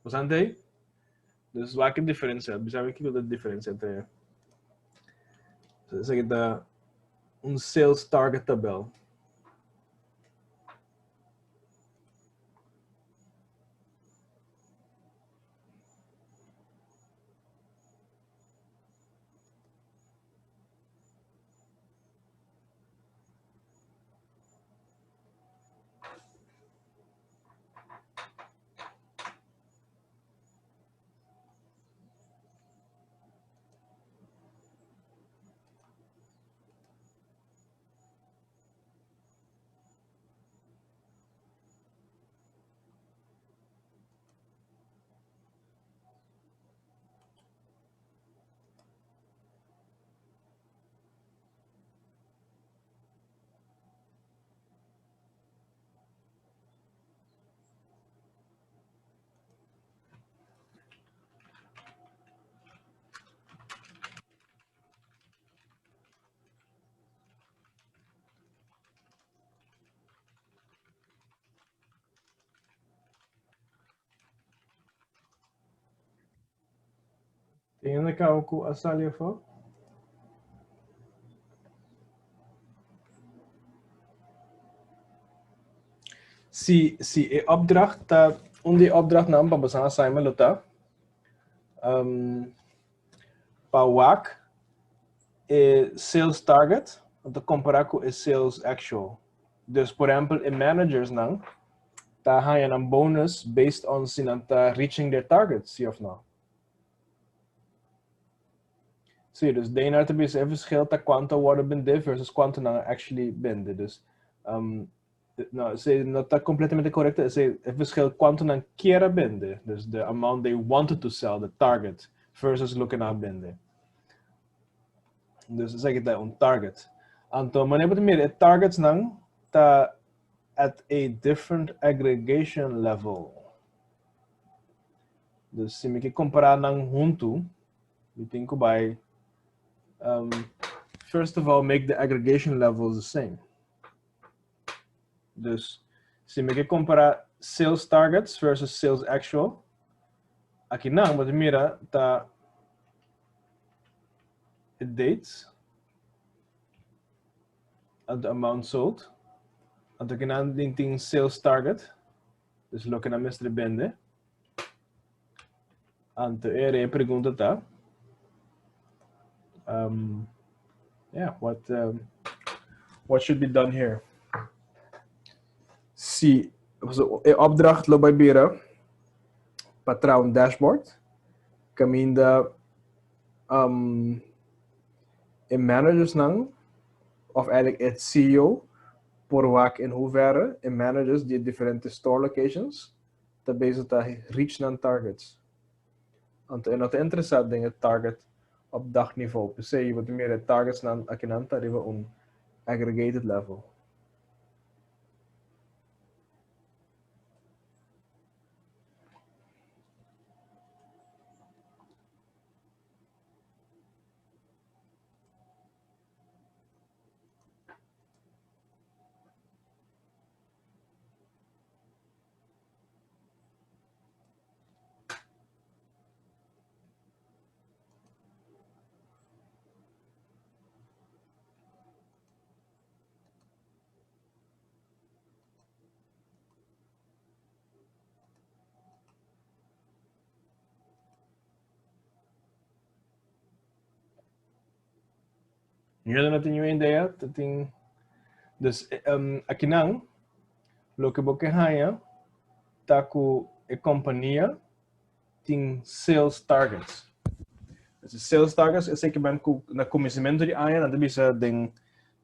Bastante aí? Dus waar que diferença? Sabe que é a diferença entre isso aqui dá sales target tabel. Tem ainda cá o a salia for? Se é opdracht tá onde opdracht não para passar assignment luta para WAC é sales target então comparar com sales actual. Dus por exemplo, em managers não tá ganhando um bonus based on se não tá reaching their targets, sim ou não? Sim, dus de ene te bes even verschil tá quanto worden bende versus quanto não actually bende. Dus não, se não está completamente correto, se é verschil quanto não quer bende. Dus the amount they wanted to sell, the target versus looking at bende. Dus zeg ik dat target. Então, mas nem meer targets não tá at a different aggregation level. Dus se me que comparar não junto, we think by first of all make the aggregation levels the same. Dus se me que comparar sales targets versus sales actual, aqui não, mas mira tá dates and the amount sold. And aqui não tem sales target. Dus looking at Mr. Bende. And a pergunta tá. Yeah, what should be done here? Se a opdracht lo bij bira patrão dashboard, caminda in managers não, of eigenlijk het CEO, por WAC in hoeverre in managers die differente store locations, te bezig te reach non targets. Want en dat interessant ding het target op dagniveau. Dus je wordt meer de targets dan akinanta arriva un aggregated level. Nu não tenho ideia, tem dus aqui não, lo que você ganha, tá com a companhia tem sales targets. Sales targets, eu sei que na começamento de ano, na bisa em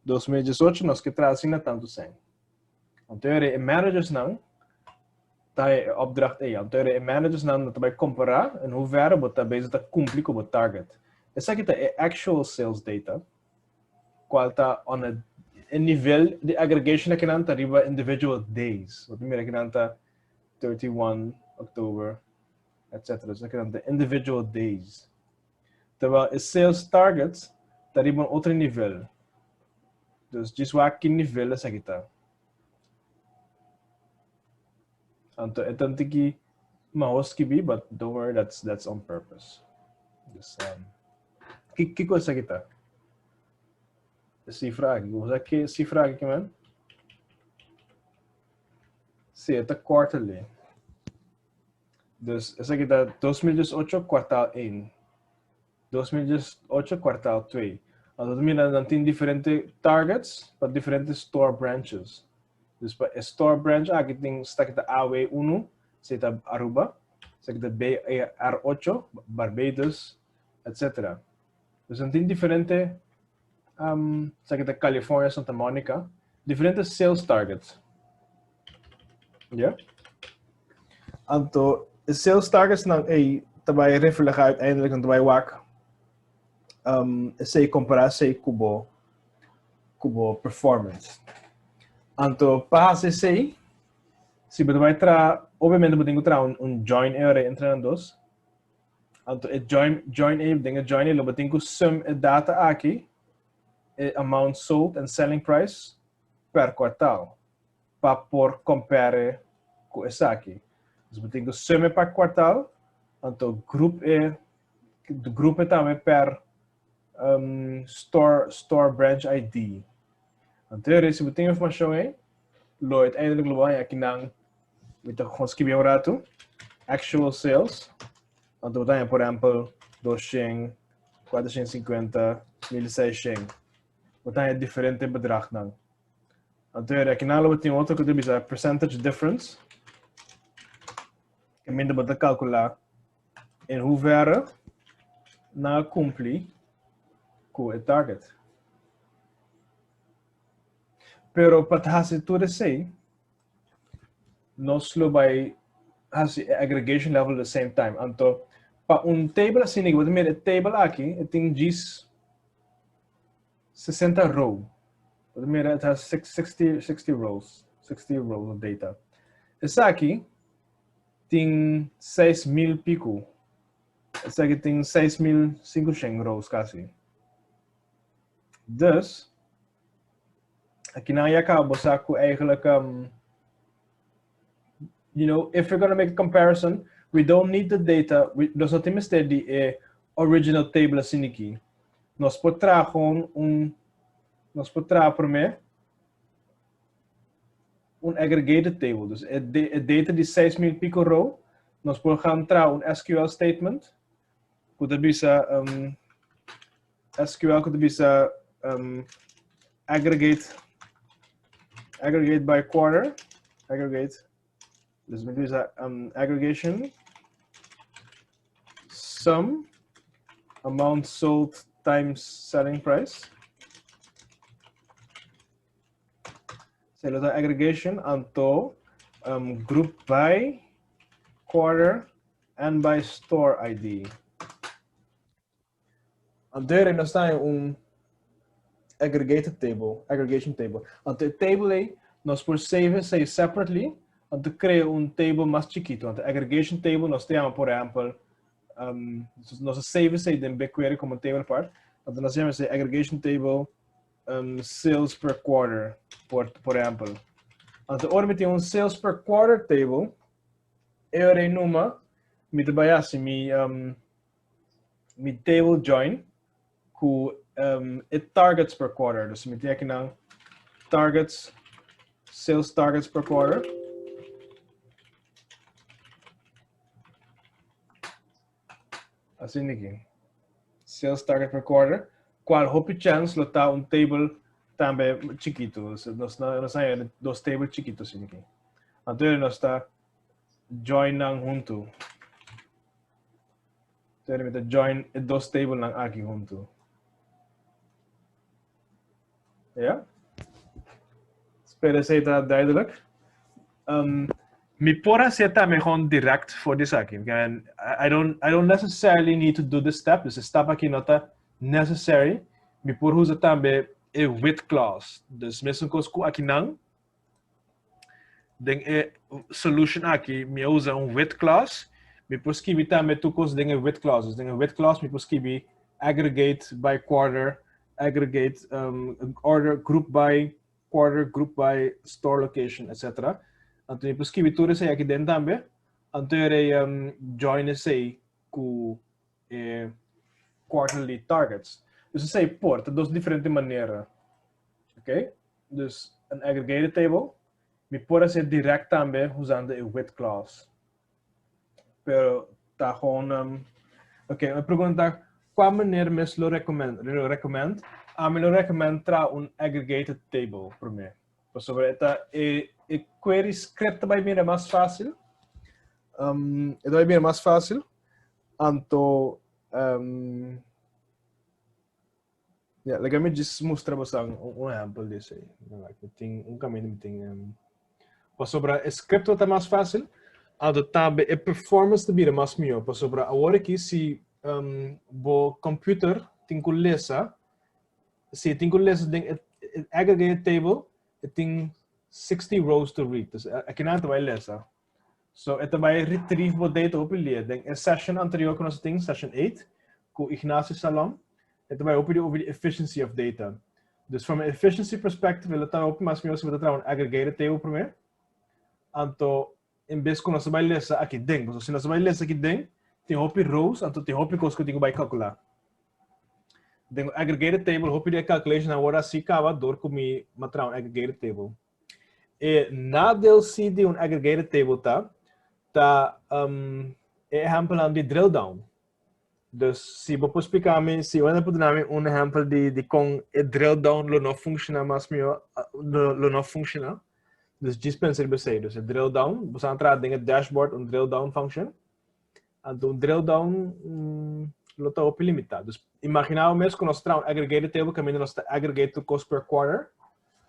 2018, nós que trazem tanto sem. Então, managers não, tá opdracht aí. Então, managers não também comparar em hoeverre você bezig está cumprir com o target. Essa aqui é actual sales data, qual está on a nível de aggregation que não está arriba individual days. Wat meer que não está 31 October, etc. Isso aqui não está individual days. Terwijl os sales targets está arriba outro nível. Dus diz que nível essa aqui está. Então tem que be, but don't worry, that's on purpose. Just, que coisa aqui tá? Cifra aqui, vou usar aqui cifra aqui, man. Sim, tá quarterly. Dus essa aqui tá 2018 quartal 1, 2018 quartal 2. Então não tem diferentes targets para diferentes store branches. Dus para store branch aqui tem está aqui AW1, se está Aruba, se aqui BR8, Barbados, etc. Dus dan tem diferente, se aqui California, Santa Monica, diferentes sales targets. Yeah. Então, os sales targets não também refletir uiteindelijk een também WAC. Se comparar se cubo performance. Então, para se se você vai tra, obviamente você tem que tra join area entre os dois. Então, join você tem que sum a data aqui, amount sold and selling price per quartal, para por compare com esse aqui. Você tem que sum per quartal, então grupo também per store branch ID. Então, se você tem informação aí, uiteindelijk loop je naar gewoon schrijven een rato actual sales. Want dan heb je por exemplo 200, 450, 1600. Dan heb je diferente bedrag dan. Então aqui na loop tem outro que diz a percentage difference. Que minder você calcular em hoeverre na cumprir com o target. Pero para fazer tudo isso, nós vai fazer aggregation level at the same time. Então, para table assim, você vê a table aqui, tem 60 rows. Você vê, it has 60 rows of data. Esse aqui tem 6,000 pico. Esse aqui tem 6,500 rows quase. Dus, aqui na acaba com eigenlijk, you know, if we're going to make a comparison, we don't need the data. Nós só temos de original table assim aqui. Nós podemos primeiro aggregated table. Dus a data de 6,000 pico row, nós podemos entrar SQL statement. Pode bisa SQL pode bisa aggregate by quarter. Dus we do aggregation sum amount sold times selling price. So dat aggregation onto group by quarter and by store ID. En daarin dan sta je aggregation table. En de table nós por save separately. Então, cria table mais chiquito. Então, aggregation table, nós temos, por exemplo, nós save em BigQuery como table part. Então, nós temos aggregation table sales per quarter, por exemplo. Então, agora temos sales per quarter table. Eu renuma, me trabalhar assim, me table join com targets per quarter. Então, me tem aqui na targets, sales targets per quarter. Assim aqui. Sales target per quarter. Qual hope chance lo tá table também chiquito. Nós temos dois tables chiquitos assim aqui. Então nós está join nang junto. Then met join het dos table ng aki junto. Ja? Spelen ze dat duidelijk? Mi pora zeta me gewoon direct voor de zak. I don't necessarily need to do this step. Dus de stap aqui nota necessary. Mi por usa também a with clause. Dus mesmo coisa aqui não. Den a solution aqui me usa with clause. Mi por escrever também tu coisa den a with clauses. Den a with clause mi por escrever aggregate by quarter, aggregate order group by quarter, group by store location, etc. Então, eu escrevi tudo isso aqui dentro também. Então, eu join isso com quarterly targets. Dus isso aí porta de diferentes maneiras. Ok? Dus, een aggregated table. Me pode ser direct também usando a with clause. Pero, tá gewoon... ok, eu pergunto qual maneira me lo recomendo? Eu recomendo tra un aggregated table para mim. Por sobre esta query script vai vir mais fácil. Vai vir mais fácil. Então, legal me diz mostrar você exemplo disso aí. Tem caminho tem. Por sobre a script está mais fácil. Então também a performance de vir mais melhor. Por sobre agora aqui se o computer tem que ler se tem que ler the aggregated table, it tem 60 rows to read. Dus aqui não vai ler. So, het vai retrieve wat data op je denk in session anterior que nós temos, session 8, com Ignacio Salom, het vai over the efficiency of data. Dus from an efficiency perspective, ele está op mas melhor se você um aggregated table primeiro. Então, em vez que nós vai ler aqui dentro, se nós vai ler aqui dentro, tem op rows, então tem op coisas que eu tenho que calcular. The aggregated table, hope the calculation agora se acaba door com me mostrar um aggregated table. E na DLC de aggregated table tá exemplo de drill down. Dus se vou explicar me se eu ainda puder dar exemplo de com drill down lo não funciona mais melhor lo não funciona. Dus dispenser você dus drill down, você entrar dentro do dashboard drill down function. Então drill down lo tá op limitado. Dus imaginava mesmo que nós temos aggregated table, que nós aggregate to cost per quarter.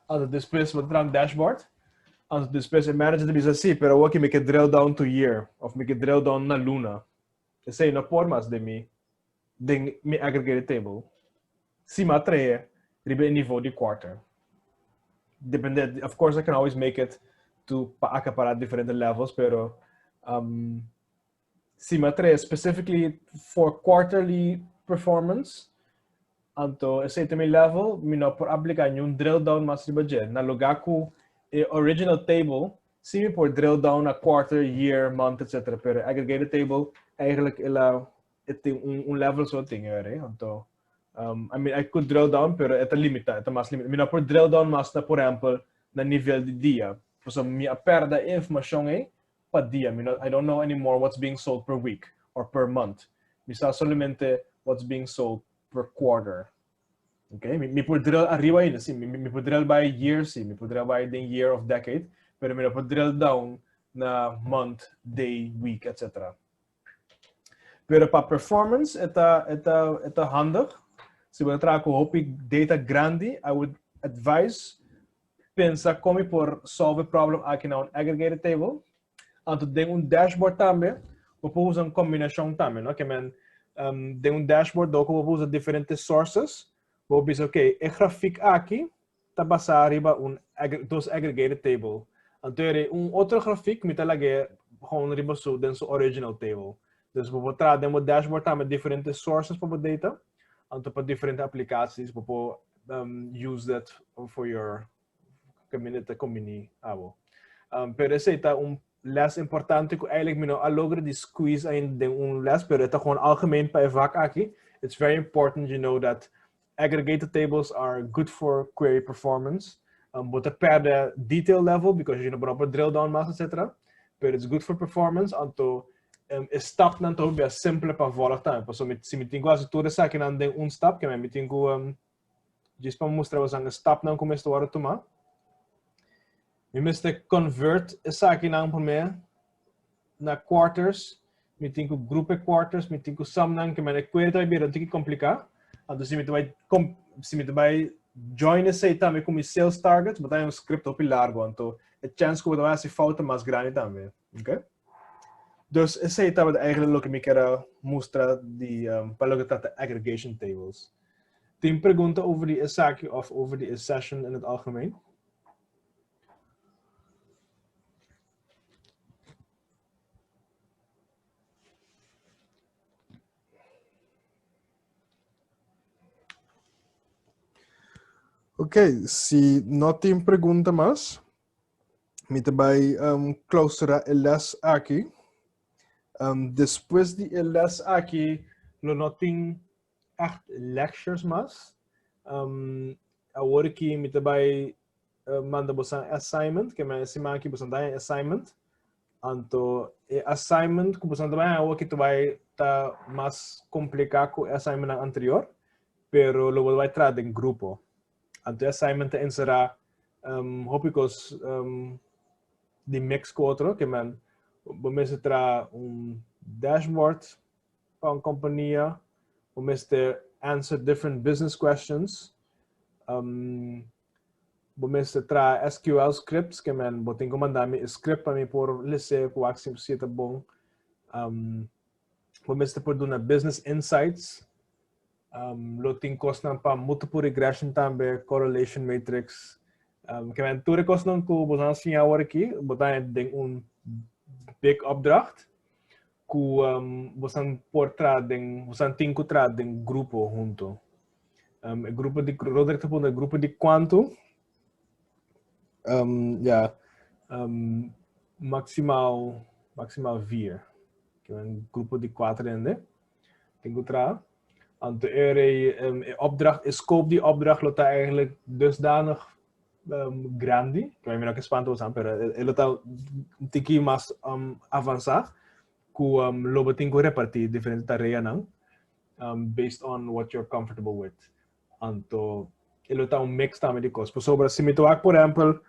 Então depois nós temos dashboard. Então depois o manager diz assim, pero eu aqui me quer drill down to year, ou me quer drill down na luna. Essa aí não pode mais de mim aggregated table. Se me atrai, ribe nível de quarter. Depende, of course I can always make it to acaparar different levels, pero se me atrai specifically for quarterly performance, então esse também level, me não por aplicar drill down mais de budget. Na lugar com original table, se me por drill down a quarter, year, month, etc. Pero aggregated table, eigenlijk ela tem level só tem, então I mean I could drill down, pero é limitado, é mais limitado. Me não por drill down mais na por exemplo na nível de dia, porque me a perda informação aí para dia. I don't know anymore what's being sold per week or per month. Me está somente what's being sold per quarter. Okay? Me pode drill arriba ainda, sim. Me pode drill by year, sim. Me pode drill by the year of decade. Pero me pode drill down na month, day, week, etc. Pero para performance, é handig. Se você traga com data grande, I would advise pensar como por solve problem aqui na aggregated table. Então tem dashboard também. Você usa uma combinação também, não? Que tem dashboard que você usa diferentes sources. Você diz, ok, o gráfico aqui está basado arriba dos aggregated table. Então tem outro gráfico que está lá gewoon arriba dentro do original table. Dus você traz dentro do dashboard também diferentes sources para o data. Então para diferentes aplicações, você use that for your community. Pero esse é les importante que eigenlijk me nou logra de squeeze in de les, pero het gewoon algemeen bij vak aqui. It's very important you know that aggregated tables are good for query performance, but per the detail level because you know drill down mass etc. But it's good for performance. Anto stap nan to be simple para voltar tempo. So se me tenho quase toda essa aqui nan de stap que me tenho just para mostrar você stap nan como estou a tomar. We must convert essa aqui na quarters. meeting com group quarters, meeting com samnang, que é coisa também bem que complicar. Então se me vai join esse também como sales targets, botar script op largo, então a chance que eu vai se falta mais grande também, ok? Dus esse estava eigenlijk o que me quero mostrar de para o que trata aggregation tables. Tem pergunta over die zaakje of over die session in het algemeen? Ok, se não tem pergunta mais, me também clausurar a les aqui. Depois de a les aqui, não tem echt lectures mais. Agora que me também manda você assignment, que é semana que você dá assignment. Então, assignment que você também é o que vai estar mais complicado que o assignment anterior, pero lo vai trazer em grupo. Então, assignment será, hópicos, de mix com outro, que é, vamos ter dashboard para uma companhia, vamos ter answer different business questions, vamos ter SQL scripts, que é, vou ter que mandar um script para mim por ler, com o se está bom. Vamos ter por uma business insights, lo tem costa para multiple regression também, correlation matrix, que é tudo costa que você assim agora aqui, botar em big opdracht, que você pode trazer, você tem que trazer em grupo junto. Grupo de Roderick tipo um grupo de quanto, maximal 4, que é grupo de 4 ainda, tem que trazer. Então, opdracht, scope die opdracht loopt eigenlijk dusdanig grande, que vai me espanto usar, pero ele está um pouquinho mais avançado, que logo tem que repartir diferentes tarefas não, based on what you're comfortable with. Então, ele está mix também de coisas. Sobre se me tocar, por exemplo,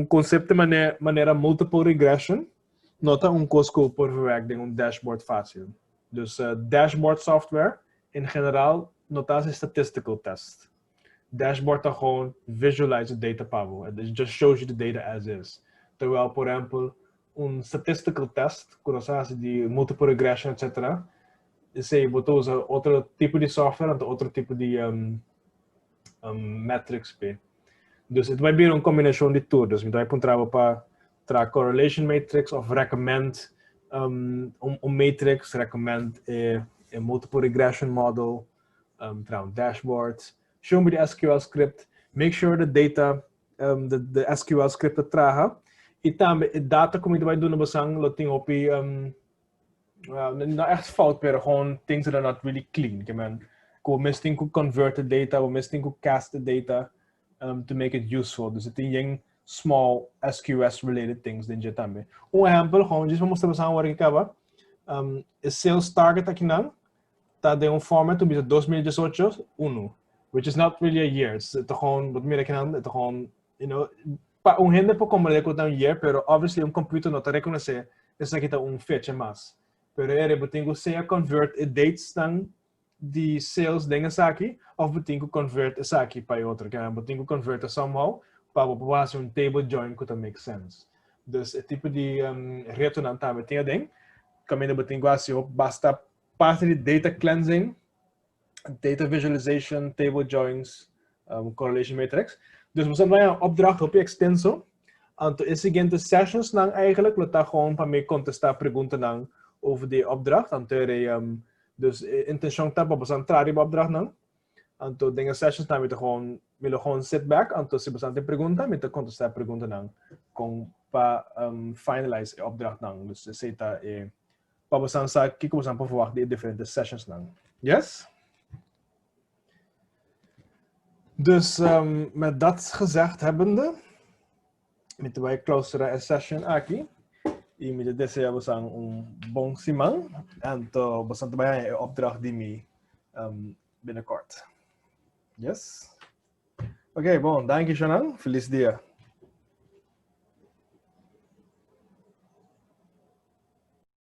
conceito de maneira multiple regression, nota coisa que por verwerken em dashboard fácil. Dus dashboard software in geral notas statistical test. Dashboard is gewoon visualize the data pavo. It just shows you the data as is. Terwijl, por exemplo, statistical test, quando você faz de multiple regression, etc., você usa outro tipo de software, outro tipo de metrics. Dus het vai vir uma combinação de tudo. Dus vai encontrar para correlation matrix of recommend matrix, recommend a multiple regression model, dashboards. Show me the SQL script. Make sure the data, the SQL script traga. E também a data como vai doen basang lo ting op not echt fout, pero gewoon things that are not really clean. We missing to convert the data, we missing to cast the data to make it useful. Dus het is small SQS related things din também. Exemplo, gewoon just vamos mostrar agora que acaba. Sales target aqui não. Tá de format to be 2018 1, which is not really a year. It's gewoon wat meer aqui não, it's gewoon, you know, pa gente por como reconhecer year, pero obviously computer não tá reconhecer essa aqui tá fecha mais. Pero eu tenho que ser convert dates dan de sales dengan aqui, ou eu tenho que convert essa aqui para outra, que eu tenho que convert somehow para fazer table join que make sense. Dus het tipo de reto não tá metendo dentro. Caminho eu tenho assim, basta parte de data cleansing, data visualization, table joins, correlation matrix. Dus we zijn bij een opdracht op je extenso. En de seguinte sessions dan eigenlijk, laat dat gewoon van mij contestar perguntas dan over die opdracht. En dus intention tab, we zijn traag op opdracht dan. En de dingen sessions dan willen gewoon sit back. En dus we zijn de pergunta, met de contestar perguntas dan, kon pa finalize de opdracht dan. Dus ze dat pa we zijn sa kiko we zijn verwacht die different sessions dan. Yes? Dus met dat gezegd hebbende, moeten wij closeren een session aqui. E me desejamos bom semana. En we zijn bij een opdracht die me binnenkort. Yes? Oké, bom, dank je, Shannon. Feliz dia.